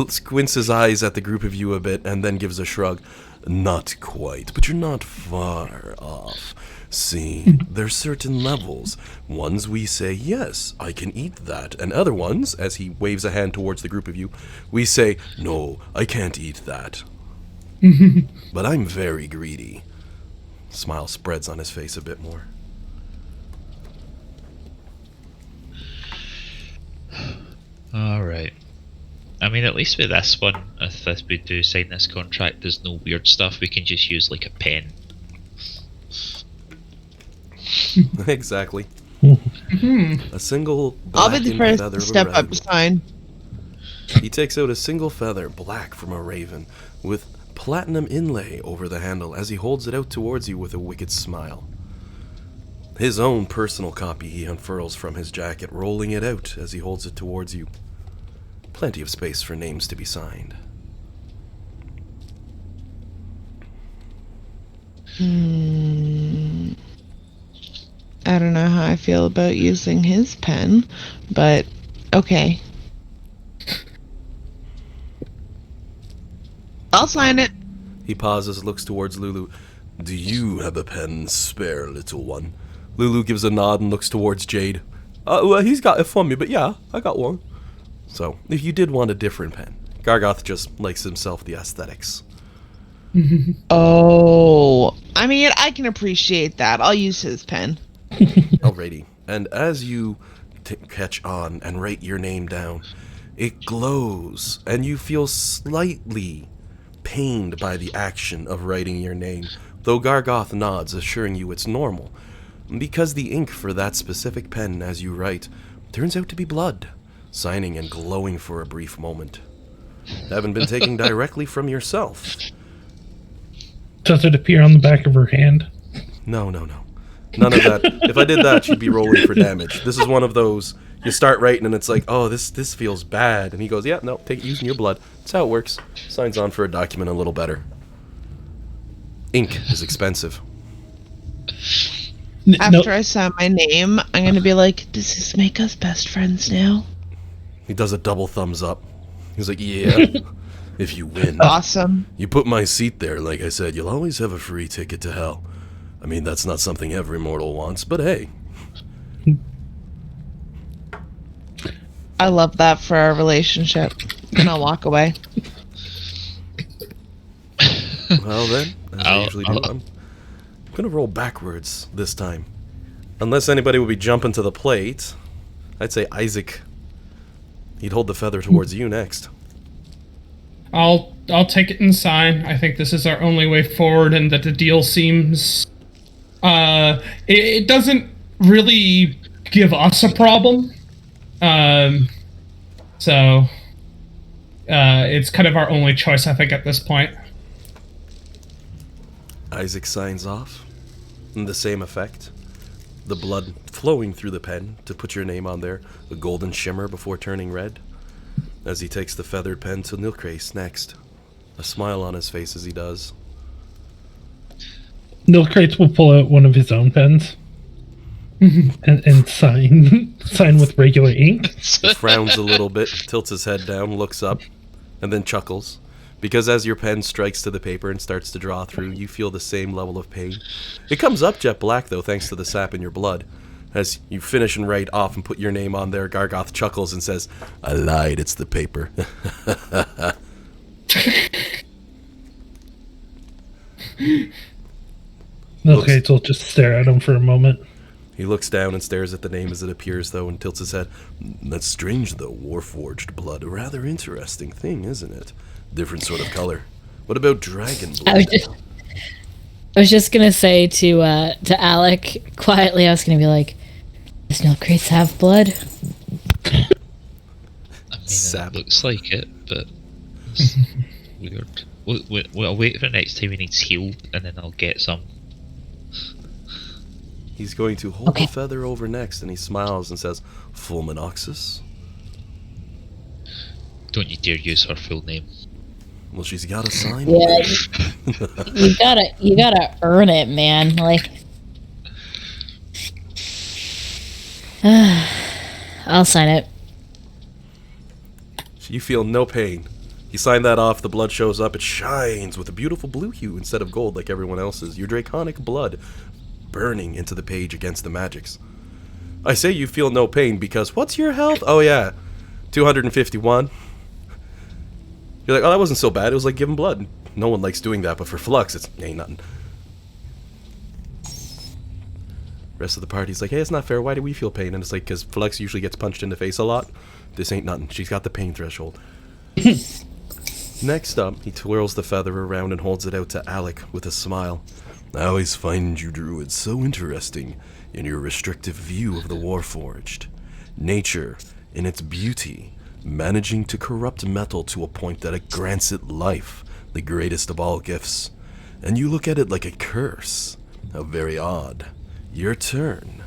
squints his eyes at the group of you a bit, and then gives a shrug. Not quite, but you're not far off. See, there's certain levels. Ones we say, yes, I can eat that. And other ones, as he waves a hand towards the group of you, we say, no, I can't eat that. But I'm very greedy. Smile spreads on his face a bit more. Alright. I mean, at least with this one, if we do sign this contract, there's no weird stuff. We can just use, like, a pen. Exactly. A single I'll be black the first feather to of a step up raven. to sign. He takes out a single feather, black from a raven, with platinum inlay over the handle as he holds it out towards you with a wicked smile. His own personal copy he unfurls from his jacket, rolling it out as he holds it towards you. Plenty of space for names to be signed. I don't know how I feel about using his pen, but okay. I'll sign it. He pauses, looks towards Lulu. Do you have a pen spare, little one? Lulu gives a nod and looks towards Jade. Well, he's got it for me, but yeah, I got one. So, if you did want a different pen, Gargoth just likes himself the aesthetics. Oh, I mean, I can appreciate that. I'll use his pen. Alrighty. And as you catch on and write your name down, It glows, and you feel slightly pained by the action of writing your name, though Gargoth nods, assuring you it's normal, because the ink for that specific pen as you write turns out to be blood, signing and glowing for a brief moment. Haven't been taken directly from yourself. Does it appear on the back of her hand? No. None of that. If I did that, she'd be rolling for damage. This is one of those, you start writing and it's like, oh, this feels bad. And he goes, yeah, no, take it using your blood. That's how it works. Signs on for a document a little better. Ink is expensive. After I saw my name, I'm going to be like, does this make us best friends now? He does a double thumbs up. He's like, yeah, if you win. Awesome. You put my seat there, like I said, you'll always have a free ticket to hell. I mean, that's not something every mortal wants, but hey. I love that for our relationship. And I'll walk away. Well then, as I usually do, I'm gonna roll backwards this time. Unless anybody would be jumping to the plate, I'd say Isaac. He'd hold the feather towards you next. I'll take it and sign. I think this is our only way forward, and that the deal seems... It doesn't really give us a problem. So it's kind of our only choice, I think, at this point. Isaac signs off. And the same effect. The blood flowing through the pen to put your name on there. A golden shimmer before turning red. As he takes the feathered pen to Nilkrace next. A smile on his face as he does. Nilkrace will pull out one of his own pens and sign with regular ink. He frowns a little bit, tilts his head down, looks up, and then chuckles. Because as your pen strikes to the paper and starts to draw through, you feel the same level of pain. It comes up jet black, though, thanks to the sap in your blood. As you finish and write off and put your name on there, Gargoth chuckles and says, I lied, it's the paper. Nilkrace will just stare at him for a moment. He looks down and stares at the name as it appears, though, and tilts his head. That's strange, though. Warforged blood. A rather interesting thing, isn't it? Different sort of color. What about dragon blood? I was just gonna say to Alec quietly. I was gonna be like, "Does Nilkrace have blood?" I mean, Sap. it looks like it, but it's weird. I'll wait for next time he needs healed, and then I'll get some. He's going to hold the feather over next, and he smiles and says, Fulminoxus? Don't you dare use her full name. Well, she's got a sign. Yeah, you gotta earn it, man. Like, I'll sign it. You feel no pain. You sign that off, the blood shows up, it shines with a beautiful blue hue instead of gold like everyone else's. Your draconic blood burning into the page against the magics. I say you feel no pain because what's your health? Oh yeah, 251. You're like, oh, that wasn't so bad. It was like giving blood. No one likes doing that, but for Flux, it's ain't nothing. Rest of the party's like, hey, it's not fair. Why do we feel pain? And it's like, because Flux usually gets punched in the face a lot. This ain't nothing. She's got the pain threshold. Next up, he twirls the feather around and holds it out to Alec with a smile. I always find you druids so interesting in your restrictive view of the Warforged. Nature, in its beauty, managing to corrupt metal to a point that it grants it life, the greatest of all gifts. And you look at it like a curse. How very odd. Your turn.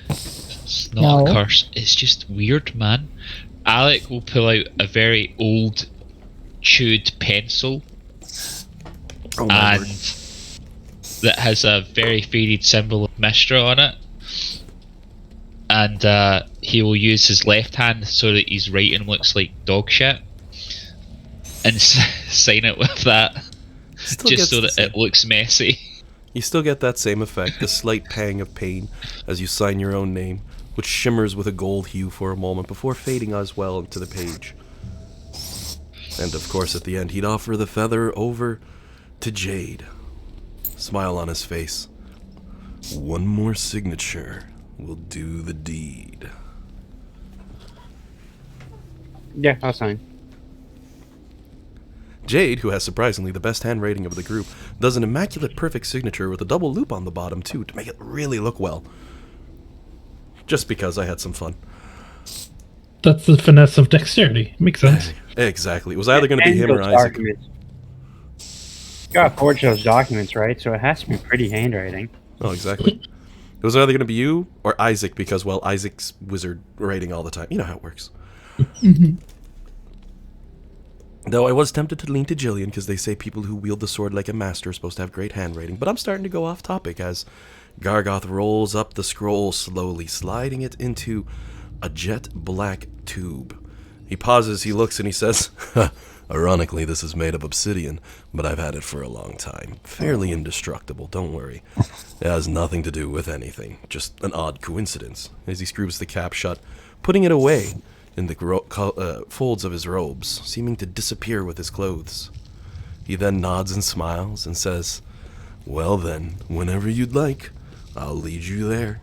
It's not a curse, it's just weird, man. Alec will pull out a very old, chewed pencil. Oh my word. That has a very faded symbol of Mistra on it. And he will use his left hand so that his writing looks like dog shit. And sign it with that. Just so that it looks messy. You still get that same effect, the slight pang of pain as you sign your own name, which shimmers with a gold hue for a moment before fading as well into the page. And of course at the end he'd offer the feather over to Jade. Smile on his face. One more signature will do the deed. Yeah, I'll sign. Jade, who has surprisingly the best handwriting of the group, does an immaculate perfect signature with a double loop on the bottom too to make it really look well. Just because I had some fun. That's the finesse of dexterity. Makes sense. Exactly. It was either going to be him or those Isaac. documents. You gotta forge those documents, right? So it has to be pretty handwriting. Oh, exactly. It was either going to be you or Isaac because, well, Isaac's wizard writing all the time. You know how it works. Though I was tempted to lean to Jillian because they say people who wield the sword like a master are supposed to have great handwriting, but I'm starting to go off topic as Gargoth rolls up the scroll slowly, sliding it into a jet black tube. He pauses, he looks, and he says, ironically, this is made of obsidian, but I've had it for a long time. Fairly indestructible, don't worry. It has nothing to do with anything, just an odd coincidence. As he screws the cap shut, putting it away in the folds of his robes, seeming to disappear with his clothes. He then nods and smiles and says, well then, whenever you'd like, I'll lead you there.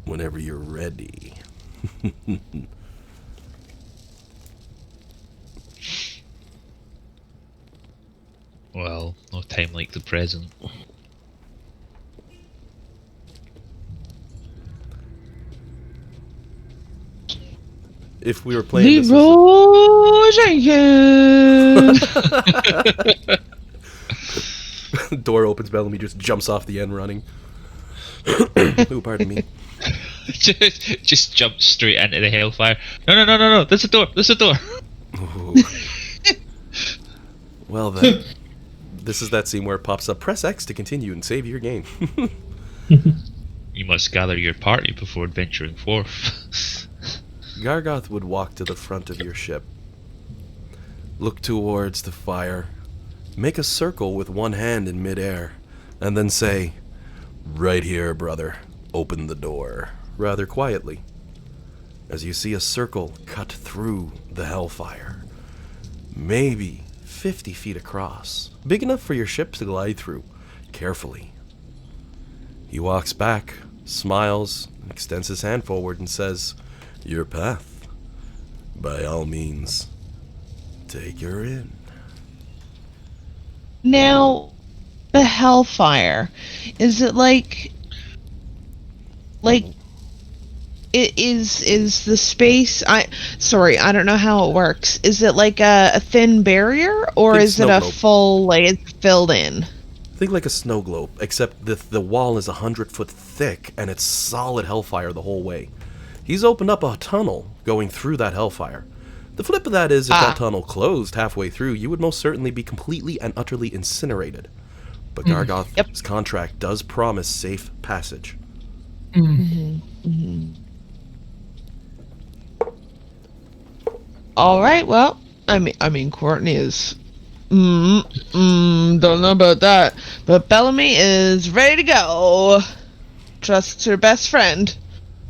Whenever you're ready. Well, no time like the present. If we were playing Leroy Jenkins! Door opens, Bellamy just jumps off the end running. Ooh, pardon me. just jump straight into the hellfire. No, there's a door, Ooh. Well then, this is that scene where it pops up, press X to continue and save your game. You must gather your party before venturing forth. Gargoth would walk to the front of your ship, look towards the fire, make a circle with one hand in midair, and then say, right here, brother, open the door, rather quietly, as you see a circle cut through the hellfire, maybe 50 feet across, big enough for your ship to glide through, carefully. He walks back, smiles, extends his hand forward and says, your path. By all means, take her in. Now, the Hellfire, is it like it is the space? I don't know how it works. Is it like a thin barrier, or Think is it snow a globe. full, like it's filled in? Think like a snow globe, except the wall is 100 foot thick and it's solid hellfire the whole way. He's opened up a tunnel going through that hellfire. The flip of that is, if that tunnel closed halfway through, you would most certainly be completely and utterly incinerated. But Gargoth's contract does promise safe passage. All right. Well, I mean, Courtney is. Don't know about that, but Bellamy is ready to go. Trusts her best friend.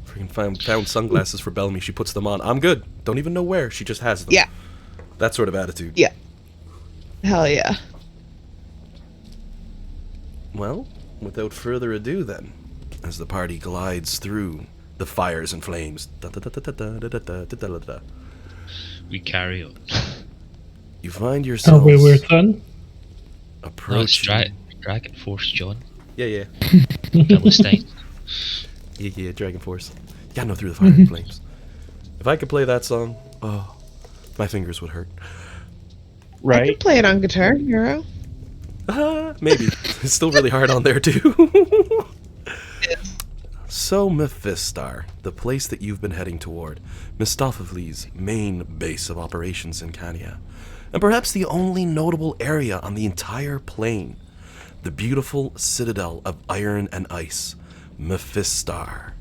Freaking found sunglasses for Bellamy. She puts them on. I'm good. Don't even know where. She just has them. Yeah. That sort of attitude. Yeah. Hell yeah. Well, without further ado then, as the party glides through the fires and flames, We carry on. you find Oh, yourselves wait, we're done? No, it's approaching... Dragon Force, John. Yeah. Philistine. Yeah, Dragon Force. You gotta know through the fire and flames. If I could play that song, oh, my fingers would hurt. I Right? can play it on guitar, Hero. Maybe. It's still really hard on there, too. So, Mephistar, the place that you've been heading toward, Mistopheles' main base of operations in Cania, and perhaps the only notable area on the entire plain, the beautiful citadel of iron and ice, Mephistar.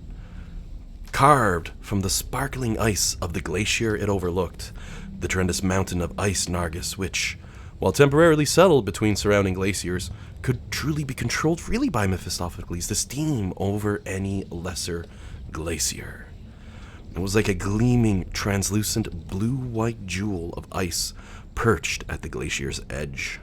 Carved from the sparkling ice of the glacier it overlooked, the tremendous mountain of ice Nargis, which, while temporarily settled between surrounding glaciers, could truly be controlled freely by Mephistopheles, the steam over any lesser glacier. It was like a gleaming, translucent, blue-white jewel of ice perched at the glacier's edge.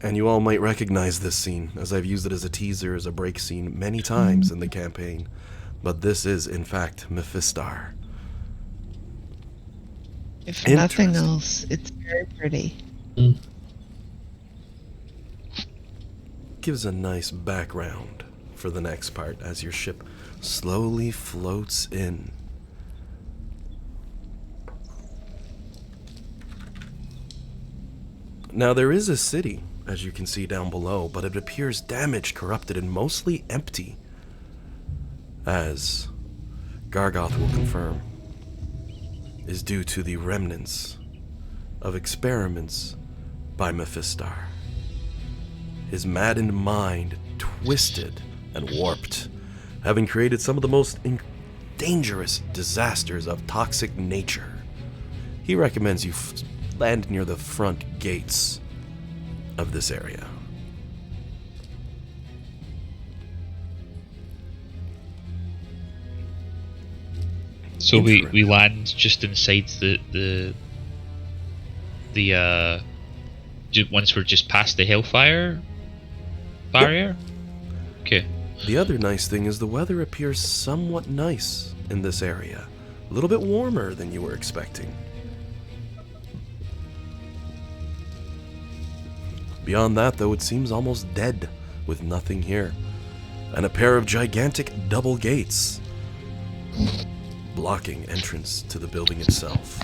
And you all might recognize this scene, as I've used it as a teaser, as a break scene many times in the campaign. But this is, in fact, Mephistar. If nothing else, it's very pretty. Gives a nice background for the next part as your ship slowly floats in. Now there is a city, as you can see down below, but it appears damaged, corrupted, and mostly empty, as Gargoth will confirm, is due to the remnants of experiments by Mephistar. His maddened mind twisted and warped, having created some of the most dangerous disasters of toxic nature. He recommends you land near the front gates of this area. So we land just inside the once we're just past the Hellfire barrier? Yep. Okay. The other nice thing is the weather appears somewhat nice in this area. A little bit warmer than you were expecting. Beyond that, though, it seems almost dead, with nothing here. And a pair of gigantic double gates blocking entrance to the building itself.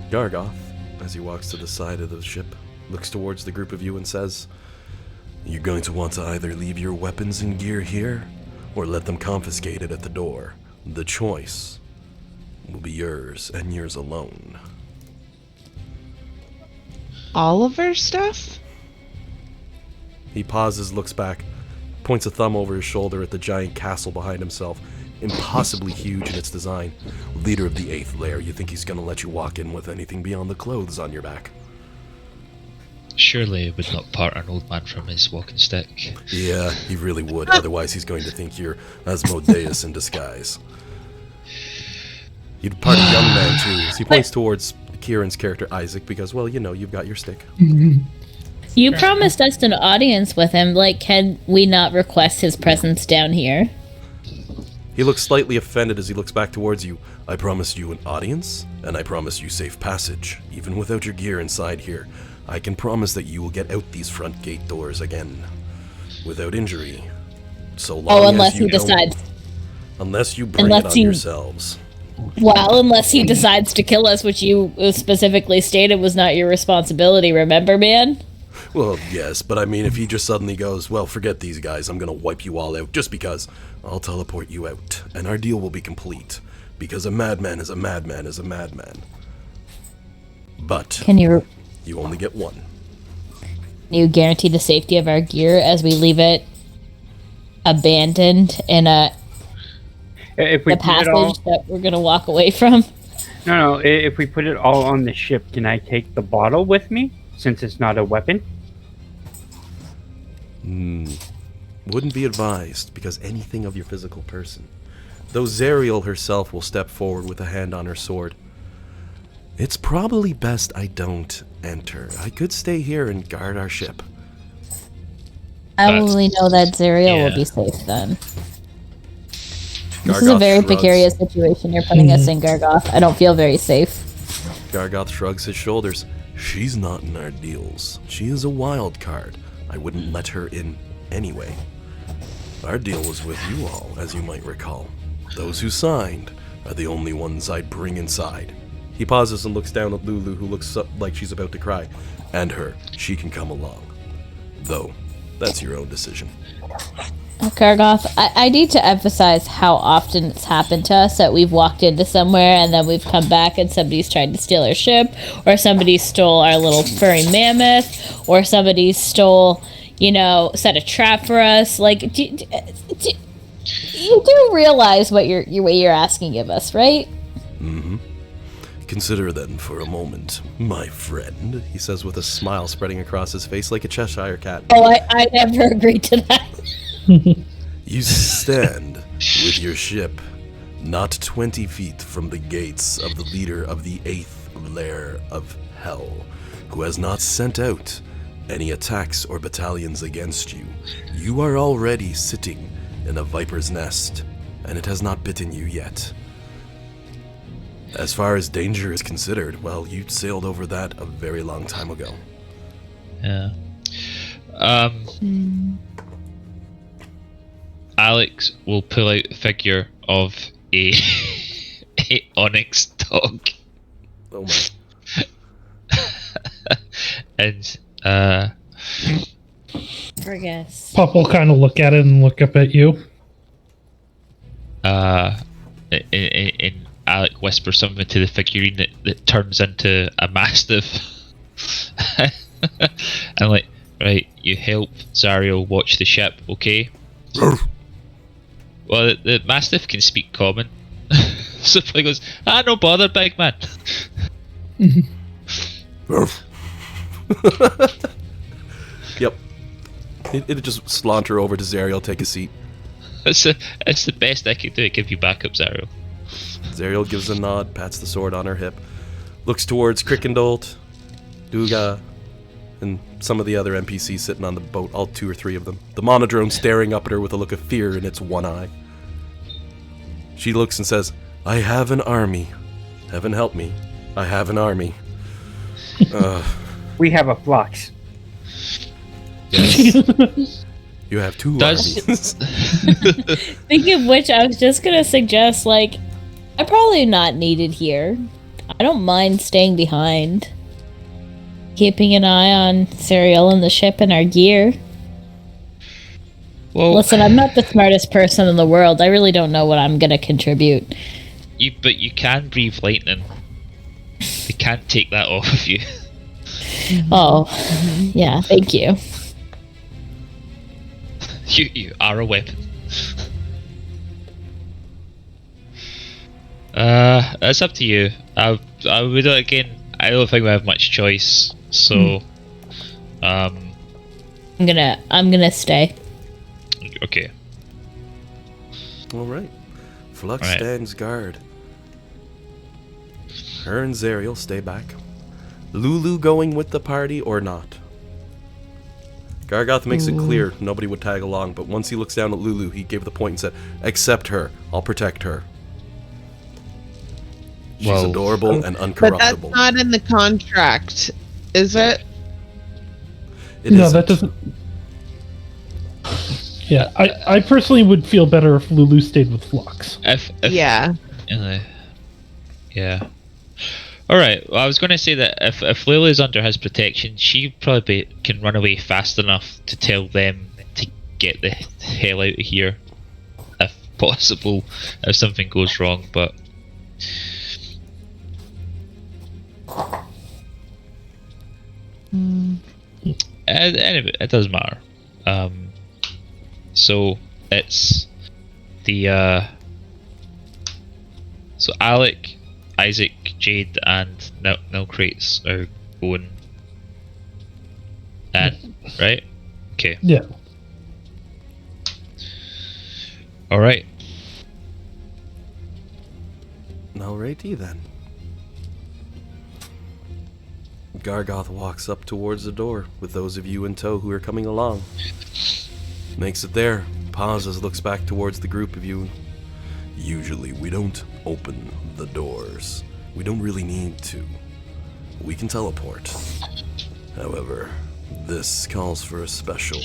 Gargoth, as he walks to the side of the ship, looks towards the group of you and says, "You're going to want to either leave your weapons and gear here, or let them confiscated at the door. The choice will be yours and yours alone." All of our stuff? He pauses, looks back, points a thumb over his shoulder at the giant castle behind himself, impossibly huge in its design. Leader of the 8th layer, you think he's gonna let you walk in with anything beyond the clothes on your back? Surely it would not part an old man from his walking stick. Yeah, he really would, otherwise he's going to think you're Asmodeus in disguise. You'd part a young man too, as he points towards Kieran's character Isaac, because, well, you know, you've got your stick. You promised us an audience with him. Like, can we not request his presence down here? He looks slightly offended as he looks back towards you. I promised you an audience, and I promised you safe passage, even without your gear inside here. I can promise that you will get out these front gate doors again, without injury. So long unless as you he decides. Unless you bring it on yourselves. Well, unless he decides to kill us, which you specifically stated was not your responsibility, remember, man? Well, yes, but I mean, if he just suddenly goes, well, forget these guys, I'm gonna wipe you all out just because, I'll teleport you out, and our deal will be complete, because a madman is a madman is a madman. But you only get one. Can you guarantee the safety of our gear as we leave it abandoned in the passage that we're gonna walk away from? No, if we put it all on the ship, can I take the bottle with me, since it's not a weapon? Wouldn't be advised, because anything of your physical person. Though Zariel herself will step forward with a hand on her sword. It's probably best I don't enter. I could stay here and guard our ship. I only know that Zariel will be safe then. This is a very precarious situation you're putting us in, Gargoth. I don't feel very safe. Gargoth shrugs his shoulders. She's not in our deals. She is a wild card. I wouldn't let her in anyway. Our deal was with you all, as you might recall. Those who signed are the only ones I'd bring inside. He pauses and looks down at Lulu, who looks like she's about to cry. And her. She can come along. Though, that's your own decision. Gargoth, I need to emphasize how often it's happened to us that we've walked into somewhere and then we've come back and somebody's tried to steal our ship, or somebody stole our little furry mammoth, or somebody stole, set a trap for us. Like, you do realize what you're asking of us, right? Mm-hmm. Consider then for a moment, my friend, he says with a smile spreading across his face like a Cheshire cat. Oh, I never agreed to that. You stand with your ship not 20 feet from the gates of the leader of the 8th lair of hell, who has not sent out any attacks or battalions against you. You are already sitting in a viper's nest, and it has not bitten you yet. As far as danger is considered, well, you sailed over that a very long time ago. Yeah. Alex will pull out a figure of a onyx dog. Oh my. And Forgus. Pop will kind of look at it and look up at you. and Alec whispers something to the figurine that turns into a mastiff. And like, right, you help Zariel watch the ship, okay? Well, the mastiff can speak common. So he goes, no bother, big man. Yep. It'd just saunter over to Zariel, take a seat. It's the best I can do. Give you backup, Zariel. Zariel gives a nod, pats the sword on her hip, looks towards Crickendolt, Duga, and some of the other NPCs sitting on the boat, all 2 or 3 of them. The monodrone staring up at her with a look of fear in its one eye. She looks and says, I have an army. Heaven help me. I have an army. We have a flux. Yes. You have 2 armies. Speaking of which, I was just gonna suggest, like, I'm probably not needed here. I don't mind staying behind, keeping an eye on Zariel and the ship and our gear. Well, Listen, I'm not the smartest person in the world. I really don't know what I'm gonna contribute. but you can breathe lightning. They can't take that off of you. Oh, yeah, thank you. You are a weapon. It's up to you. I would again. I don't think we have much choice. So, I'm gonna stay. Okay. All right. Flux All right. stands guard. Her and Zariel stay back. Lulu going with the party or not? Gargoth makes it clear nobody would tag along, but once he looks down at Lulu, he gave the point and said, accept her. I'll protect her. She's Well- adorable and But uncorruptible. that's not in the contract, is it? It No, isn't. that doesn't. Yeah, I personally would feel better if Lulu stayed with Flux. If Yeah. yeah. All right. Well, I was going to say that if Lily is under his protection, she probably can run away fast enough to tell them to get the hell out of here, if possible, if something goes wrong. But anyway, it doesn't matter. So it's the so Alec, Isaac, Jade, and Nilcrates are going. And right, okay, Yeah. all right. Alrighty then. Gargoth walks up towards the door with those of you in tow who are coming along. Makes it there, pauses, looks back towards the group of you. Usually we don't open the doors. We don't really need to. We can teleport. However, this calls for a special.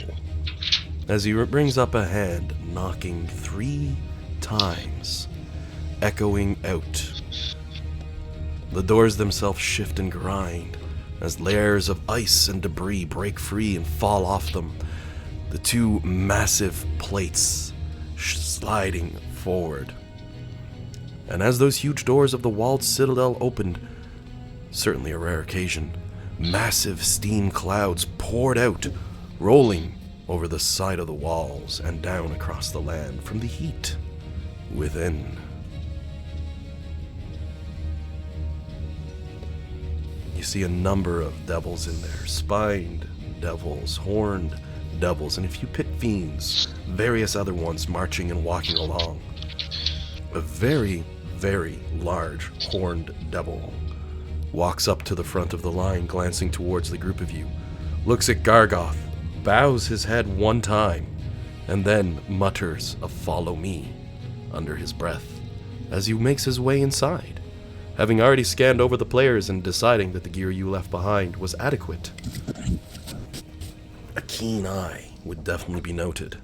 As he brings up a hand, knocking 3 times, echoing out. The doors themselves shift and grind as layers of ice and debris break free and fall off them. The 2 massive plates sliding forward. And as those huge doors of the walled citadel opened, certainly a rare occasion, massive steam clouds poured out, rolling over the side of the walls and down across the land from the heat within. You see a number of devils in there, spined devils, horned devils, and a few pit fiends, various other ones marching and walking along. A very, very large horned devil walks up to the front of the line, glancing towards the group of you, looks at Gargoth, bows his head one time, and then mutters a "follow me" under his breath as he makes his way inside, having already scanned over the players and deciding that the gear you left behind was adequate. A keen eye would definitely be noted.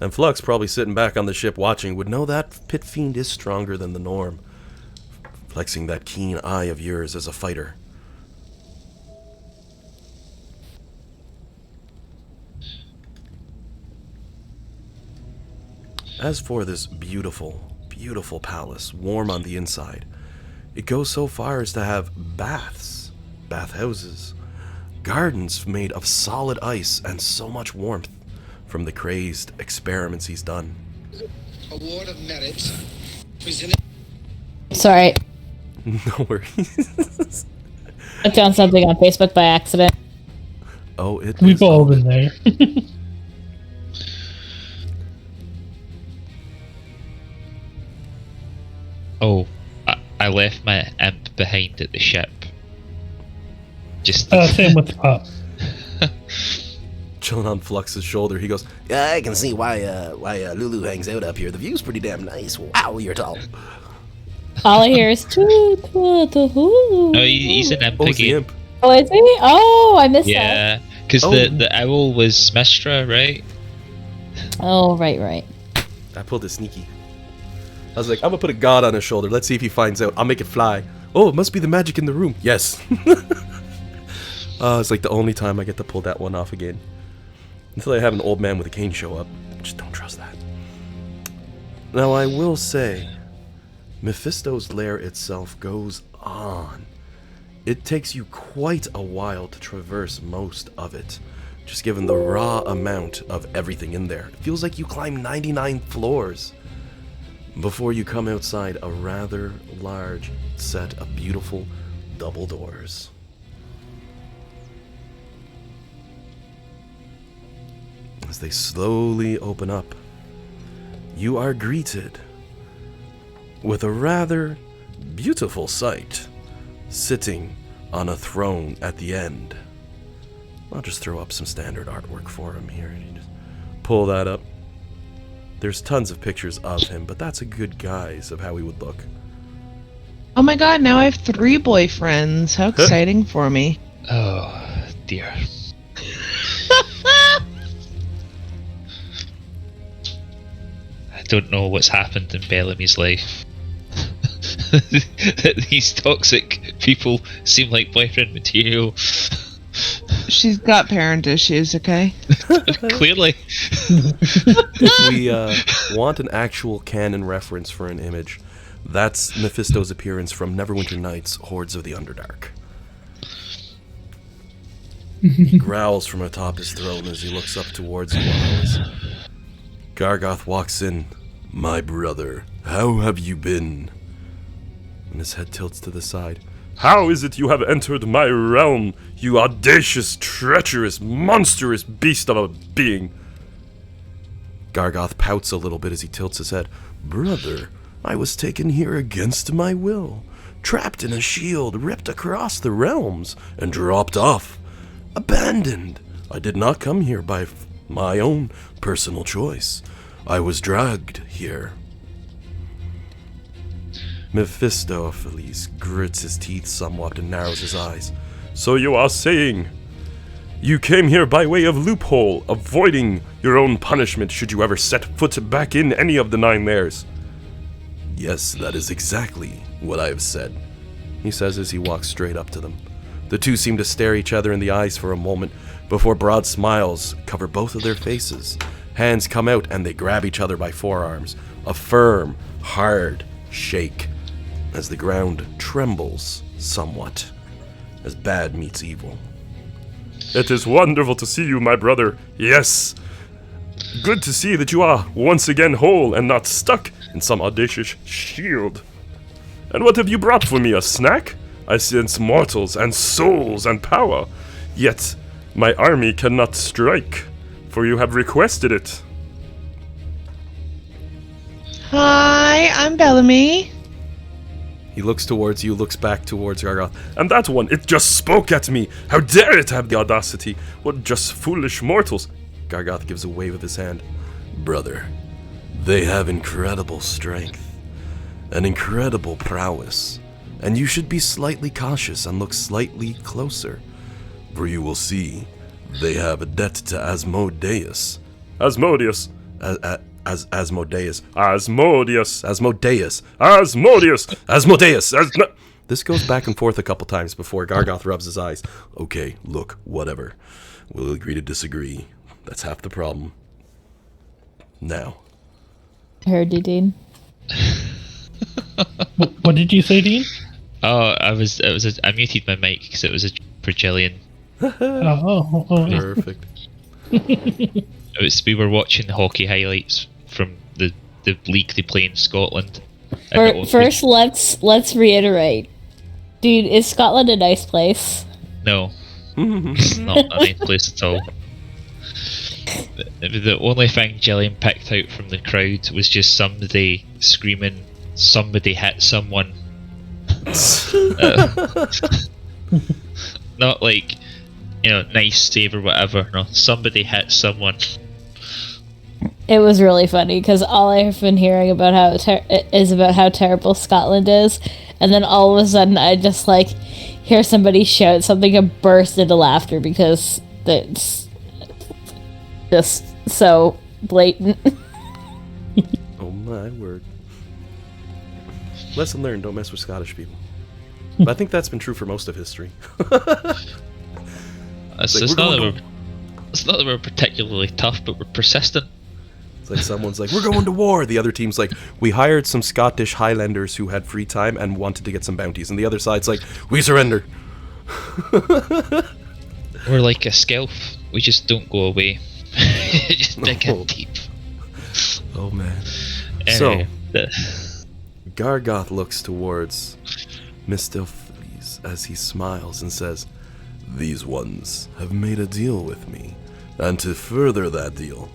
And Flux, probably sitting back on the ship watching, would know that Pit Fiend is stronger than the norm, flexing that keen eye of yours as a fighter. As for this beautiful, beautiful palace, warm on the inside, it goes so far as to have baths, bathhouses, gardens made of solid ice, and so much warmth from the crazed experiments he's done. Award of merit presented. Sorry, No worries. I found something on Facebook by accident. Oh, it We've is all been there. Oh, I left my imp behind at the ship. Just Same with Pop. chilling on Flux's shoulder. He goes, Yeah, I can see why Lulu hangs out up here. The view's pretty damn nice. Wow, you're tall. All I hear is toot, toot, toot, hoo. No, he's an imp "Oh, it's the again. imp." Oh, is he? Oh, I missed that. Yeah, because Oh. the owl was Mistra, right? Oh, right. I pulled it sneaky. I was like, I'm gonna put a god on his shoulder. Let's see if he finds out. I'll make it fly. Oh, it must be the magic in the room. Yes. It's like the only time I get to pull that one off again. Until I have an old man with a cane show up. Just don't trust that. Now, I will say, Mephisto's lair itself goes on. It takes you quite a while to traverse most of it, just given the raw amount of everything in there. It feels like you climb 99 floors before you come outside a rather large set of beautiful double doors. As they slowly open up, you are greeted with a rather beautiful sight sitting on a throne at the end. I'll just throw up some standard artwork for him here. And you just pull that up. There's tons of pictures of him, but that's a good guise of how he would look. Oh my god, now I have 3 boyfriends. How exciting for me. Oh dear. I don't know what's happened in Bellamy's life. These toxic people seem like boyfriend material. She's got parent issues, okay? Clearly. If we want an actual canon reference for an image, that's Mephisto's appearance from Neverwinter Nights' Hordes of the Underdark. He growls from atop his throne as he looks up towards you all. Gargoth walks in. My brother, how have you been? And his head tilts to the side. How is it you have entered my realm, you audacious, treacherous, monstrous beast of a being? Gargoth pouts a little bit as he tilts his head. Brother, I was taken here against my will, trapped in a shield, ripped across the realms, and dropped off. Abandoned. I did not come here by my own personal choice. I was dragged here. Mephistopheles grits his teeth somewhat and narrows his eyes. So you are saying you came here by way of loophole, avoiding your own punishment should you ever set foot back in any of the 9 lairs? Yes, that is exactly what I have said, he says as he walks straight up to them. The two seem to stare each other in the eyes for a moment before broad smiles cover both of their faces. Hands come out and they grab each other by forearms. A firm, hard shake as the ground trembles somewhat as bad meets evil. It is wonderful to see you, my brother. Yes. Good to see that you are once again whole and not stuck in some audacious shield. And what have you brought for me, a snack? I sense mortals and souls and power, yet my army cannot strike, for you have requested it. Hi, I'm Bellamy. He looks towards you, looks back towards Gargoth. And that one, it just spoke at me! How dare it have the audacity! What just foolish mortals! Gargoth gives a wave of his hand. Brother, they have incredible strength, and incredible prowess, and you should be slightly cautious and look slightly closer, for you will see they have a debt to Asmodeus. Asmodeus! Asmodeus. This goes back and forth a couple times before Gargoth rubs his eyes. Okay, look, whatever. We'll agree to disagree. That's half the problem. Now. I heard you, Dean. What did you say, Dean? Oh, I muted my mic because it was for Jillian. Perfect. We were watching the hockey highlights from the league they play in Scotland. First, let's reiterate, dude. Is Scotland a nice place? No, it's not a nice place at all. The only thing Jillian picked out from the crowd was just somebody screaming, "Somebody hit someone!" Not like, nice save or whatever. No, somebody hit someone. It was really funny because all I've been hearing about is about how terrible Scotland is, and then all of a sudden I just hear somebody shout something and burst into laughter because it's just so blatant. Oh my word. Lesson learned, don't mess with Scottish people. But I think that's been true for most of history. It's not that we're particularly tough, but we're persistent. It's like someone's like, we're going to war. The other team's like, we hired some Scottish Highlanders who had free time and wanted to get some bounties. And the other side's like, we surrender. We're like a skelf. We just don't go away. Just dig in deep. Oh man. Anyway, so, Gargoth looks towards Mephistopheles as he smiles and says, these ones have made a deal with me, and to further that deal,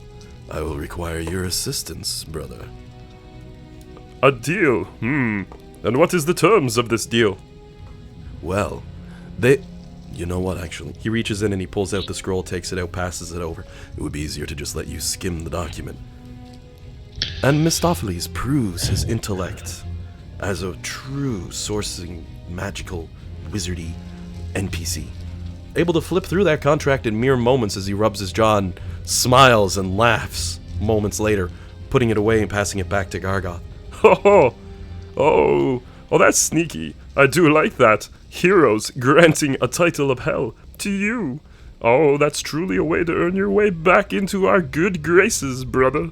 I will require your assistance, brother. A deal? And what is the terms of this deal? Well, you know what, actually? He reaches in and he pulls out the scroll, takes it out, passes it over. It would be easier to just let you skim the document. And Mephistopheles proves his intellect as a true sourcing, magical, wizardy NPC. Able to flip through that contract in mere moments as he rubs his jaw and smiles and laughs moments later, putting it away and passing it back to Gargoth. Oh, that's sneaky. I do like that. Heroes granting a title of hell to you. Oh, that's truly a way to earn your way back into our good graces, brother.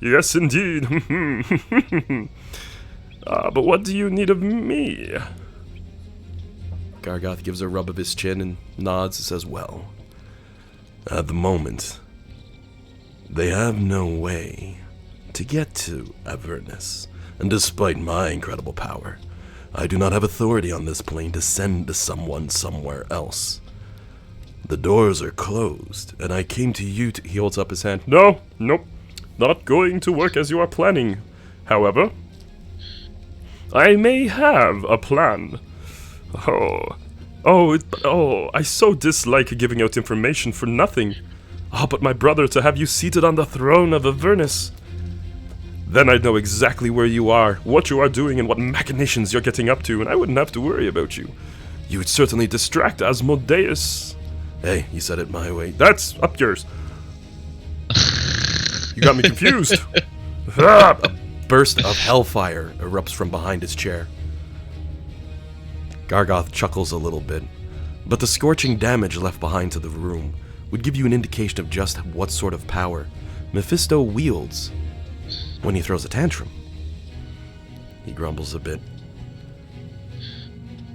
Yes, indeed. But what do you need of me? Gargoth gives a rub of his chin and nods and says, well, at the moment, they have no way to get to Avernus, and despite my incredible power, I do not have authority on this plane to send to someone somewhere else. The doors are closed, and I came to you to... He holds up his hand. Nope, not going to work as you are planning. However, I may have a plan. I so dislike giving out information for nothing. But my brother, to have you seated on the throne of Avernus. Then I'd know exactly where you are, what you are doing, and what machinations you're getting up to, and I wouldn't have to worry about you. You would certainly distract Asmodeus. Hey, you said it my way. That's up yours. You got me confused. A burst of hellfire erupts from behind his chair. Gargoth chuckles a little bit, but the scorching damage left behind to the room would give you an indication of just what sort of power Mephisto wields when he throws a tantrum. He grumbles a bit.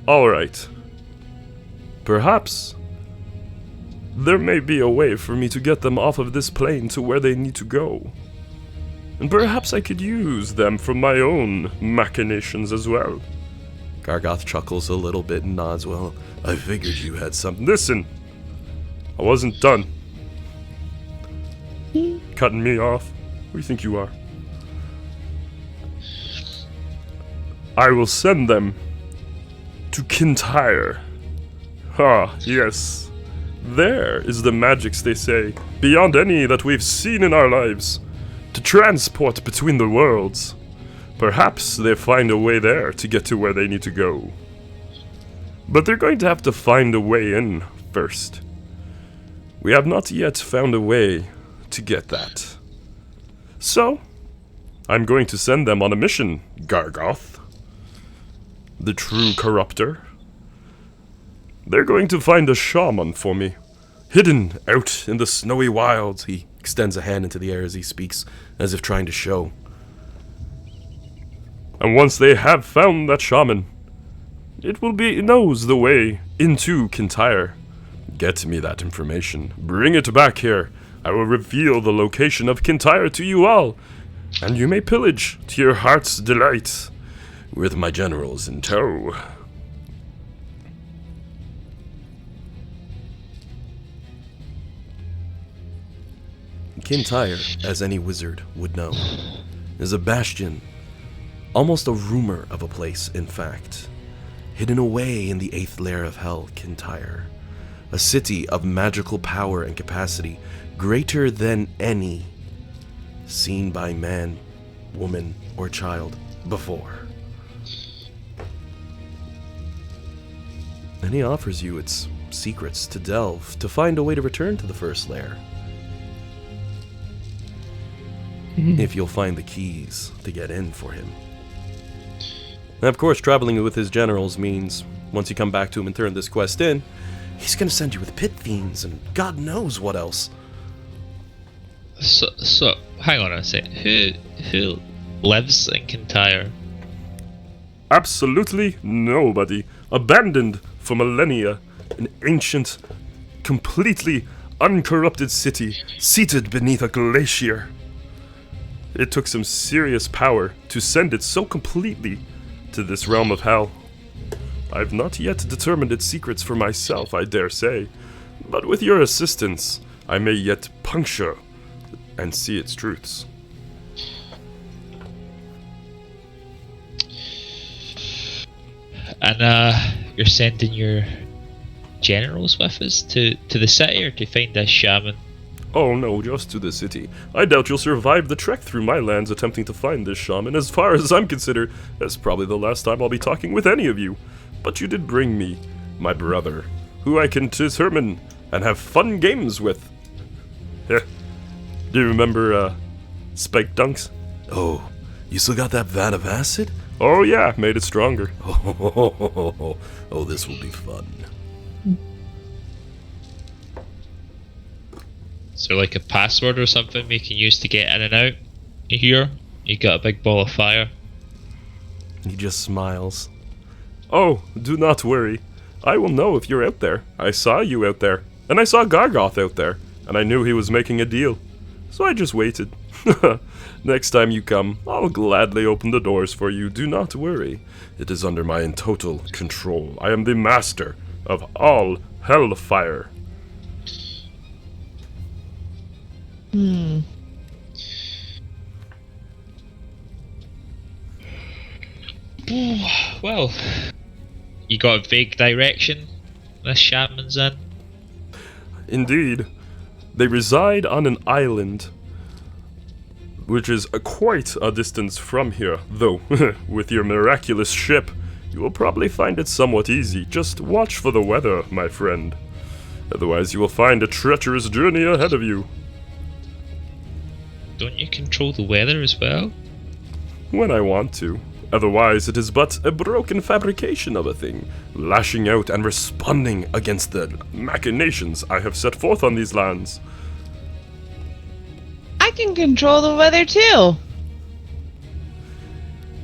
All right. Perhaps there may be a way for me to get them off of this plane to where they need to go. And perhaps I could use them for my own machinations as well. Gargoth chuckles a little bit and nods. Well, I figured you had something. Listen, I wasn't done. Cutting me off? Who do you think you are? I will send them to Kintyre. Ah, yes. There is the magics, they say, beyond any that we've seen in our lives, to transport between the worlds. Perhaps they find a way there to get to where they need to go. But they're going to have to find a way in first. We have not yet found a way to get that. So, I'm going to send them on a mission, Gargoth, the true corruptor. They're going to find a shaman for me, hidden out in the snowy wilds. He extends a hand into the air as he speaks, as if trying to show. And once they have found that shaman, it knows the way into Kintyre. Get me that information. Bring it back here. I will reveal the location of Kintyre to you all, and you may pillage to your heart's delight, with my generals in tow. Kintyre, as any wizard would know, is a bastion, almost a rumor of a place, in fact. Hidden away in the 8th layer of hell, Kintyre. A city of magical power and capacity, greater than any seen by man, woman, or child before. And he offers you its secrets to delve, to find a way to return to the 1st layer. If you'll find the keys to get in for him. And of course, traveling with his generals means, once you come back to him and turn this quest in, he's gonna send you with pit fiends and God knows what else. So hang on a sec. Who lives in Kintyre? Absolutely nobody. Abandoned for millennia. An ancient, completely uncorrupted city, seated beneath a glacier. It took some serious power to send it so completely to this realm of hell. I've not yet determined its secrets for myself, I dare say, but with your assistance, I may yet puncture and see its truths. And you're sending your generals with us to the city, or to find this shaman? Oh no, just to the city. I doubt you'll survive the trek through my lands attempting to find this shaman. As far as I'm considered, that's probably the last time I'll be talking with any of you. But you did bring me my brother, who I can determine and have fun games with. Do you remember, Spike Dunks? Oh, you still got that vat of acid? Oh yeah, made it stronger. Oh, this will be fun. Is there like a password or something we can use to get in and out here? You got a big ball of fire. He just smiles. Oh, do not worry. I will know if you're out there. I saw you out there. And I saw Gargoth out there. And I knew he was making a deal. So I just waited. Next time you come, I'll gladly open the doors for you. Do not worry. It is under my total control. I am the master of all hellfire. Well, you got a vague direction this shaman's in? Indeed. They reside on an island, which is quite a distance from here, though with your miraculous ship, you will probably find it somewhat easy. Just watch for the weather, my friend. Otherwise you will find a treacherous journey ahead of you. Don't you control the weather as well? When I want to. Otherwise it is but a broken fabrication of a thing, lashing out and responding against the machinations I have set forth on these lands. I can control the weather too.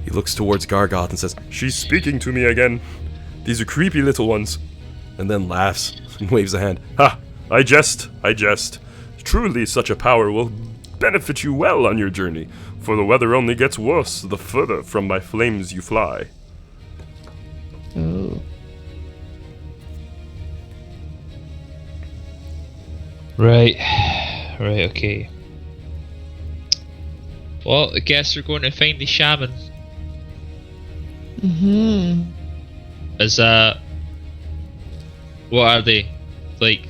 He looks towards Gargoth and says, She's speaking to me again. These are creepy little ones. And then laughs and waves a hand. Ha! I jest. Truly such a power will benefit you well on your journey, for the weather only gets worse the further from my flames you fly. Ooh. Right, okay. Well, I guess we're going to find the shaman. Is what are they? Like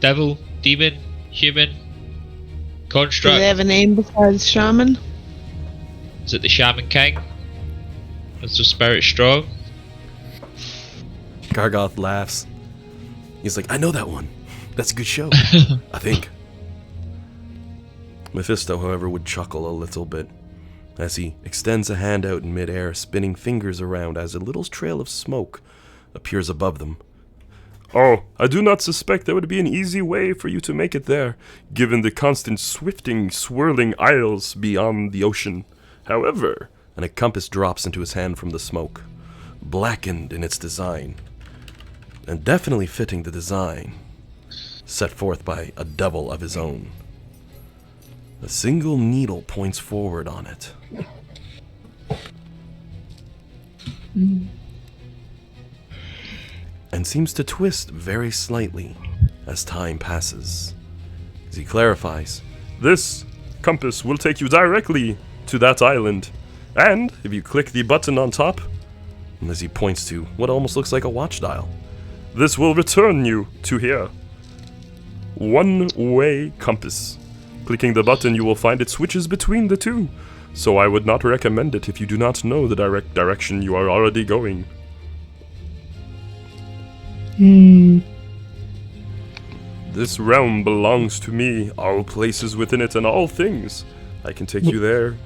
devil, demon, human, Do construct? they have a name besides shaman? Is it the Shaman King? Is the spirit strong? Gargoth laughs. He's like, I know that one. That's a good show, I think. Mephisto, however, would chuckle a little bit as he extends a hand out in midair, spinning fingers around as a little trail of smoke appears above them. Oh, I do not suspect there would be an easy way for you to make it there, given the constant swirling isles beyond the ocean. However, and a compass drops into his hand from the smoke, blackened in its design, and definitely fitting the design set forth by a devil of his own. A single needle points forward on it. And seems to twist very slightly as time passes. As he clarifies, this compass will take you directly to that island. And if you click the button on top, and as he points to what almost looks like a watch dial, this will return you to here. One-way compass. Clicking the button, you will find it switches between the two, so I would not recommend it if you do not know the direct direction you are already going. This realm belongs to me, all places within it and all things. I can take you there,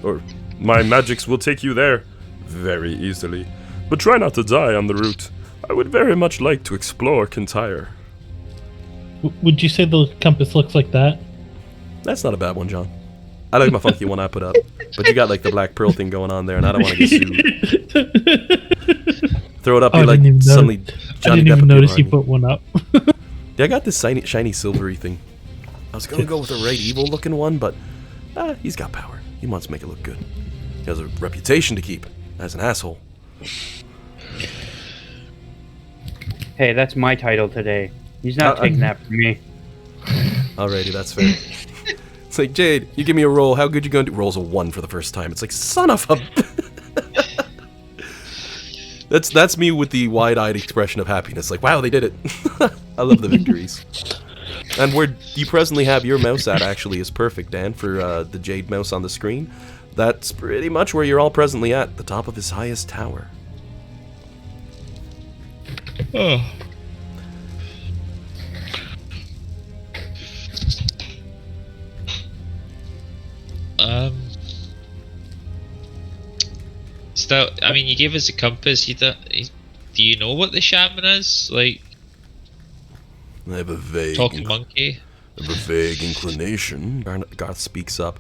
or my magics will take you there very easily. But try not to die on the route. I would very much like to explore Kintyre. Would you say the compass looks like that? That's not a bad one, John. I like my funky one I put up. But you got like the black pearl thing going on there, and I don't want to get sued. Throw it up, be like suddenly Johnny I didn't Depp even notice appear you on put one up. Yeah, I got this shiny silvery thing. I was gonna go with a right evil looking one, but he's got power. He wants to make it look good. He has a reputation to keep as an asshole. Hey, that's my title today. He's not taking that from me. Alrighty, that's fair. It's like, Jade, you give me a roll. How good you gonna do? Rolls a 1 for the first time. It's like, son of a... That's me with the wide-eyed expression of happiness. Like, wow, they did it. I love the victories. And where you presently have your mouse at actually is perfect, Dan, for the Jade mouse on the screen. That's pretty much where you're all presently at, the top of his highest tower. Oh. Still, I mean, you gave us a compass. Do you know what the shaman is? Like, I have a vague... talking monkey? I have a vague inclination. Garth speaks up,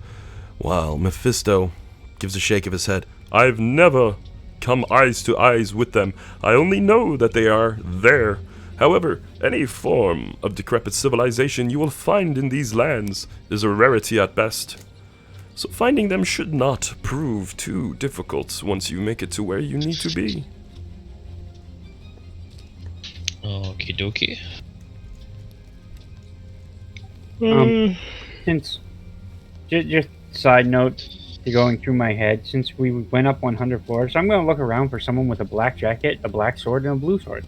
while Mephisto gives a shake of his head. I've never come eyes to eyes with them. I only know that they are there. However, any form of decrepit civilization you will find in these lands is a rarity at best. So finding them should not prove too difficult once you make it to where you need to be. Okie dokie. Since, just side note to going through my head, since we went up 100 floors, I'm going to look around for someone with a black jacket, a black sword, and a blue sword.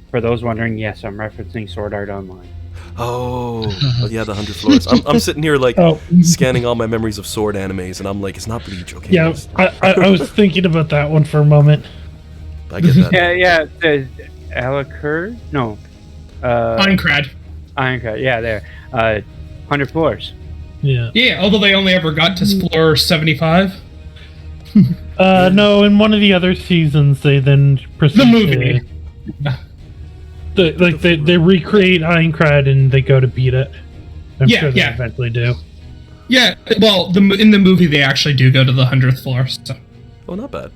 For those wondering, yes, I'm referencing Sword Art Online. Oh, yeah, the 100 floors. I'm sitting here like scanning all my memories of sword animes, and I'm like, it's not Bleach, okay? Yeah, I was thinking about that one for a moment. I get that. Yeah. Alicur? No. Ironcrad. Ironcrad, yeah, there. 100 floors. Yeah. Yeah, although they only ever got to floor 75. No, in one of the other seasons, they then proceed The movie. They recreate Ironcrad and they go to beat it. I'm sure they eventually do. Yeah, well, in the movie they actually do go to the 100th floor. So. Oh, not bad.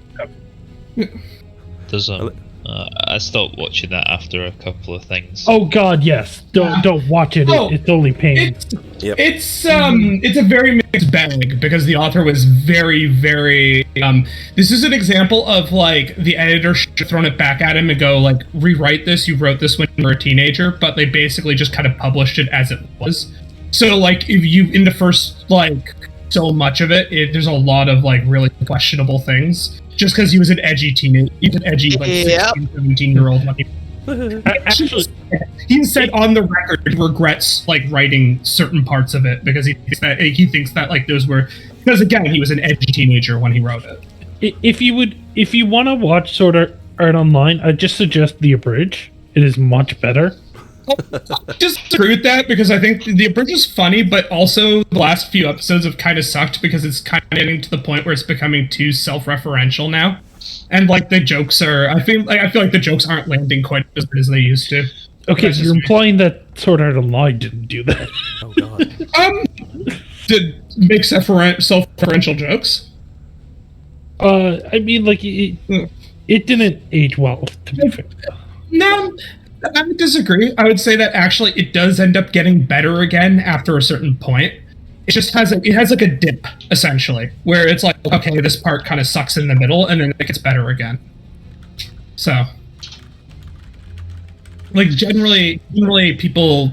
There's I stopped watching that after a couple of things. Oh God, yes. Don't watch it. It's only pain. It's a very mixed bag because the author was very, very. This is an example of like the editor should have thrown it back at him and go like, rewrite this. You wrote this when you were a teenager, but they basically just kind of published it as it was. So like, if you in the first like so much of it, there's a lot of like really questionable things. Just because he was an edgy teenage, even edgy like 16, 17-year-old. Actually, he said on the record he regrets like writing certain parts of it because he thinks that like those were, because again he was an edgy teenager when he wrote it. If you want to watch Sword Art Online, I just suggest the abridge. It is much better. I just agree with that because I think the abridge is funny, but also the last few episodes have kind of sucked because it's kind of getting to the point where it's becoming too self-referential now, and like the jokes are. I feel like the jokes aren't landing quite as good as they used to. Okay, you're implying that Sword Art Online didn't do that. Oh god. Did make self-referential jokes? I mean, like it didn't age well. To be fair. No. I would disagree. I would say that actually it does end up getting better again after a certain point. It just has like a dip, essentially, where it's like, okay, this part kind of sucks in the middle, and then it gets better again. So, like generally people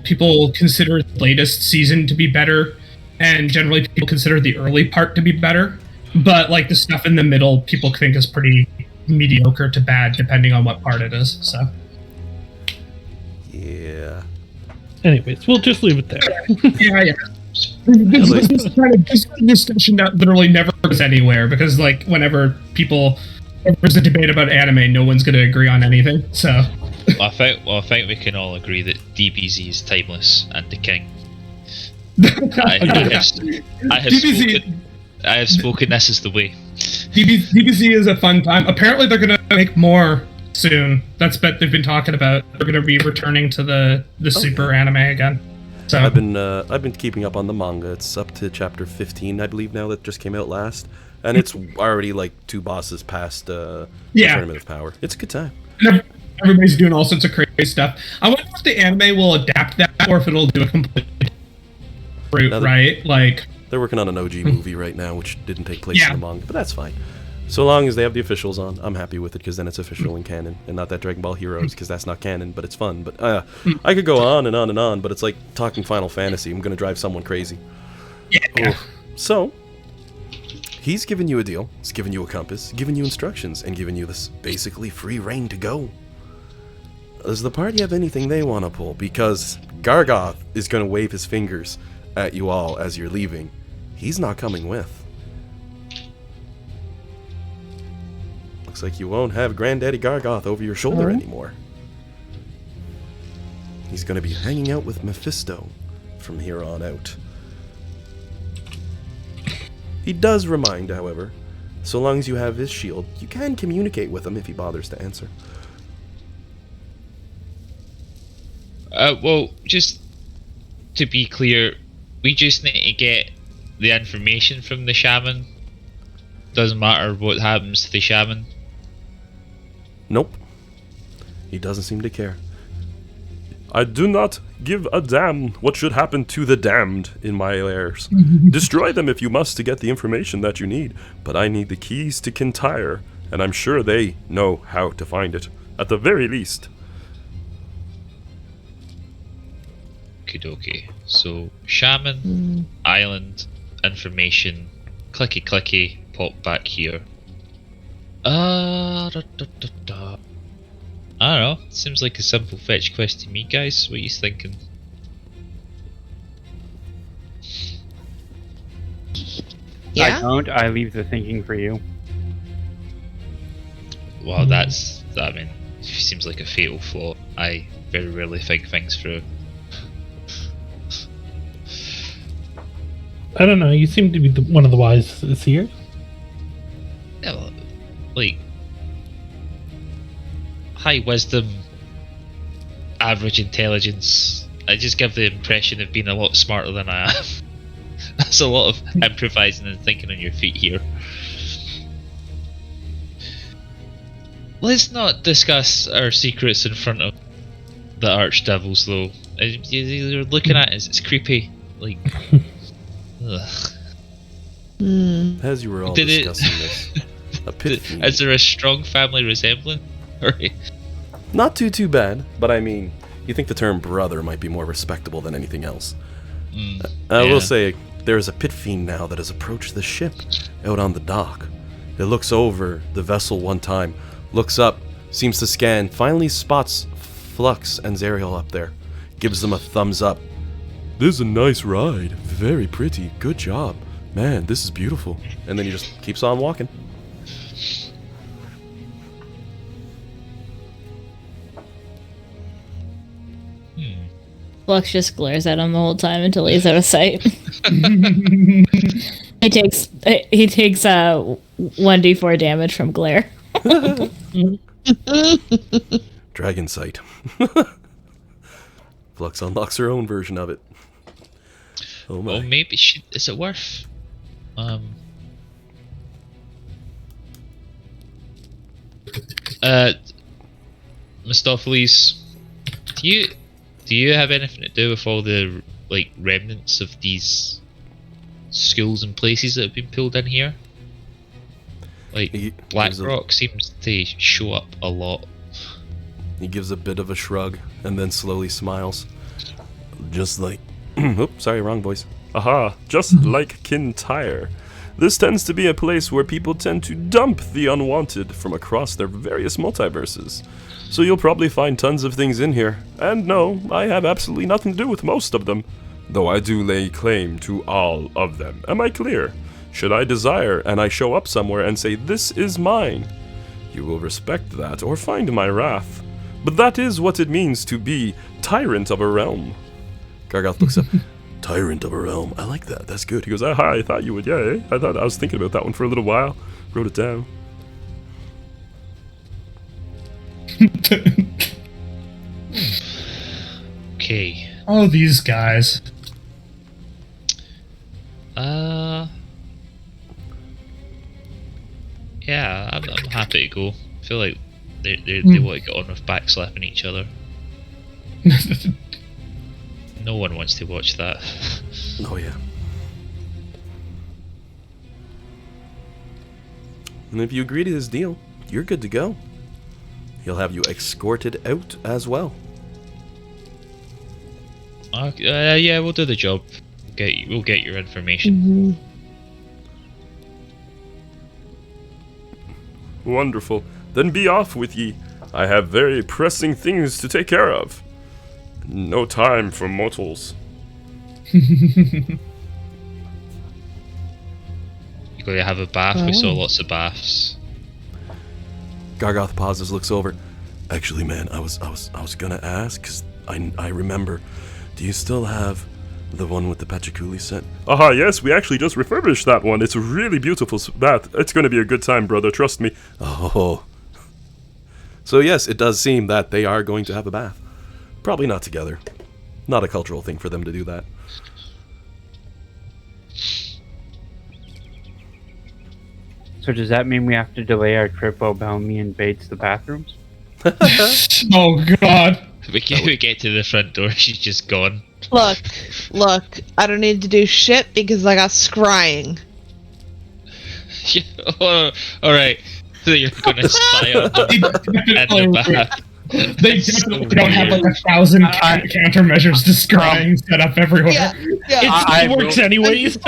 consider the latest season to be better, and generally people consider the early part to be better. But like the stuff in the middle, people think is pretty mediocre to bad, depending on what part it is. So. Yeah. Anyways, we'll just leave it there. Yeah. This kind of discussion that literally never goes anywhere because, like, whenever there's a debate about anime, no one's going to agree on anything. So. I think we can all agree that DBZ is timeless and the king. I have spoken. This is the way. DBZ is a fun time. Apparently, they're going to make more soon. That's what they've been talking about. They're going to be returning to the super anime again. So I've been keeping up on the manga. It's up to chapter 15, I believe, now, that just came out last, and it's already like 2 bosses past Tournament of Power. It's a good time. Everybody's doing all sorts of crazy stuff. I wonder if the anime will adapt that or if it'll do a complete route, right? Like they're working on an OG movie right now, which didn't take place in the manga, but that's fine. So long as they have the officials on, I'm happy with it, because then it's official and canon, and not that Dragon Ball Heroes, because that's not canon, but it's fun. But I could go on and on and on, but it's like talking Final Fantasy. I'm going to drive someone crazy. Yeah. So, he's given you a deal, he's given you a compass, given you instructions, and given you this basically free reign to go. Does the party have anything they want to pull? Because Gargoth is going to wave his fingers at you all as you're leaving. He's not coming with. Looks like you won't have Granddaddy Gargoth over your shoulder anymore. He's going to be hanging out with Mephisto from here on out. He does remind, however, so long as you have his shield, you can communicate with him if he bothers to answer. Well, just to be clear, we just need to get the information from the shaman. Doesn't matter what happens to the shaman. Nope. He doesn't seem to care. I do not give a damn what should happen to the damned in my lairs. Destroy them if you must to get the information that you need, but I need the keys to Kintyre, and I'm sure they know how to find it, at the very least. Okie so, shaman, island, information, clicky, pop back here. I don't know. Seems like a simple fetch quest to me, guys. What are you thinking? Yeah. I don't. I leave the thinking for you. Well, I mean, seems like a fatal flaw. I very rarely think things through. I don't know. You seem to be one of the wisest here. Yeah, well, like high wisdom, average intelligence. I just give the impression of being a lot smarter than I am. That's a lot of improvising and thinking on your feet here. Let's not discuss our secrets in front of the archdevils, though. You're looking at it, it's creepy. Like, ugh. As you were all discussing this, a pit fiend. Is there a strong family resemblance? Not too bad, but I mean, you think the term brother might be more respectable than anything else. I will say, There is a pit fiend now that has approached the ship out on the dock. It looks over the vessel one time, looks up, seems to scan, finally spots Flux and Zariel up there, gives them a thumbs up. This is a nice ride. Very pretty. Good job. Man, this is beautiful. And then he just keeps on walking. Flux just glares at him the whole time until he's out of sight. he takes 1d4 damage from glare. Dragon sight. Flux unlocks her own version of it. Oh my. Well, maybe is it worth Mistopheles, do you have anything to do with all the like remnants of these schools and places that have been pulled in here? Like Blackrock seems to show up a lot. He gives a bit of a shrug and then slowly smiles. Just like oops, sorry, wrong voice. Aha, just like Kintyre. This tends to be a place where people tend to dump the unwanted from across their various multiverses. So you'll probably find tons of things in here. And no, I have absolutely nothing to do with most of them. Though I do lay claim to all of them. Am I clear? Should I desire and I show up somewhere and say, this is mine, you will respect that or find my wrath. But that is what it means to be tyrant of a realm. Gargoth looks up. Tyrant of a realm. I like that. That's good. He goes, aha, I thought you would, yeah, eh? I was thinking about that one for a little while. Wrote it down. Okay. Oh, these guys. Yeah, I'm happy to go. I feel like they want to get on with backslapping each other. No one wants to watch that. Oh yeah. And if you agree to his deal, you're good to go. He'll have you escorted out as well. Yeah, we'll do the job. We'll get your information. Wonderful. Then be off with ye. I have very pressing things to take care of. No time for mortals. You going to have a bath? We saw lots of baths. Gargoth pauses, looks over. Actually, man, I was gonna ask, because I remember. Do you still have the one with the Pachaculi set? Aha, yes, we actually just refurbished that one. It's a really beautiful bath. It's gonna be a good time, brother, trust me. Oh. So yes, it does seem that they are going to have a bath. Probably not together. Not a cultural thing for them to do that. So does that mean we have to delay our trip while Bellamy invades the bathrooms? Oh god. We get to the front door, she's just gone. Look, I don't need to do shit because I got scrying. Alright, so you're gonna spy on them at the bath. They definitely don't have like 1,000 countermeasures to scrying set up everywhere. It works anyways.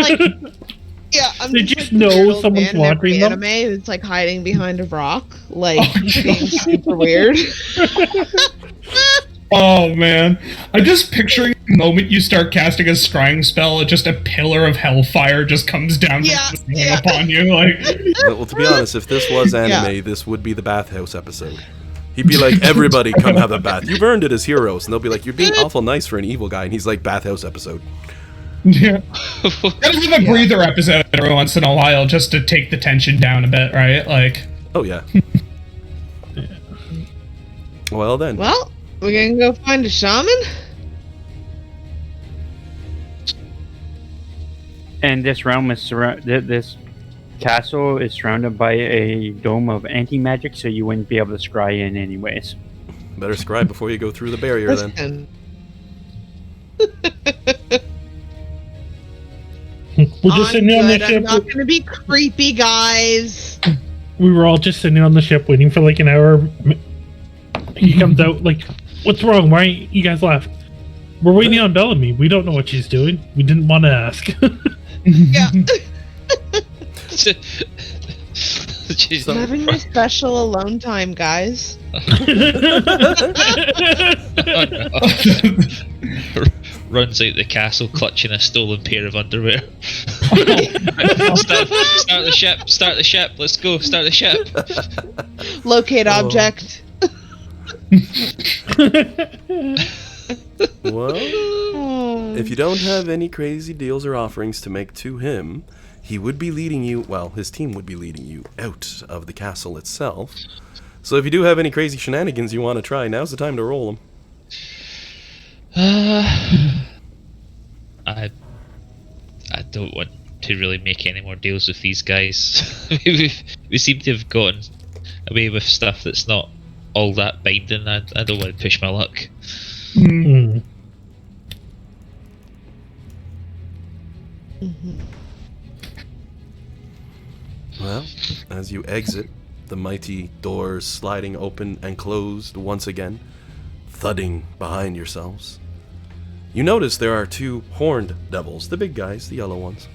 Yeah, I'm they just know someone's watching them. Anime, it's like hiding behind a rock, like being super weird. Oh man, I'm just picturing the moment you start casting a scrying spell, just a pillar of hellfire just comes down upon you. Like, well, to be honest, if this was anime, this would be the bathhouse episode. He'd be like, everybody come have a bath. You've earned it as heroes. And they'll be like, you're being awful nice for an evil guy. And he's like, bathhouse episode. Yeah. Gotta have a breather episode every once in a while just to take the tension down a bit, right? Like. Oh, yeah. Well, then. Well, we're gonna go find a shaman? And this realm is this castle is surrounded by a dome of anti-magic, so you wouldn't be able to scry in anyways. Better scry before you go through the barrier, then. We're just sitting on the ship. I'm not gonna be creepy, guys. We were all just sitting on the ship waiting for like an hour. He comes out like, what's wrong? Why you guys left? We're waiting on Bellamy. We don't know what she's doing. We didn't want to ask. Yeah. Jeez. I'm having my special alone time, guys. Runs out the castle clutching a stolen pair of underwear. Start the ship, start the ship, let's go, start the ship. Locate object. Well, if you don't have any crazy deals or offerings to make to him, he would be leading you, well, his team would be leading you out of the castle itself. So if you do have any crazy shenanigans you want to try, now's the time to roll them. I don't want to really make any more deals with these guys. we seem to have gotten away with stuff that's not all that binding. I don't want to push my luck. Mm. Well, as you exit, the mighty doors sliding open and closed once again, thudding behind yourselves. You notice there are two horned devils, the big guys, the yellow ones,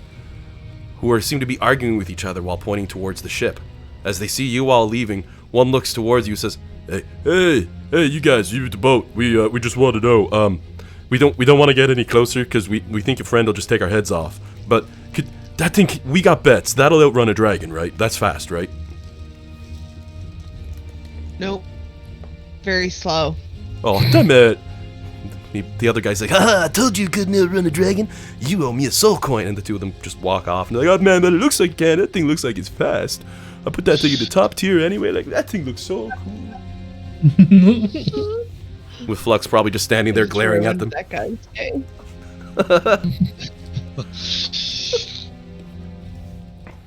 who seem to be arguing with each other while pointing towards the ship. As they see you all leaving, one looks towards you and says, Hey, you guys, you at the boat. We just want to know, we don't want to get any closer because we think your friend will just take our heads off. But that thing, we got bets. That'll outrun a dragon, right? That's fast, right? Nope. Very slow. Oh, damn it. The other guy's like, I told you couldn't outrun a dragon. You owe me a soul coin. And the two of them just walk off. And they're like, oh man, but it looks like it can. That thing looks like it's fast. I put that thing in the top tier anyway. Like, that thing looks so cool. With Flux probably just standing there glaring at them. That guy's day.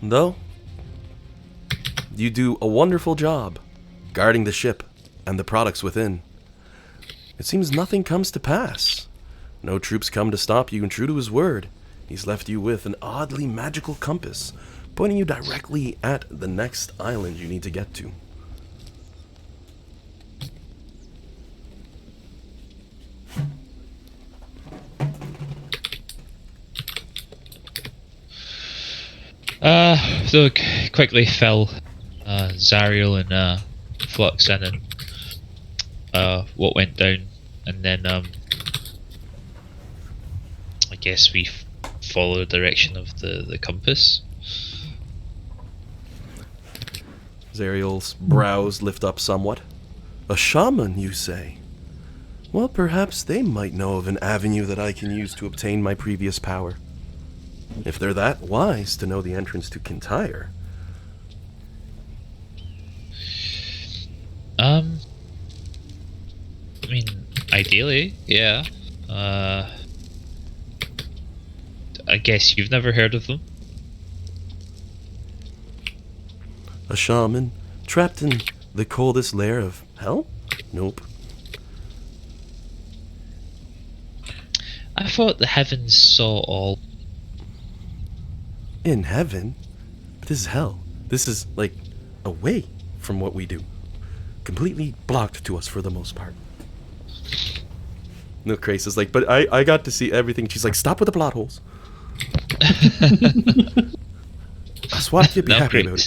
Though, you do a wonderful job guarding the ship and the products within. It seems nothing comes to pass. No troops come to stop you, and true to his word, he's left you with an oddly magical compass, pointing you directly at the next island you need to get to. So quickly fill Zariel and Flux in and what went down, and then I guess we follow the direction of the compass. Zariel's brows lift up somewhat. A shaman, you say? Well, perhaps they might know of an avenue that I can use to obtain my previous power. If they're that wise to know the entrance to Kintyre. I mean, ideally, yeah. I guess you've never heard of them? A shaman trapped in the coldest lair of hell? Nope. I thought the heavens saw all. In heaven? But this is hell. This is, like, away from what we do. Completely blocked to us for the most part. No, Grace is like, but I got to see everything. She's like, stop with the plot holes. I swapped you, be happy about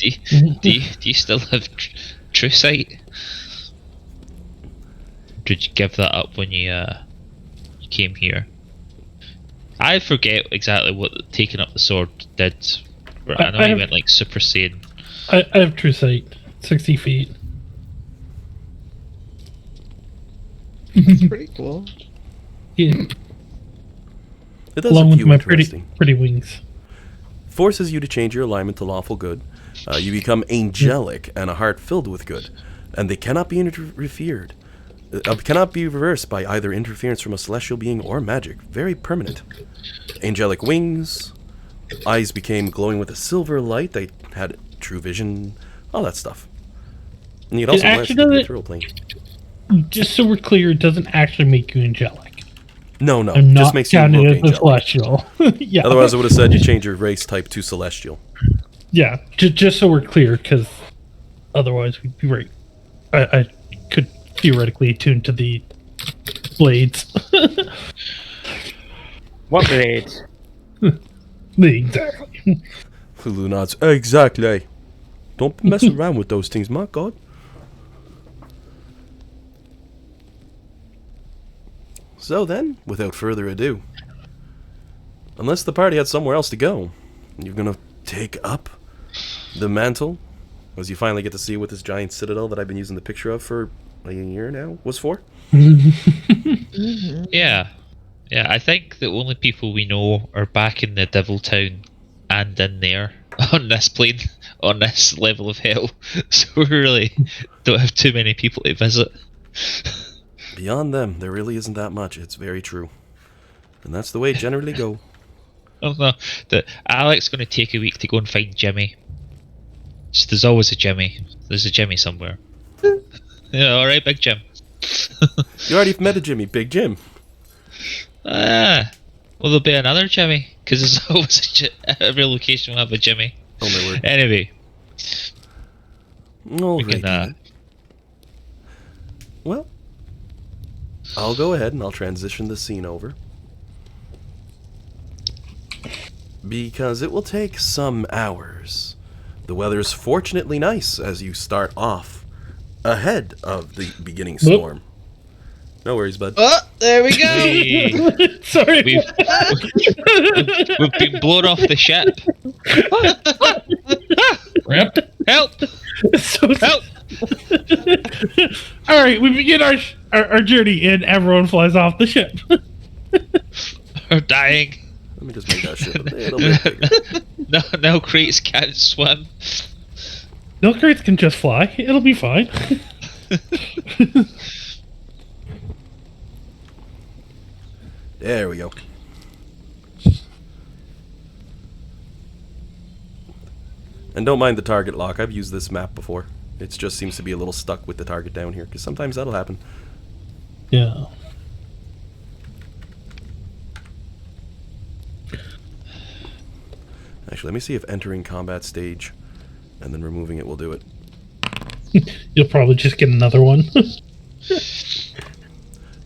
it. do you still have True Sight? Did you give that up when you came here? I forget exactly what taking up the sword did. I know you went like Super Saiyan. I have True Sight, 60 feet. It's pretty cool. Yeah. It does Along a with few my interesting. pretty wings. Forces you to change your alignment to lawful good. You become angelic and a heart filled with good, and they cannot be interfered. Cannot be reversed by either interference from a celestial being or magic. Very permanent. Angelic wings. Eyes became glowing with a silver light. They had true vision. All that stuff. And you could also blast the ethereal plane. Just so we're clear, it doesn't actually make you angelic. No, I'm just not makes you counted look as a angelic. celestial. Yeah. Otherwise, I would have said you change your race type to celestial. Yeah, just so we're clear, because otherwise we'd be right. I could theoretically attune to the blades. What blades? Exactly. Lulu nods. Exactly. Don't mess around with those things, my God. So then, without further ado, unless the party had somewhere else to go, you're gonna take up the mantle, as you finally get to see what this giant citadel that I've been using the picture of for a year now was for. Yeah. Yeah, I think the only people we know are back in the Devil Town and in there on this plane, on this level of hell. So we really don't have too many people to visit. Beyond them, there really isn't that much. It's very true. And that's the way it generally go. Oh no, Alec's going to take a week to go and find Jimmy. There's always a Jimmy. There's a Jimmy somewhere. Yeah, alright, Big Jim. You already met a Jimmy, Big Jim. Well, there'll be another Jimmy, because there's always every location will have a Jimmy. Oh my word. Anyway. Alright. Well, I'll go ahead and I'll transition the scene over. Because it will take some hours. The weather's fortunately nice as you start off ahead of the beginning storm. No worries, bud. Oh, there we go. Sorry. We've been blown off the ship. Rip. Help! Help! All right, we begin our journey, and everyone flies off the ship. We're dying. Let me just make that ship a little bit bigger. No crates can't swim. No crates can just fly. It'll be fine. There we go. And don't mind the target lock. I've used this map before. It just seems to be a little stuck with the target down here, because sometimes that'll happen. Yeah. Actually, let me see if entering combat stage and then removing it will do it. You'll probably just get another one.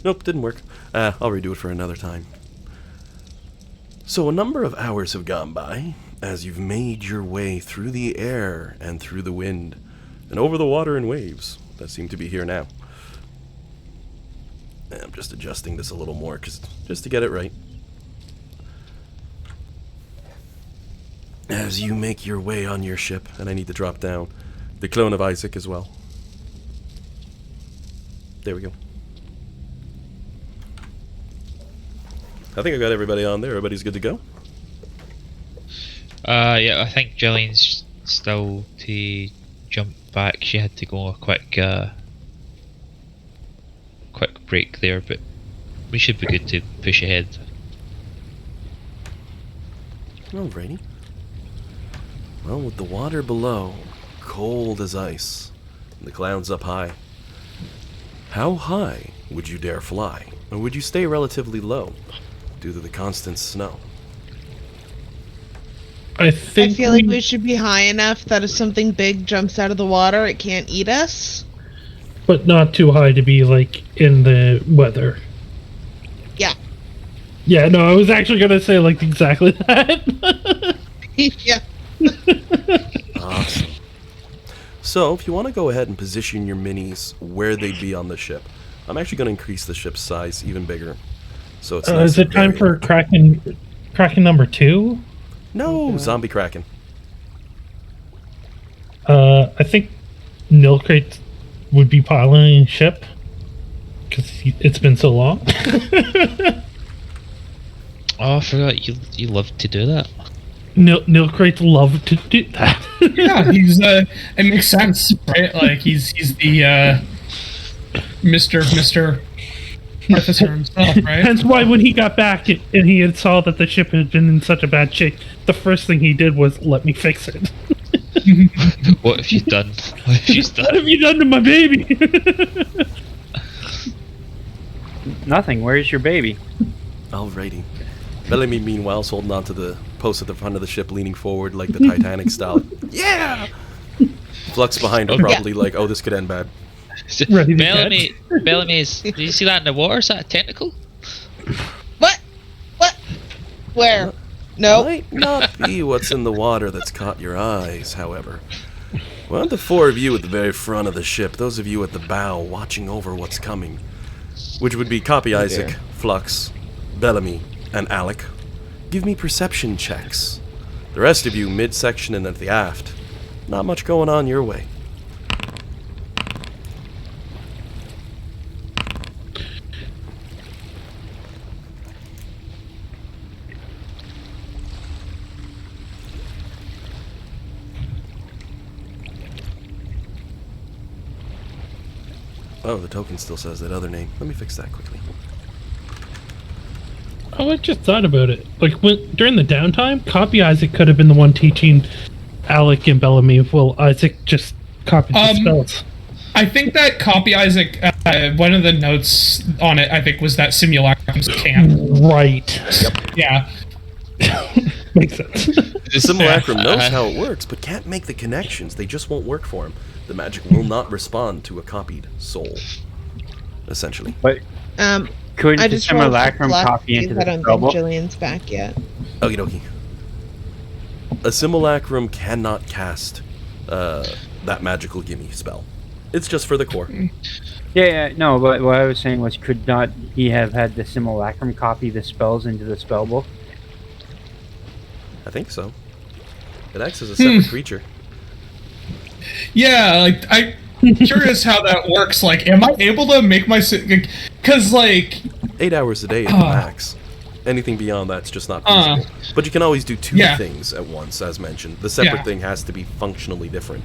Nope, didn't work. I'll redo it for another time. So a number of hours have gone by as you've made your way through the air and through the wind and over the water and waves that seem to be here now. And I'm just adjusting this a little more just to get it right. As you make your way on your ship, and I need to drop down the clone of Isaac as well. There we go. I think I got everybody on there. Everybody's good to go? Yeah, I think Jillian's still to jump back. She had to go a quick break there, but we should be good to push ahead. Alrighty. Well, with the water below, cold as ice, and the clouds up high, how high would you dare fly? Or would you stay relatively low due to the constant snow? I feel like we should be high enough that if something big jumps out of the water, it can't eat us. But not too high to be, like, in the weather. Yeah. Yeah, no, I was actually going to say, like, exactly that. Yeah. Awesome. So, if you want to go ahead and position your minis where they'd be on the ship, I'm actually going to increase the ship's size even bigger. So it's nice is it time for Kraken number 2? No, zombie Kraken. I think Nilkrate would be piloting ship because it's been so long. Oh, I forgot you love to do that. Nilkrate love to do that. Yeah, he's it makes sense, right? Like he's the Mr. Artificer himself, right? Hence why when he got back and he had saw that the ship had been in such a bad shape, the first thing he did was let me fix it. What have you done? What have you done to my baby? Nothing. Where's your baby? Alrighty. Bellamy, meanwhile, is holding on to the post at the front of the ship, leaning forward like the Titanic style. Yeah! Flux behind her, probably like, oh, this could end bad. Bellamy, did you see that in the water? Is that a tentacle? What? Where? Nope. Might not be what's in the water that's caught your eyes, however. Well, the four of you at the very front of the ship, those of you at the bow watching over what's coming, which would be Copy Isaac, Flux, Bellamy, and Alec, give me perception checks. The rest of you, midsection and at the aft, not much going on your way. Oh, the token still says that other name. Let me fix that quickly. Oh, I just thought about it. Like, during the downtime, Copy Isaac could have been the one teaching Alec and Bellamy, while Isaac just copied the spells. I think that Copy Isaac, one of the notes on it, I think, was that simulacrums can't. Right. Yep. Yeah. Makes sense. The simulacrum knows how it works, but can't make the connections. They just won't work for him. The magic will not respond to a copied soul, essentially. But couldn't I the just rolled simulacrum luck copy into because I the don't think spellbook? Jillian's back yet. Okie dokie. A simulacrum cannot cast that magical gimme spell. It's just for the core. Yeah, no, but what I was saying was, could not he have had the simulacrum copy the spells into the spellbook? I think so. It acts as a separate creature. Yeah, like, I'm curious how that works. Like, am I able to make my... Because, like... 8 hours a day at the max. Anything beyond that's just not feasible. But you can always do two things at once, as mentioned. The separate thing has to be functionally different.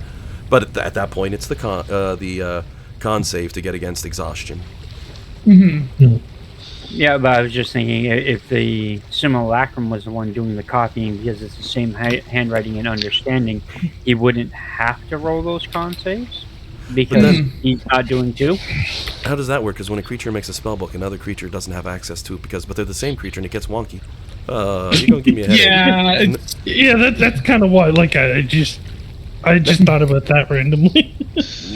But at that point, it's the con save to get against exhaustion. Mm-hmm. Yeah, but I was just thinking, if the simulacrum was the one doing the copying, because it's the same handwriting and understanding, he wouldn't have to roll those con saves? Because he's not doing two? How does that work? Because when a creature makes a spellbook, another creature doesn't have access to it, but they're the same creature and it gets wonky. You're gonna give me a headache. That's kind of why. Like, I just thought about that randomly.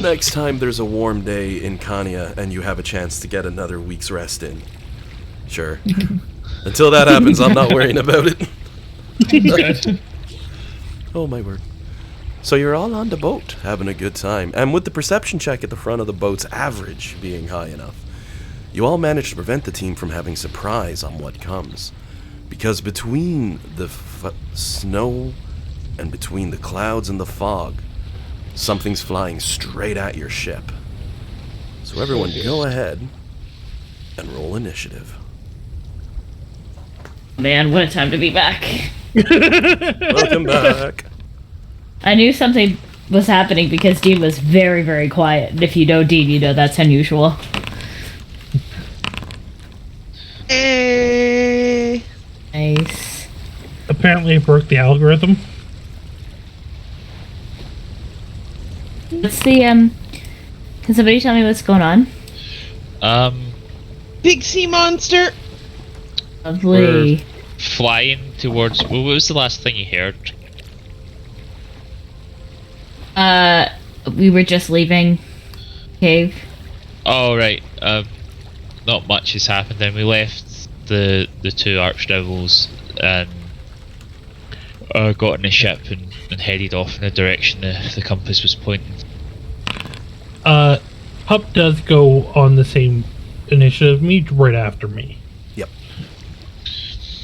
Next time there's a warm day in Kanya and you have a chance to get another week's rest in. Sure. Until that happens, I'm not worrying about it. Oh my word. So you're all on the boat, having a good time. And with the perception check at the front of the boat's average being high enough, you all managed to prevent the team from having surprise on what comes. Because between the snow and between the clouds and the fog, something's flying straight at your ship. So everyone go ahead and roll initiative. Man, what a time to be back. Welcome back. I knew something was happening because Dean was very, very quiet. And if you know Dean, you know that's unusual. Nice. Apparently it broke the algorithm. What's the, can somebody tell me what's going on? Big sea monster! Lovely. We're flying towards... What was the last thing you heard? We were just leaving cave. Oh, right. Not much has happened then. We left the two archdevils and got in the ship and headed off in the direction the compass was pointing. Pup does go on the same initiative me right after me. Yep.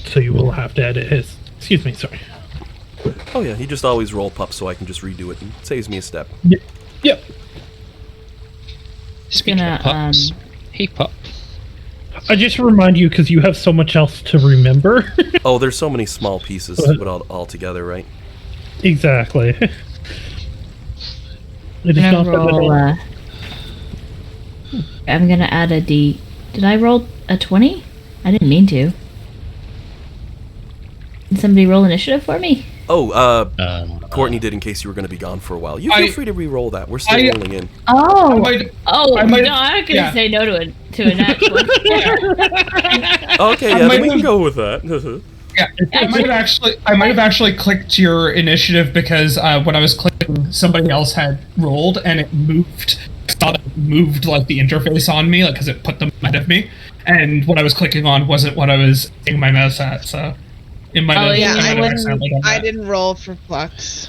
So you will have to edit his... Excuse me, sorry. Oh yeah, he just always roll Pup so I can just redo it and saves me a step. Yep. Speaking of pups, hey Pup. I just remind you because you have so much else to remember. Oh, there's so many small pieces to put all together, right? Exactly. It is not that I'm gonna add a D. Did I roll a 20? I didn't mean to. Did somebody roll initiative for me? Oh, Courtney did in case you were going to be gone for a while. You feel free to re-roll that. We're still rolling in. Oh, I'm not gonna say no to a nat 20. Okay, yeah, then we can go with that. Yeah, I might have actually clicked your initiative because when I was clicking, somebody else had rolled and it moved. I thought it moved like the interface on me, like because it put them ahead of me, and what I was clicking on wasn't what I was aiming my mouse at. So It might Oh, have. yeah, it might I have wouldn't- accidentally done I that. didn't roll for Flux.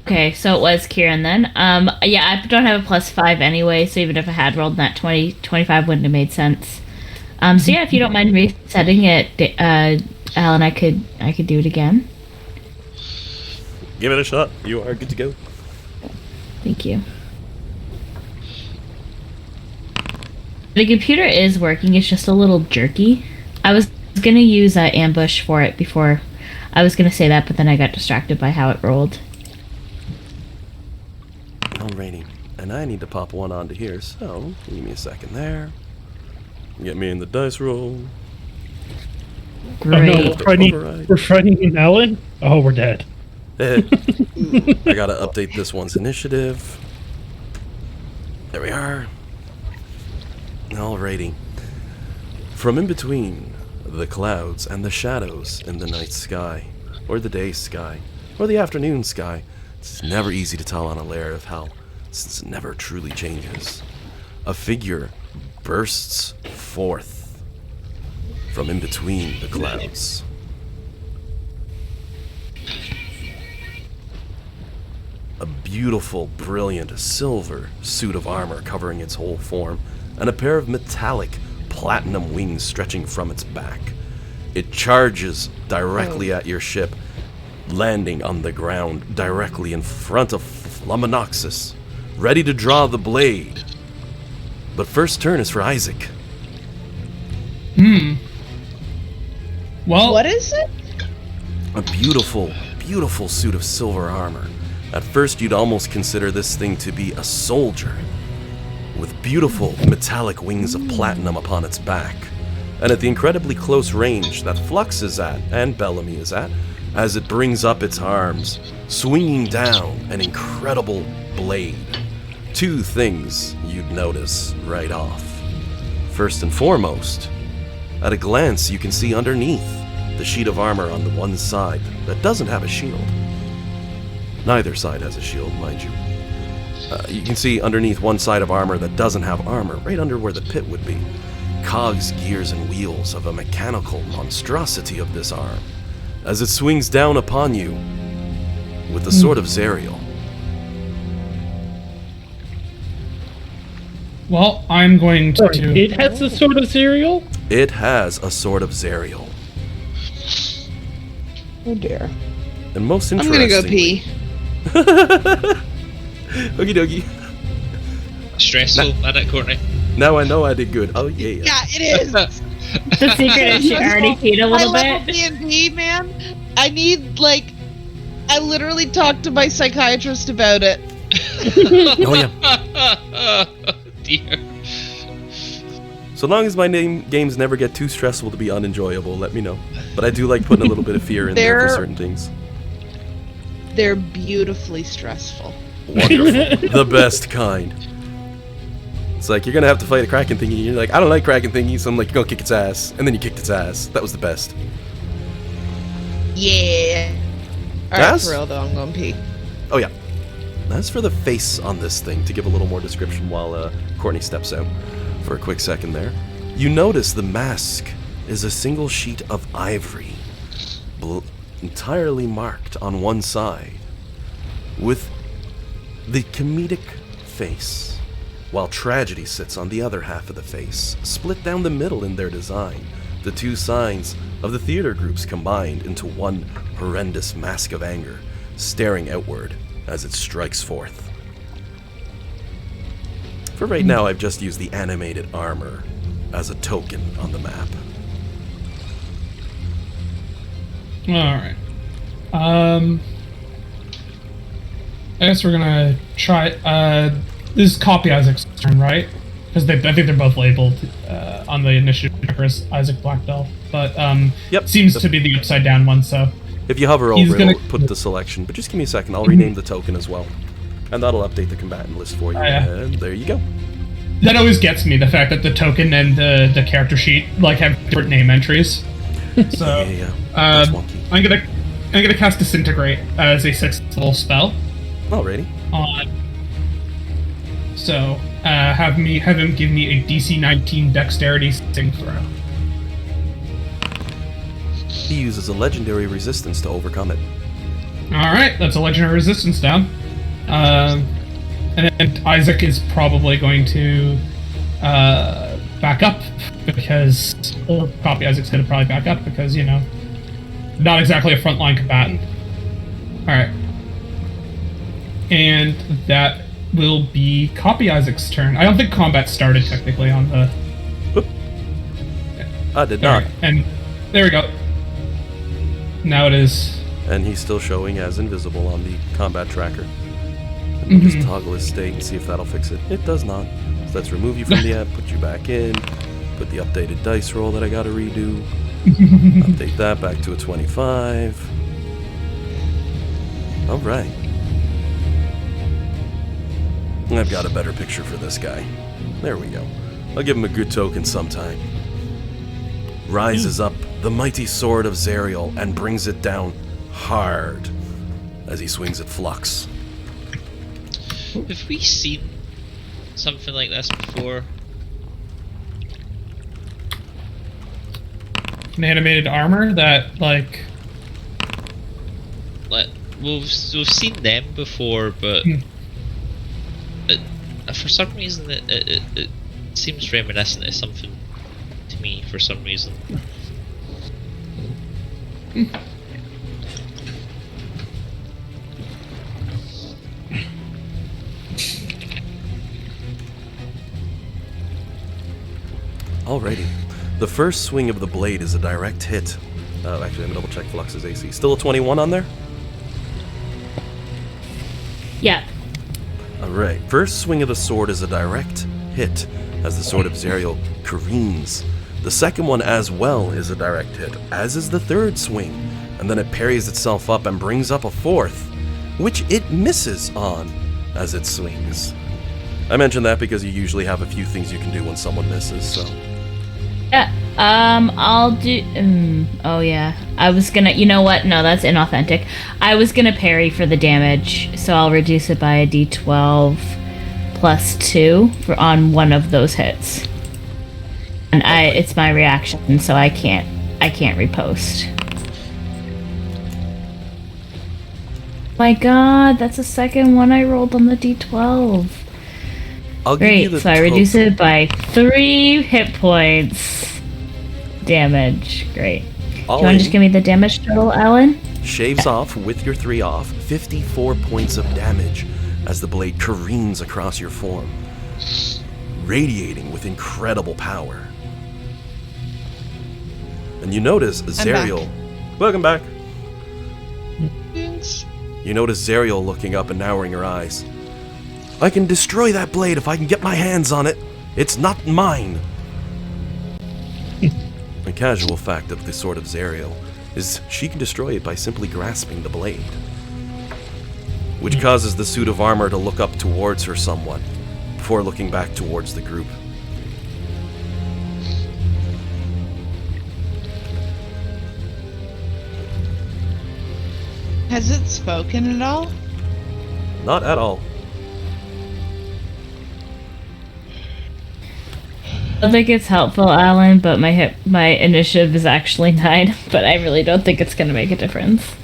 Okay, so it was Kieran then. Yeah, I don't have a +5 anyway, so even if I had rolled that 20, 25 wouldn't have made sense. So yeah, if you don't mind resetting it, Alan, I could do it again. Give it a shot. You are good to go. Thank you. The computer is working. It's just a little jerky. I was gonna use ambush for it before. I was gonna say that, but then I got distracted by how it rolled. Alrighty. And I need to pop one onto here, so give me a second there. Get me in the dice roll. Great. Oh no, we're fighting Alan? Oh, we're dead. I gotta update this one's initiative. There we are. Alrighty. From in between the clouds and the shadows in the night sky, or the day sky, or the afternoon sky, it's never easy to tell on a layer of hell, since it never truly changes. A figure bursts forth from in between the clouds. A beautiful, brilliant silver suit of armor covering its whole form, and a pair of metallic platinum wings stretching from its back. It charges directly at your ship, landing on the ground directly in front of Flaminoxus, ready to draw the blade. But first turn is for Isaac. Well, What is it? A beautiful, beautiful suit of silver armor. At first you'd almost consider this thing to be a soldier, with beautiful metallic wings of platinum upon its back. And at the incredibly close range that Flux is at, and Bellamy is at, as it brings up its arms, swinging down an incredible blade. Two things you'd notice right off. First and foremost, at a glance you can see underneath the sheet of armor on the one side that doesn't have a shield. Neither side has a shield, mind you. You can see underneath one side of armor that doesn't have armor, right under where the pit would be, cogs, gears, and wheels of a mechanical monstrosity of this arm, as it swings down upon you with the sword of Zerial. well, I'm going to. It has the sword of cereal? It has a sword of Zerial. Oh dear. And most I'm interestingly... gonna go pee. Okie dokie. Stressful, isn't it, Courtney? Now I know I did good. Oh yeah. Yeah, it is. The secret is she already peed a little I level bit. D&D, man. I need, I literally talked to my psychiatrist about it. Oh yeah. Oh, dear. So long as my games never get too stressful to be unenjoyable, let me know. But I do like putting a little bit of fear in there for They're- certain things. They're beautifully stressful. Wonderful. The best kind. It's like, you're gonna have to fight a Kraken thingy, and you're like, I don't like Kraken thingies, so I'm like, go kick its ass. And then you kicked its ass. That was the best. Yeah. Alright, Yes? for real though, I'm going pee. Oh yeah. As for the face on this thing, to give a little more description while Courtney steps out for a quick second there, you notice the mask is a single sheet of ivory, entirely marked on one side, with the comedic face, while tragedy sits on the other half of the face, split down the middle in their design, the two signs of the theater groups combined into one horrendous mask of anger, staring outward as it strikes forth. For right now, I've just used the animated armor as a token on the map. Alright. I guess we're gonna try. This is Copy Isaac's turn, right? Because I think they're both labeled on the initiative tracker as Isaac Blackbelt. But Yep. seems to be the upside down one, so. If you hover He's over, it'll gonna- put the selection, but just give me a second, I'll rename the token as well. And that'll update the combatant list for you, Oh, yeah. and there you go. That always gets me, the fact that the token and the character sheet have different name entries. So Yeah, that's wonky. I'm gonna cast Disintegrate as a 6th level spell. Alrighty. So have him give me a DC 19 Dexterity saving throw. He uses a legendary resistance to overcome it. Alright, that's a legendary resistance down. And then Isaac is probably going to back up because... Or Copy Isaac's going to probably back up because, you know, not exactly a frontline combatant. Alright. And that will be Copy Isaac's turn. I don't think combat started technically on the... I did not. Right. And there we go. Now it is... And he's still showing as invisible on the combat tracker. Let me just toggle his state and see if that'll fix it. It does not. So let's remove you from the app, put you back in, put the updated dice roll that I gotta redo. Update that back to a 25. Alright. I've got a better picture for this guy. There we go. I'll give him a good token sometime. Rises up the mighty sword of Zariel and brings it down hard as he swings at Flux. Have we seen something like this before? An animated armor that, like... We've seen them before, but for some reason it seems reminiscent of something to me for some reason. Alrighty. The first swing of the blade is a direct hit. Actually, I'm gonna double check Flux's AC. Still a 21 on there? Yeah. Alright. First swing of the sword is a direct hit as the sword of Zariel careens. The second one as well is a direct hit, as is the third swing. And then it parries itself up and brings up a fourth, which it misses on as it swings. I mention that because you usually have a few things you can do when someone misses, so... Yeah, I'll do... oh, yeah. I was gonna... You know what? No, that's inauthentic. I was gonna parry for the damage, so I'll reduce it by a d12 plus 2 on one of those hits. And it's my reaction, so I can't repost. My god, that's the second one I rolled on the d12. Great, so I reduce it by 3 hit points. Damage. Great. Do you want to just give me the damage total, Alan? Shaves off, with your 3 off, 54 points of damage as the blade careens across your form, radiating with incredible power. And you notice Zariel... Welcome back. Thanks. You notice Zariel looking up and narrowing her eyes. I can destroy that blade if I can get my hands on it. It's not mine. A casual fact of the Sword of Zariel is she can destroy it by simply grasping the blade, which causes the suit of armor to look up towards her somewhat, before looking back towards the group. Has it spoken at all? Not at all. I don't think it's helpful, Alan, but my initiative is actually 9, but I really don't think it's gonna make a difference.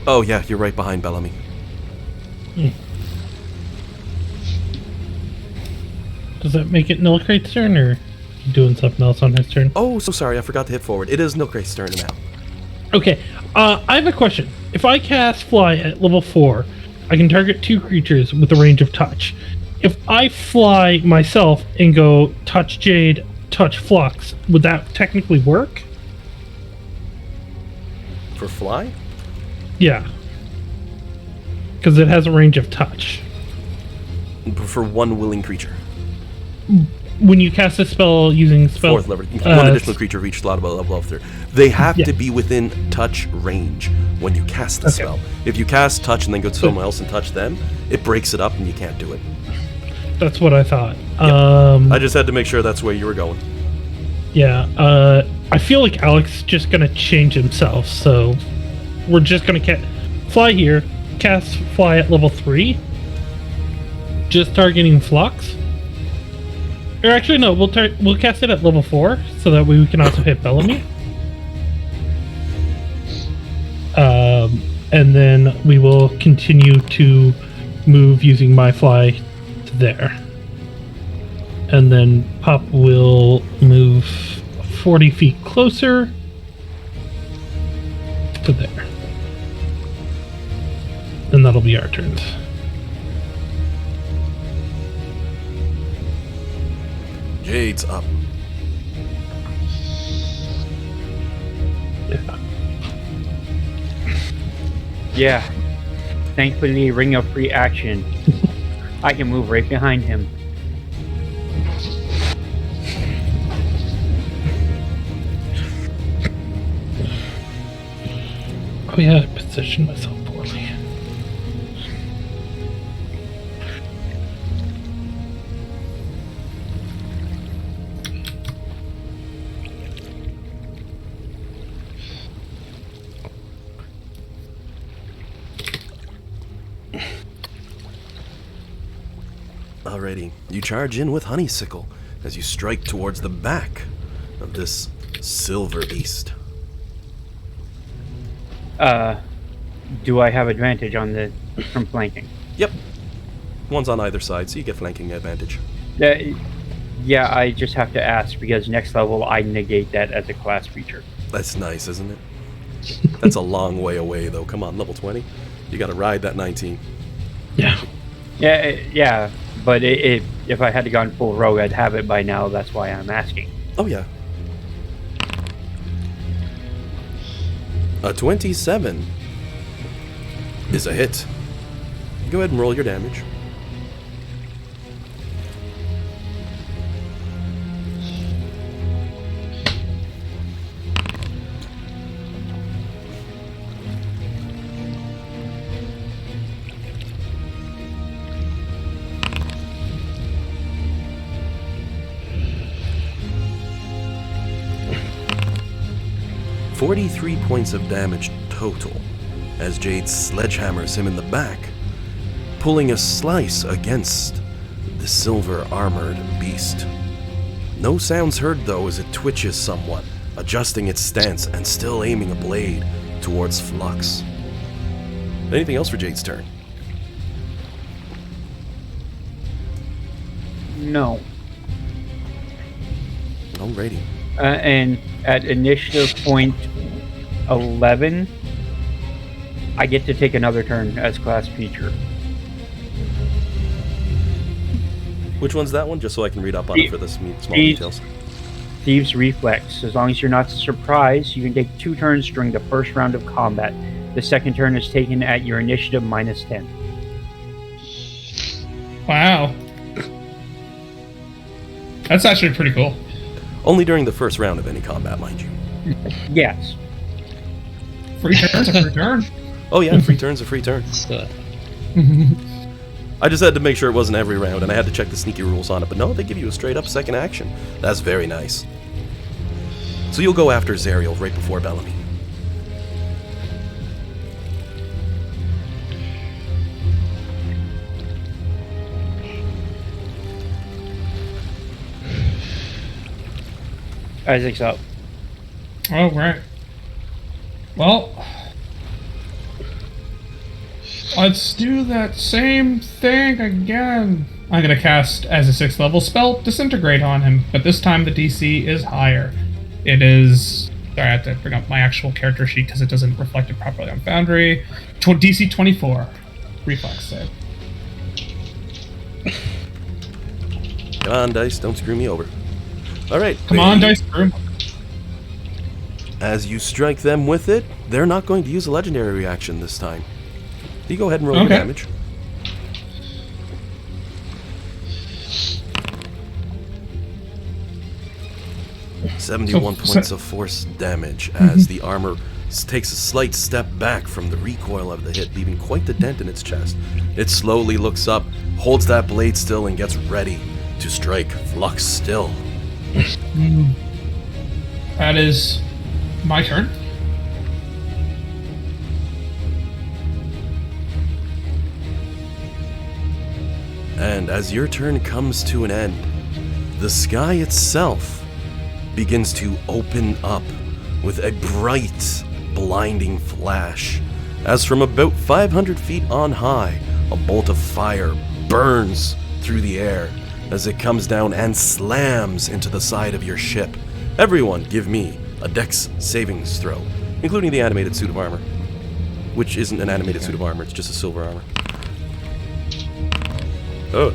Oh yeah, you're right behind Bellamy. Does that make it Nilkrate's turn, or doing something else on his turn? Oh, so sorry, I forgot to hit forward. It is Nilkrate's turn now. Okay, I have a question. If I cast Fly at level 4, I can target 2 creatures with a range of touch. If I fly myself and go touch Jade, touch Flux, would that technically work? For fly? Yeah. Because it has a range of touch. For one willing creature. When you cast a spell using spell... Fourth level. One additional creature reached level of 3. They have to be within touch range when you cast the spell. If you cast touch and then go to someone else and touch them, it breaks it up and you can't do it. That's what I thought. Yep. I just had to make sure that's where you were going. Yeah, I feel like Alex is just gonna change himself, so we're just gonna fly here, cast Fly at level 3, just targeting Flux, Or actually, no. We'll cast it at level 4, so that way we can also hit Bellamy. And then we will continue to move using my fly to there. And then Pop will move 40 feet closer to there. And that'll be our turns. Jade's up. Yeah. Thankfully, ring of free action. I can move right behind him. Oh yeah, I positioned myself poorly. Alrighty, you charge in with Honeysickle as you strike towards the back of this silver beast. Do I have advantage on the from flanking? Yep. One's on either side, so you get flanking advantage. Yeah, I just have to ask because next level I negate that as a class feature. That's nice, isn't it? That's a long way away, though. Come on, level 20. You gotta ride that 19. Yeah. Yeah, but if I had gone full rogue, I'd have it by now. That's why I'm asking. Oh, yeah. A 27 is a hit. Go ahead and roll your damage. .43 points of damage total as Jade sledgehammers him in the back, pulling a slice against the silver armored beast. No sounds heard though as it twitches somewhat, adjusting its stance and still aiming a blade towards Flux. Anything else for Jade's turn? No. Alrighty. And at initiative point 11, I get to take another turn as class feature. Which one's that one? Just so I can read up on it for the small details. Thieves' Reflex. As long as you're not surprised, you can take 2 turns during the first round of combat. The second turn is taken at your initiative minus 10. Wow. That's actually pretty cool. Only during the first round of any combat, mind you. Yes. Free turn's a free turn. Oh yeah, free turn's a free turn. I just had to make sure it wasn't every round, and I had to check the sneaky rules on it, but no, they give you a straight up second action. That's very nice. So you'll go after Zariel right before Bellamy. Isaac's up. Oh, right. Well, let's do that same thing again. I'm going to cast, as a 6th level spell, Disintegrate on him, but this time the DC is higher. It is... Sorry, I have to bring up my actual character sheet because it doesn't reflect it properly on Foundry. DC 24. Reflex save. Come on, Dice, don't screw me over. Alright. Come on, Dice Brew. As you strike them with it, they're not going to use a legendary reaction this time. You go ahead and roll your damage. .71 points of force damage as the armor takes a slight step back from the recoil of the hit, leaving quite the dent in its chest. It slowly looks up, holds that blade still, and gets ready to strike Flux still. That is my turn. And as your turn comes to an end, the sky itself begins to open up with a bright, blinding flash, as from about 500 feet on high, a bolt of fire burns through the air as it comes down and slams into the side of your ship. Everyone give me a Dex savings throw, including the animated suit of armor, which isn't an animated suit of armor, it's just a silver armor. Oh.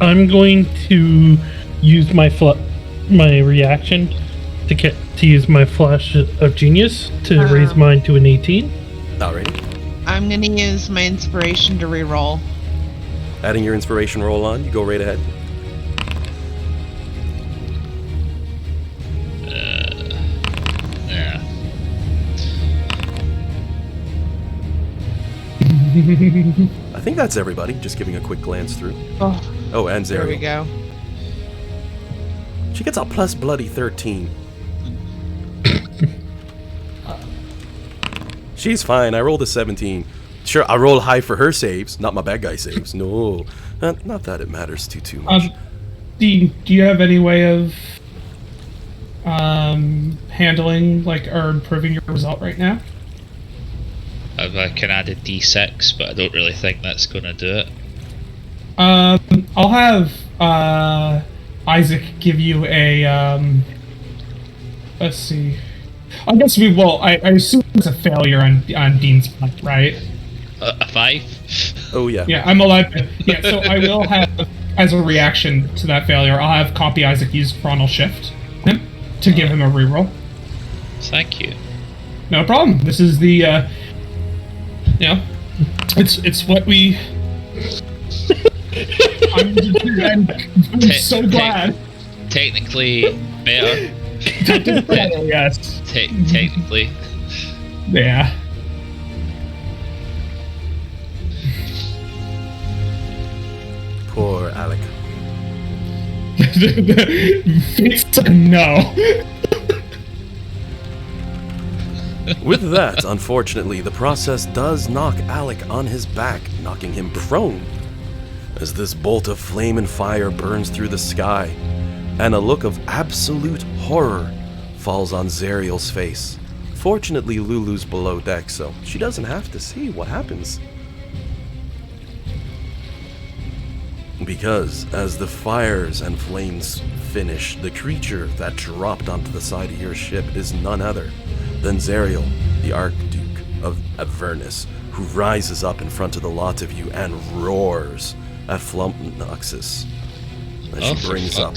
I'm going to use my reaction to use my flash of genius to raise mine to an 18. Alrighty. I'm gonna use my inspiration to reroll. Adding your inspiration roll on, you go right ahead. Yeah. I think that's everybody, just giving a quick glance through. Oh, And there Zariel. we go. She gets a plus bloody 13. She's fine. I rolled a 17. Sure, I roll high for her saves, not my bad guy saves. No, not that it matters too much. Dean, do you have any way of handling, like, or improving your result right now? I can add a d6, but I don't really think that's going to do it. I'll have Isaac give you a let's see. I guess we will. I assume it's a failure on Dean's part, right? A 5? Oh yeah. Yeah, I'm allowed to. Yeah, so I will have, as a reaction to that failure, I'll have Copy Isaac use Chronal Shift to give him a reroll. Thank you. No problem. This is the, it's what we. I'm so glad. Technically better. Yes. Technically. Yeah. Poor Alec. It's a no. With that, unfortunately, the process does knock Alec on his back, knocking him prone, as this bolt of flame and fire burns through the sky, and a look of absolute horror falls on Zariel's face. Fortunately, Lulu's below deck, so she doesn't have to see what happens. Because as the fires and flames finish, the creature that dropped onto the side of your ship is none other than Zariel, the Archduke of Avernus, who rises up in front of the lot of you and roars at Flumpnoxus as she brings up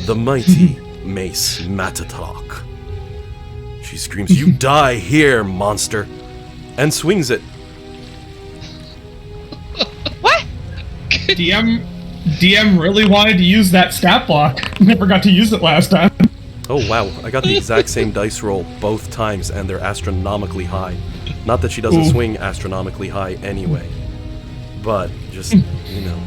the mighty Mace Matatok. She screams, "You die here, monster!" and swings it. What? DM really wanted to use that stat block. Never got to use it last time. Oh wow, I got the exact same dice roll both times and they're astronomically high. Not that she doesn't swing astronomically high anyway, but just, you know.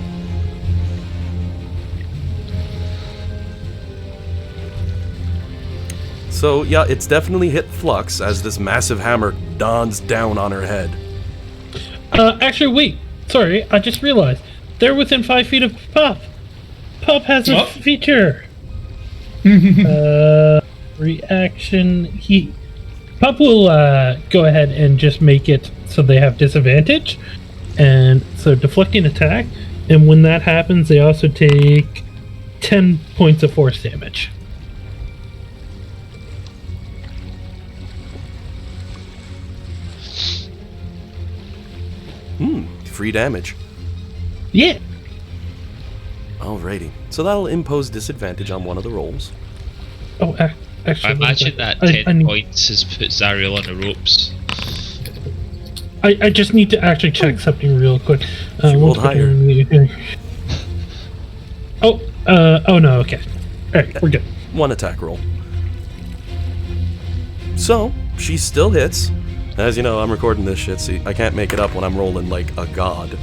So yeah, it's definitely hit Flux as this massive hammer dawns down on her head. Actually, wait. Sorry, I just realized. They're within 5 feet of Pup. Pup has a feature. Reaction. Pup will go ahead and just make it so they have disadvantage. And so deflecting attack. And when that happens, they also take 10 points of force damage. Free damage. Yeah. Alrighty. So that'll impose disadvantage on one of the rolls. Oh, actually. I imagine that 10 points has put Zariel on the ropes. I just need to actually check something real quick. She rolled higher. Oh no, okay. Alright, we're good. One attack roll. So, she still hits. As you know, I'm recording this shit, so I can't make it up when I'm rolling like a god.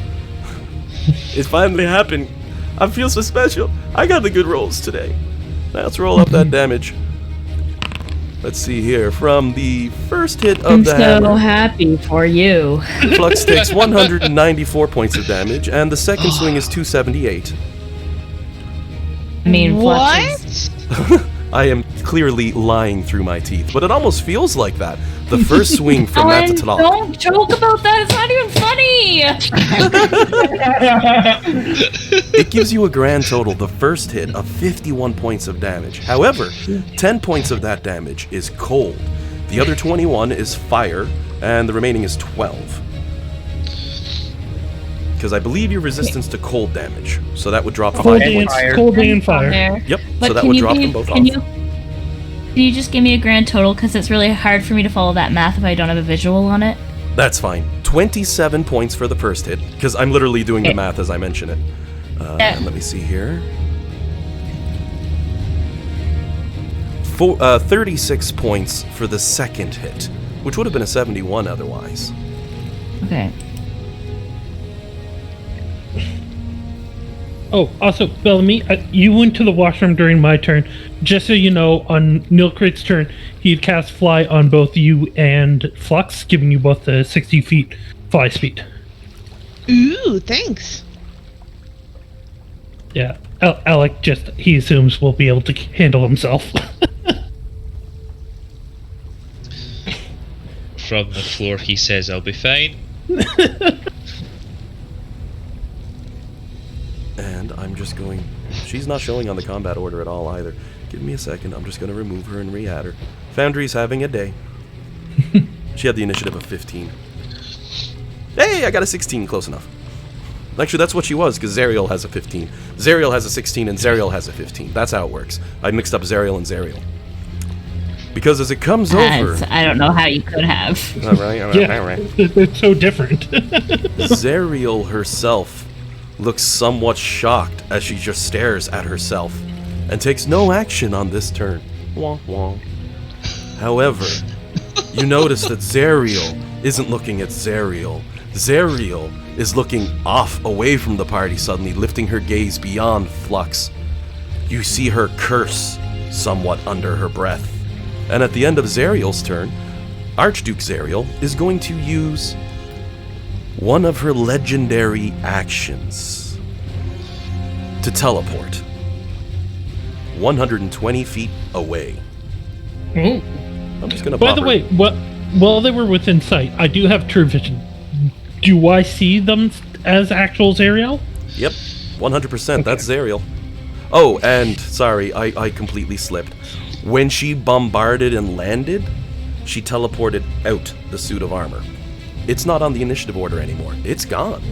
It finally happened. I feel so special. I got the good rolls today. Now let's roll up that damage. Let's see here. From the first hit of the hammer, I'm so happy for you. Flux takes 194 points of damage, and the second swing is 278. I mean, What? I am clearly lying through my teeth, but it almost feels like that. The first swing from that to Alan, Talal. don't joke about that. It's not even funny. It gives you a grand total, the first hit, of 51 points of damage. However, 10 points of that damage is cold. The other 21 is fire, and the remaining is 12. Because I believe your resistance to cold damage, so that would drop 5 Cold points. and fire. There. Yep, But so that can would you drop give- them both can off. Can you just give me a grand total? Because it's really hard for me to follow that math if I don't have a visual on it. That's fine. 27 points for the first hit, because I'm literally doing the Okay. math as I mention it. Yeah. And let me see here. 36 points for the second hit, which would have been a 71 otherwise. Okay. Oh, also, Bellamy, you went to the washroom during my turn. Just so you know, on Nilkrit's turn, he'd cast fly on both you and Flux, giving you both the 60 feet fly speed. Ooh, thanks. Yeah, Alec he assumes will be able to handle himself. From the floor, he says, "I'll be fine." And I'm just going... She's not showing on the combat order at all either. Give me a second. I'm just going to remove her and re-add her. Foundry's having a day. She had the initiative of 15. Hey, I got a 16. Close enough. Actually, that's what she was, because Zariel has a 15. Zariel has a 16, and Zariel has a 15. That's how it works. I mixed up Zariel and Zariel. Because as it comes over... I don't know how you could have. All right. They're so different. Zariel herself looks somewhat shocked as she just stares at herself and takes no action on this turn. Wah, wah. However, you notice that Zariel isn't looking at Zariel. Zariel is looking off away from the party suddenly, lifting her gaze beyond Flux. You see her curse somewhat under her breath. And at the end of Zariel's turn, Archduke Zariel is going to use one of her legendary actions to teleport 120 feet away. Ooh. I'm just gonna By pop the her. way, while they were within sight, I do have true vision. Do I see them as actual Zariel? Yep, 100%. That's Zariel. Oh, and sorry, I completely slipped. When she bombarded and landed, she teleported out the suit of armor. It's not on the initiative order anymore. It's gone.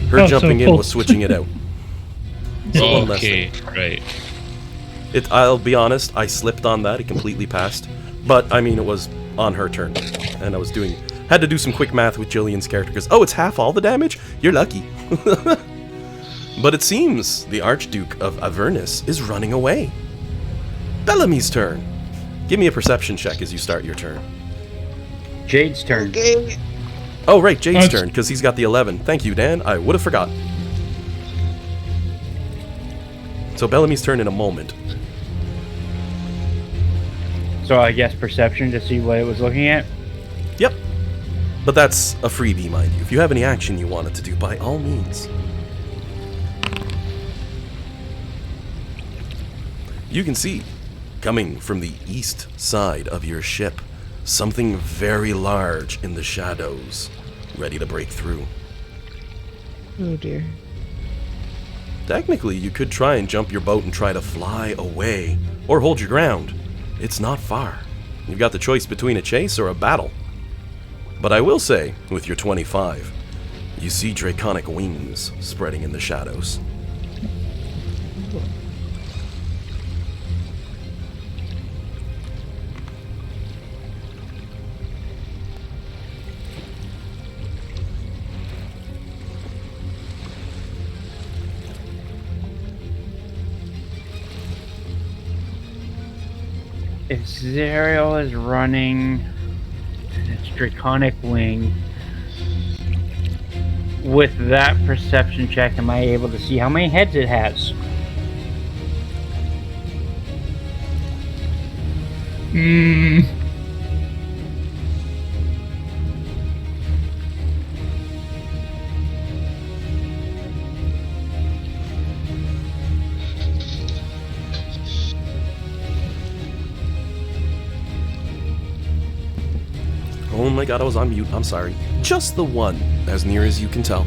Her Oh, jumping so in cool. was switching it out. So one less Okay, thing. right. I'll be honest, I slipped on that. It completely passed. But, I mean, it was on her turn. And I was had to do some quick math with Jillian's character, because, oh, it's half all the damage? You're lucky. But it seems the Archduke of Avernus is running away. Bellamy's turn. Give me a perception check as you start your turn. Jade's turn. Okay. Oh, right, Jade's it's- turn, because he's got the 11. Thank you, Dan. I would have forgot. So Bellamy's turn in a moment. So I guess perception to see what it was looking at. Yep. But that's a freebie, mind you. If you have any action you wanted to do, by all means. You can see, coming from the east side of your ship, something very large in the shadows, ready to break through. Oh dear. Technically, you could try and jump your boat and try to fly away, or hold your ground. It's not far. You've got the choice between a chase or a battle. But I will say, with your 25, you see draconic wings spreading in the shadows. If Zariel is running its draconic wing, with that perception check, am I able to see how many heads it has? my god, I was on mute. I'm sorry. Just the one, as near as you can tell.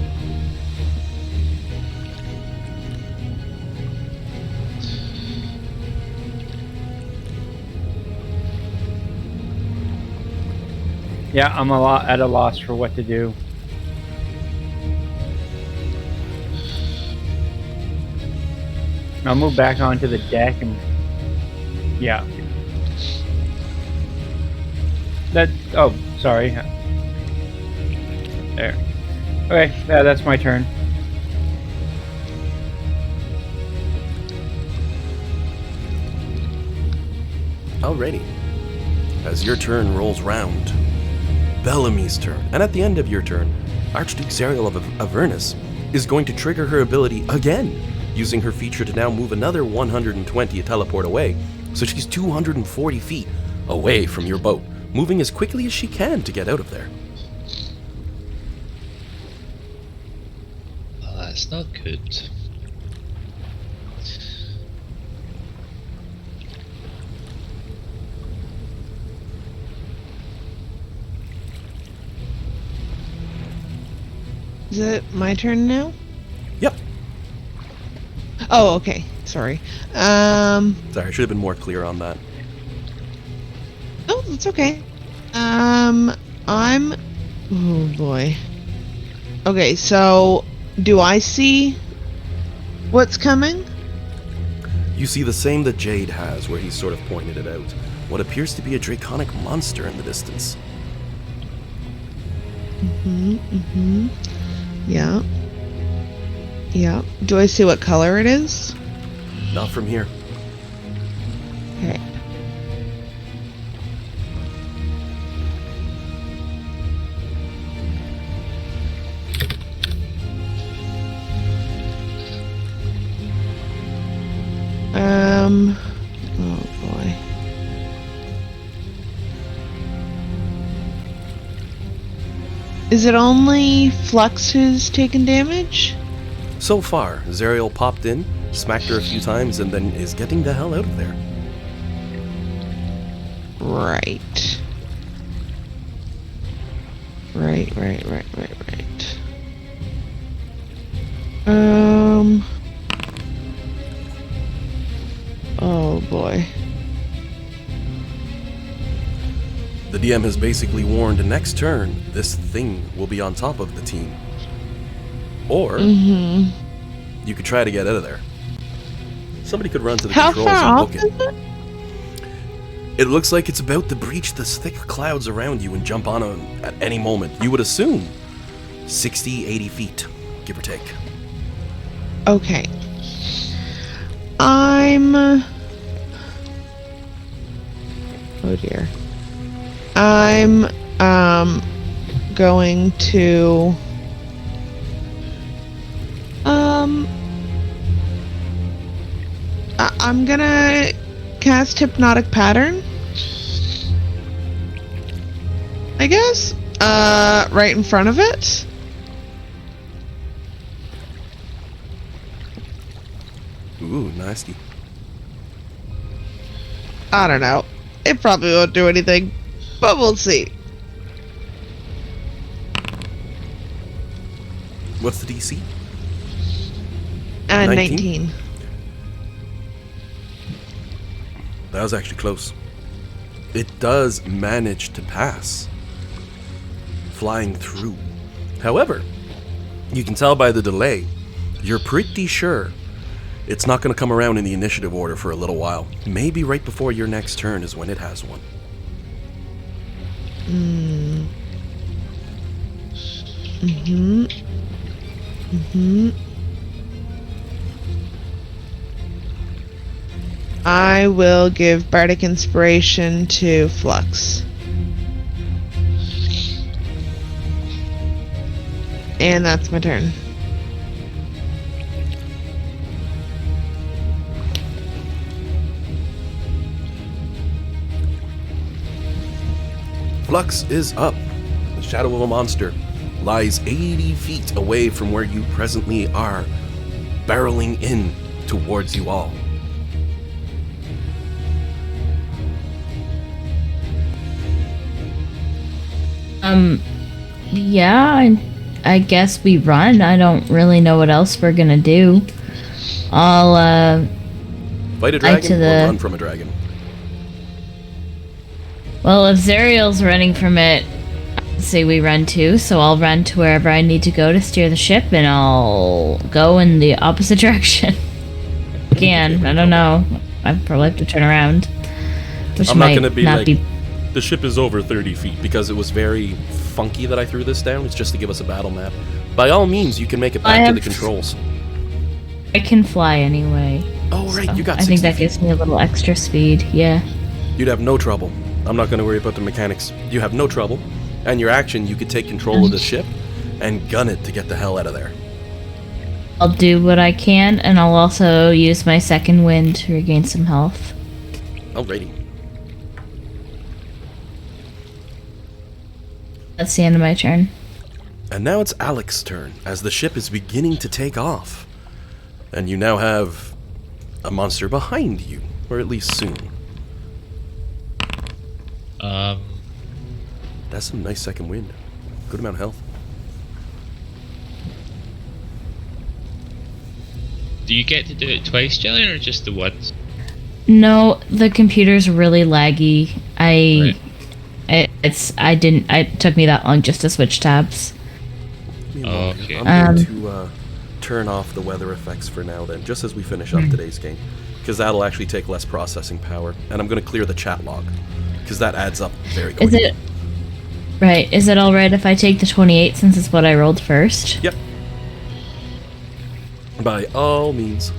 Yeah, I'm at a loss for what to do. I'll move back onto the deck and... Yeah. Oh, sorry. There. Okay, yeah, that's my turn. Alrighty. As your turn rolls round, Bellamy's turn, and at the end of your turn, Archduke Zariel of Avernus is going to trigger her ability again, using her feature to now move another 120 teleport away, so she's 240 feet away from your boat, moving as quickly as she can to get out of there. Well, that's not good. Is it my turn now? Yep. Oh, okay. Sorry. Sorry, I should have been more clear on that. Oh, that's okay. Oh boy. Okay, so do I see what's coming? You see the same that Jade has, where he's sort of pointed it out. What appears to be a draconic monster in the distance. Yeah. Yeah. Do I see what color it is? Not from here. Okay. Oh boy. Is it only Flux who's taken damage? So far, Zariel popped in, smacked her a few times, and then is getting the hell out of there. Right. Right. Oh boy. The DM has basically warned next turn, this thing will be on top of the team. Or, you could try to get out of there. Somebody could run to the controls and book it. It looks like it's about to breach the thick clouds around you and jump on them at any moment. You would assume 60, 80 feet, give or take. Okay. Oh dear. I'm going to I'm gonna cast Hypnotic Pattern, I guess, right in front of it. Ooh, nasty. I don't know. It probably won't do anything, but we'll see. What's the DC? 19. That was actually close. It does manage to pass, flying through. However, you can tell by the delay, you're pretty sure it's not going to come around in the initiative order for a little while. Maybe right before your next turn is when it has one. I will give Bardic Inspiration to Flux. And that's my turn. Flux is up. The shadow of a monster lies 80 feet away from where you presently are, barreling in towards you all. Yeah, I guess we run. I don't really know what else we're gonna do. I'll, Fight a I dragon to or the- run from a dragon? Well, if Zariel's running from it, I'd say we run too, so I'll run to wherever I need to go to steer the ship, and I'll go in the opposite direction. Again, I don't know. I'd probably have to turn around. Which I'm not might gonna be not like, be... the ship is over 30 feet, because it was very funky that I threw this down. It's just to give us a battle map. By all means, you can make it back to the controls. I can fly anyway. Oh, right, so you got I think 60 that gives me a little extra speed, yeah. You'd have no trouble. I'm not going to worry about the mechanics. You have no trouble. And your action, you could take control of the ship and gun it to get the hell out of there. I'll do what I can, and I'll also use my second wind to regain some health. Alrighty. That's the end of my turn. And now it's Alex's turn, as the ship is beginning to take off. And you now have a monster behind you, or at least soon. That's some nice second wind. Good amount of health. Do you get to do it twice, Jillian, or just the once? No, the computer's really laggy. Right. It took me that long just to switch tabs. Okay. I'm going to turn off the weather effects for now then, just as we finish up today's game. Because that'll actually take less processing power. And I'm going to clear the chat log. Because that adds up very quickly. Is it alright if I take the 28 since it's what I rolled first? Yep. By all means.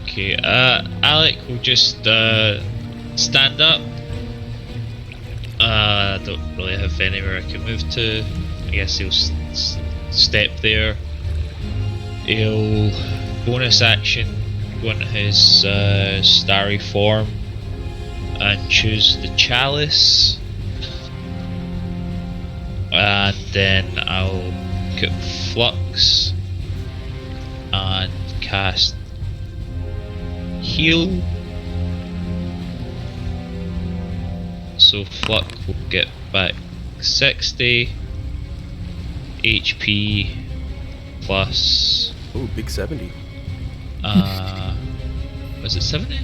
Okay, Alec will just stand up. I don't really have anywhere I can move to. I guess he'll step there. He'll bonus action go into his starry form and choose the chalice. And then I'll put Flux and cast Heal. So Flux will get back 60 HP plus. Oh, big 70. Was it 70?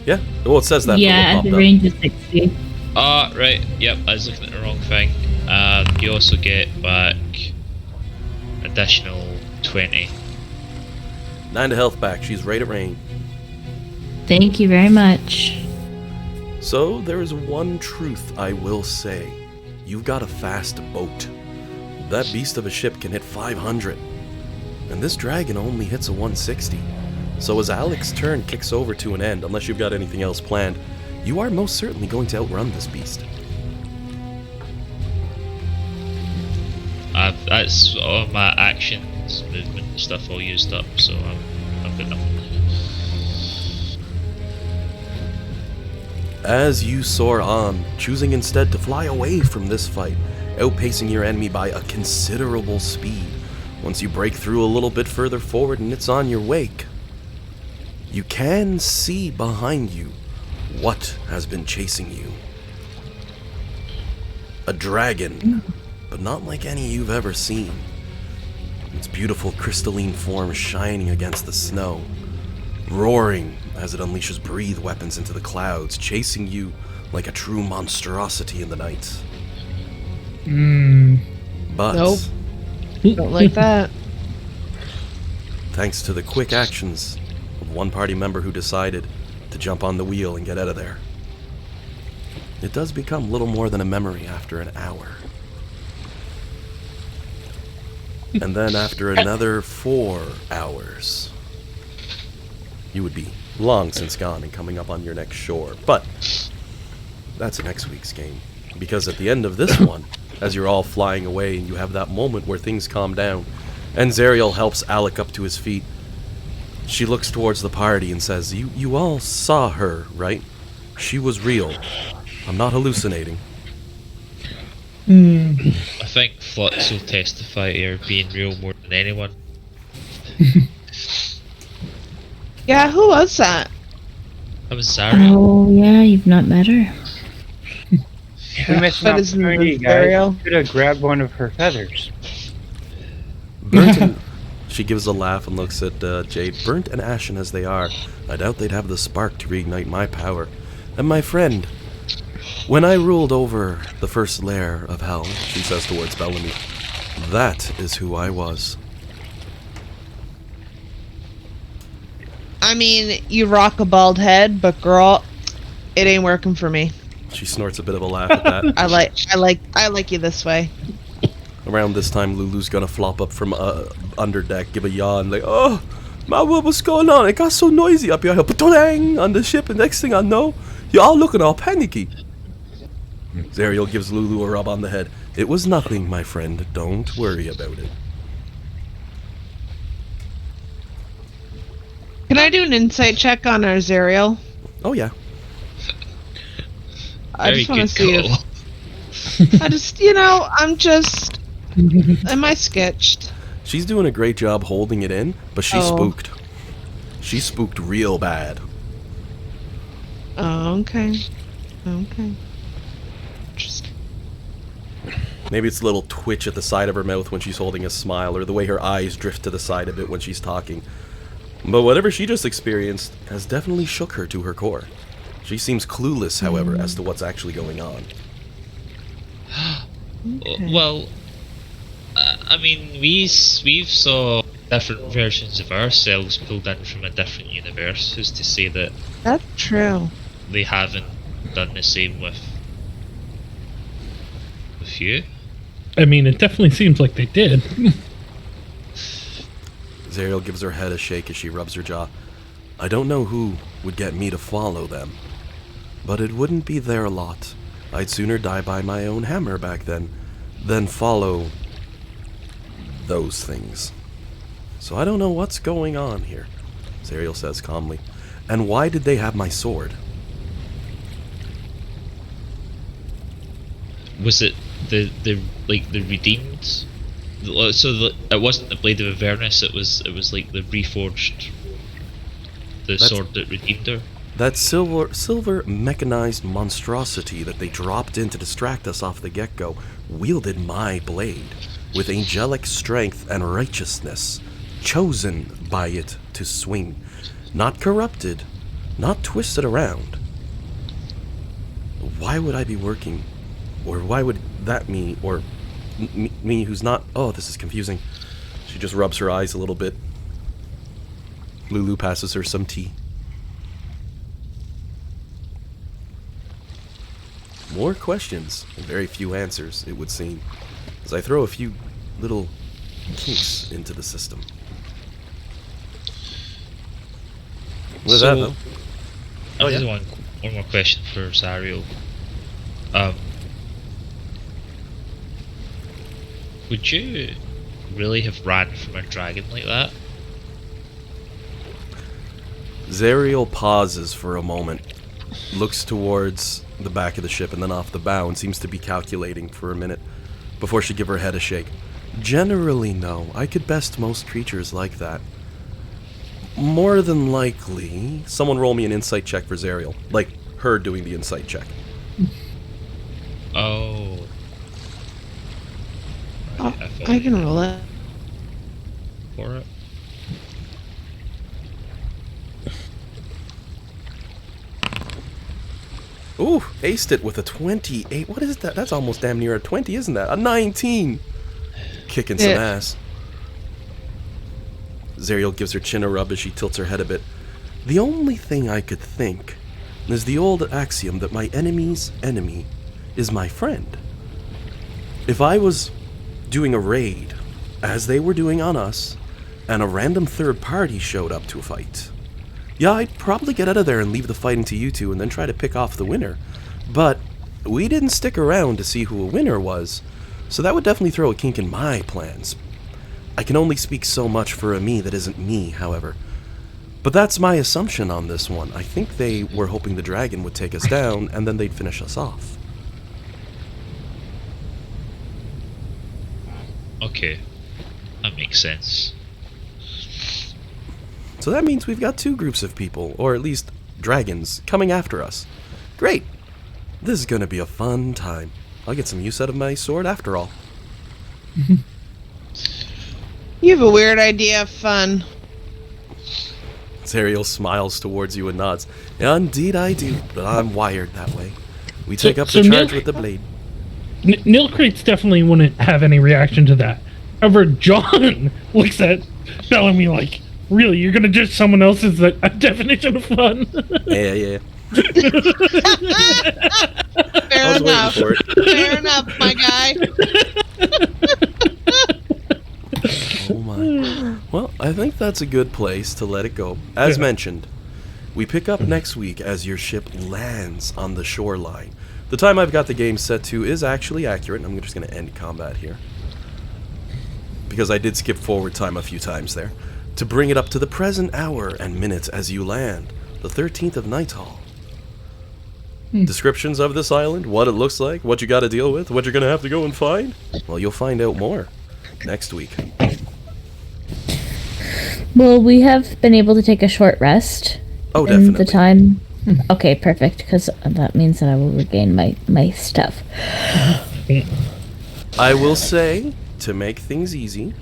Yeah. Well, it says that. Yeah, the range is 60. Right. Yep, I was looking at the wrong thing. You also get back additional 20. 9 to health back. She's right at range. Thank you very much. So, there is one truth I will say. You've got a fast boat. That beast of a ship can hit 500. And this dragon only hits a 160. So as Alex's turn kicks over to an end, unless you've got anything else planned, you are most certainly going to outrun this beast. That's all my actions, movement and stuff all used up, so I'm good enough. As you soar on, choosing instead to fly away from this fight, outpacing your enemy by a considerable speed. Once you break through a little bit further forward and it's on your wake, you can see behind you what has been chasing you. A dragon, but not like any you've ever seen. Its beautiful crystalline form shining against the snow, roaring as it unleashes breathe weapons into the clouds, chasing you like a true monstrosity in the night. But Nope. Don't like that. thanks to the quick actions of one party member who decided to jump on the wheel and get out of there, it does become little more than a memory after an hour. And then after another 4 hours, you would be long since gone and coming up on your next shore. But that's next week's game. Because at the end of this one, as you're all flying away and you have that moment where things calm down, and Zariel helps Alec up to his feet, she looks towards the party and says, You all saw her, right? She was real. I'm not hallucinating. I think Flux will testify to her being real more than anyone. Yeah, who was that? That was Zariel. Oh yeah, you've not met her. We missed an But isn't opportunity, this guys. Ariel? Could have grabbed one of her feathers. Burnt and... She gives a laugh and looks at Jade. Burnt and ashen as they are, I doubt they'd have the spark to reignite my power. And my friend, when I ruled over the first lair of hell, she says towards Bellamy, that is who I was. I mean, you rock a bald head, but girl, it ain't working for me. She snorts a bit of a laugh at that. I like you this way. Around this time, Lulu's gonna flop up from under deck, give a yawn, like, oh, what's going on? It got so noisy up here, pa-dang, on the ship, and next thing I know, you're all looking all panicky. Zariel gives Lulu a rub on the head. It was nothing, my friend. Don't worry about it. Can I do an insight check on our Zariel? Oh, yeah. I Very just want to good see call. if... I just, I'm just... Am I sketched? She's doing a great job holding it in, but she's spooked. She spooked real bad. Oh, okay. Okay. Just... Maybe it's a little twitch at the side of her mouth when she's holding a smile, or the way her eyes drift to the side a bit when she's talking. But whatever she just experienced has definitely shook her to her core. She seems clueless, however, as to what's actually going on. Okay. Well, I mean, we've saw different versions of ourselves pulled in from a different universe. Who's to say that That's true. they haven't done the same with you? I mean, it definitely seems like they did. Zariel gives her head a shake as she rubs her jaw. I don't know who would get me to follow them, but it wouldn't be their lot. I'd sooner die by my own hammer back then than follow those things. So I don't know what's going on here, Zariel says calmly. And why did they have my sword? Was it the redeemed? So it wasn't the blade of Avernus. It was like the reforged, sword that redeemed her. That silver mechanized monstrosity that they dropped in to distract us off the get-go wielded my blade with angelic strength and righteousness, chosen by it to swing, not corrupted, not twisted around. Why would I be working, or why would that me, or me who's not... Oh, this is confusing. She just rubs her eyes a little bit. Lulu passes her some tea. More questions and very few answers, it would seem, as I throw a few little kinks into the system. With that, though. I just want one more question for Zariel. Would you really have ran from a dragon like that? Zariel pauses for a moment, looks towards the back of the ship and then off the bow, and seems to be calculating for a minute before she give her head a shake. Generally, no. I could best most creatures like that. More than likely, someone roll me an insight check for Zariel. Like, her doing the insight check. Oh. I can roll it. For it. Ooh, aced it with a 28. What is that? That's almost damn near a 20, isn't that? A 19! Kicking some ass. Zariel gives her chin a rub as she tilts her head a bit. The only thing I could think is the old axiom that my enemy's enemy is my friend. If I was doing a raid, as they were doing on us, and a random third party showed up to a fight, yeah, I'd probably get out of there and leave the fighting to you two and then try to pick off the winner. But we didn't stick around to see who a winner was, so that would definitely throw a kink in my plans. I can only speak so much for a me that isn't me, however. But that's my assumption on this one. I think they were hoping the dragon would take us down and then they'd finish us off. Okay. That makes sense. So that means we've got two groups of people, or at least dragons coming after us. Great. This is gonna be a fun time. I'll get some use out of my sword after all. You have a weird idea of fun. Zariel smiles towards you and nods. Indeed I do, but I'm wired that way. We take up the charge with the blade. Nilcrates definitely wouldn't have any reaction to that. However, John looks at Bellamy like, really, you're gonna judge someone else's definition of fun? Yeah. Fair enough. Fair enough, my guy. Oh my. Well, I think that's a good place to let it go. As mentioned, we pick up next week as your ship lands on the shoreline. The time I've got the game set to is actually accurate. I'm just going to end combat here, because I did skip forward time a few times there, to bring it up to the present hour and minutes as you land, the 13th of Nighthall. Descriptions of this island, what it looks like, what you got to deal with, what you're going to have to go and find? Well, you'll find out more next week. Well, we have been able to take a short rest. Oh, in definitely. the time. Okay, perfect, because that means that I will regain my stuff. I will say, to make things easy,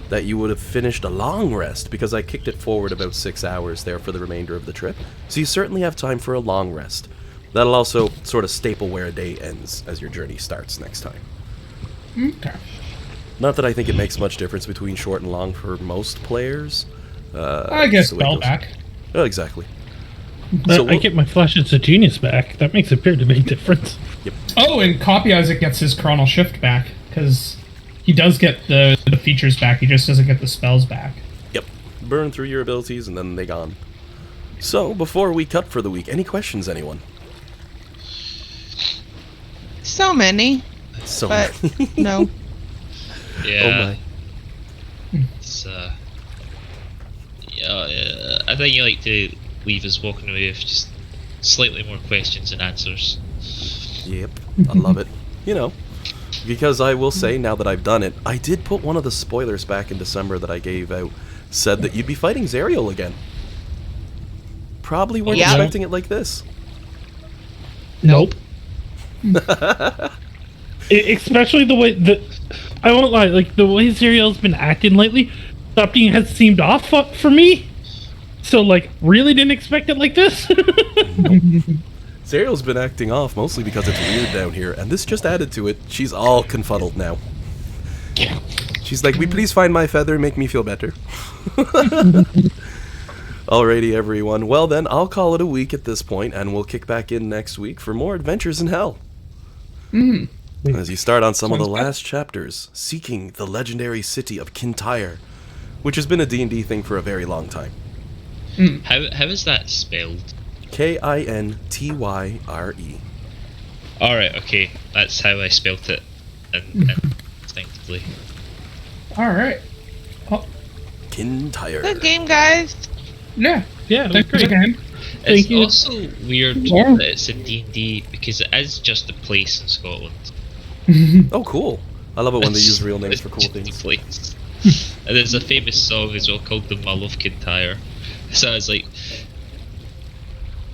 that you would have finished a long rest, because I kicked it forward about 6 hours there for the remainder of the trip. So you certainly have time for a long rest. That'll also sort of staple where a day ends as your journey starts next time. Okay. Not that I think it makes much difference between short and long for most players. I guess the way it spell goes. back. Oh, exactly. But So I get my Flashes of Genius back. That makes it appear to make a difference. Oh, and Copy Isaac gets his Chronal Shift back, because he does get the features back, he just doesn't get the spells back. Yep. Burn through your abilities and then they gone. So, before we cut for the week, any questions, anyone? So many, So but no. Yeah. Oh my. It's, I think you like to leave us walking away with just slightly more questions and answers. Yep, I love it. You know, because I will say, now that I've done it, I did put one of the spoilers back in December that I gave out, said that you'd be fighting Zariel again. Probably weren't expecting it like this. Nope. Especially the way that, I won't lie, like the way Zariel's been acting lately, something has seemed off for me. So, like, really didn't expect it like this. Zariel's been acting off mostly because it's weird down here, and this just added to it. She's all confuddled now. She's like, "Will you please find my feather and make me feel better?" Alrighty, everyone. Well then, I'll call it a week at this point, and we'll kick back in next week for more adventures in hell. As you start on some of the last chapters, seeking the legendary city of Kintyre, which has been a D&D thing for a very long time. How is that spelled? Kintyre. Alright, okay. That's how I spelt it instinctively. Alright. Kintyre. Good game, guys. Yeah. Yeah, Thanks great. again. Thank It's you. also weird Yeah. that it's in D&D because it is just a place in Scotland. Oh, cool. I love it when they It's- use real names it's for cool just a things. place. And there's a famous song as well called The Mull of Kintyre. So I was like,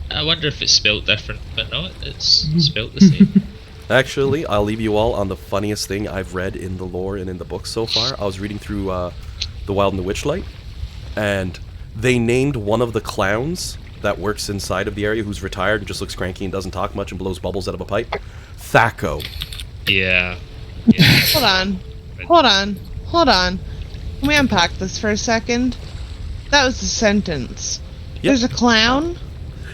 I wonder if it's spelt different, but no, it's spelt the same. Actually, I'll leave you all on the funniest thing I've read in the lore and in the book so far. I was reading through The Wild and the Witchlight, and they named one of the clowns that works inside of the area, who's retired and just looks cranky and doesn't talk much and blows bubbles out of a pipe, Thaco. Yeah. Hold on. Can we unpack this for a second? That was the sentence. Yep. There's a clown.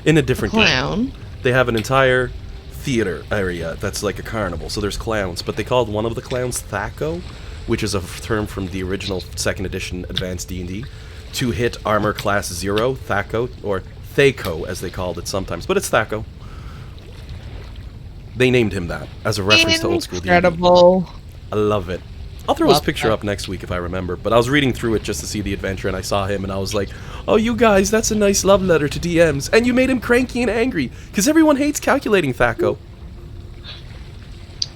In a different game. Clown. They have an entire theater area that's like a carnival, so there's clowns, but they called one of the clowns Thaco, which is a term from the original 2nd edition Advanced D&D, to hit armor class 0, Thaco, or Thaco as they called it sometimes, but it's Thaco. They named him that as a reference to old school D&D. Incredible. I love it. I'll throw his Love picture that. up next week if I remember, but I was reading through it just to see the adventure, and I saw him, and I was like, oh, you guys, that's a nice love letter to DMs, and you made him cranky and angry, because everyone hates calculating Thaco.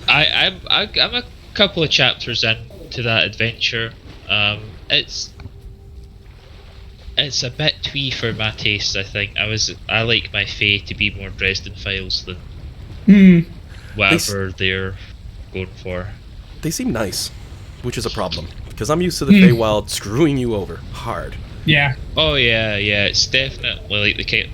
I'm a couple of chapters into that adventure. It's it's a bit twee for my taste. I think I like my Fae to be more Dresden Files than whatever they're going for. They seem nice, which is a problem because I'm used to the Feywild screwing you over hard. Yeah. Oh yeah, it's definitely like the kind.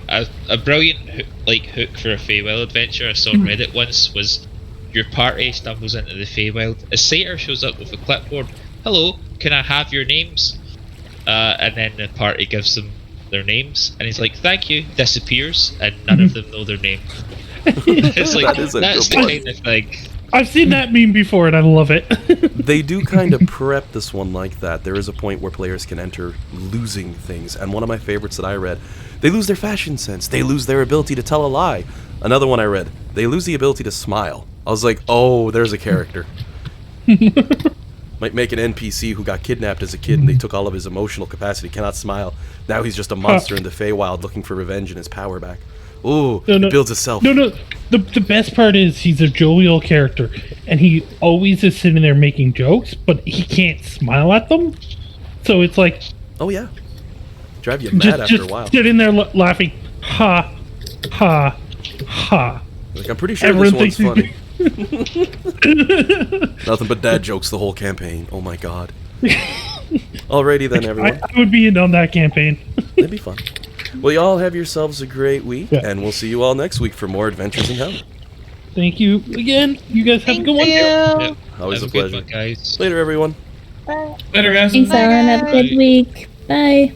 A brilliant hook for a Feywild adventure I saw on Reddit once was your party stumbles into the Feywild. A satyr shows up with a clipboard. Hello, can I have your names? And then the party gives them their names, and he's like, "Thank you." Disappears, and none of them know their name. It's like that's the kind of thing. I've seen that meme before, and I love it. They do kind of prep this one like that. There is a point where players can enter losing things, and one of my favorites that I read, they lose their fashion sense. They lose their ability to tell a lie. Another one I read, they lose the ability to smile. I was like, oh, there's a character. Might make an NPC who got kidnapped as a kid and they took all of his emotional capacity, cannot smile. Now he's just a monster in the Feywild looking for revenge and his power back. Ooh, it builds itself. No. The best part is he's a jovial character, and he always is sitting there making jokes, but he can't smile at them. So it's like... Oh, yeah. Drive you mad after a while. Just sitting there laughing. Ha. Ha. Ha. Like, I'm pretty sure this one's funny. Nothing but dad jokes the whole campaign. Oh my god. Alrighty then, everyone. I would be in on that campaign. It'd be fun. Well, y'all have yourselves a great week, and we'll see you all next week for more Adventures in Hell. Thank you again. You guys have a good one. Yeah. Always a pleasure. Good one, guys. Later, everyone. Later, guys. Thanks, Alan. Have a good week. Bye.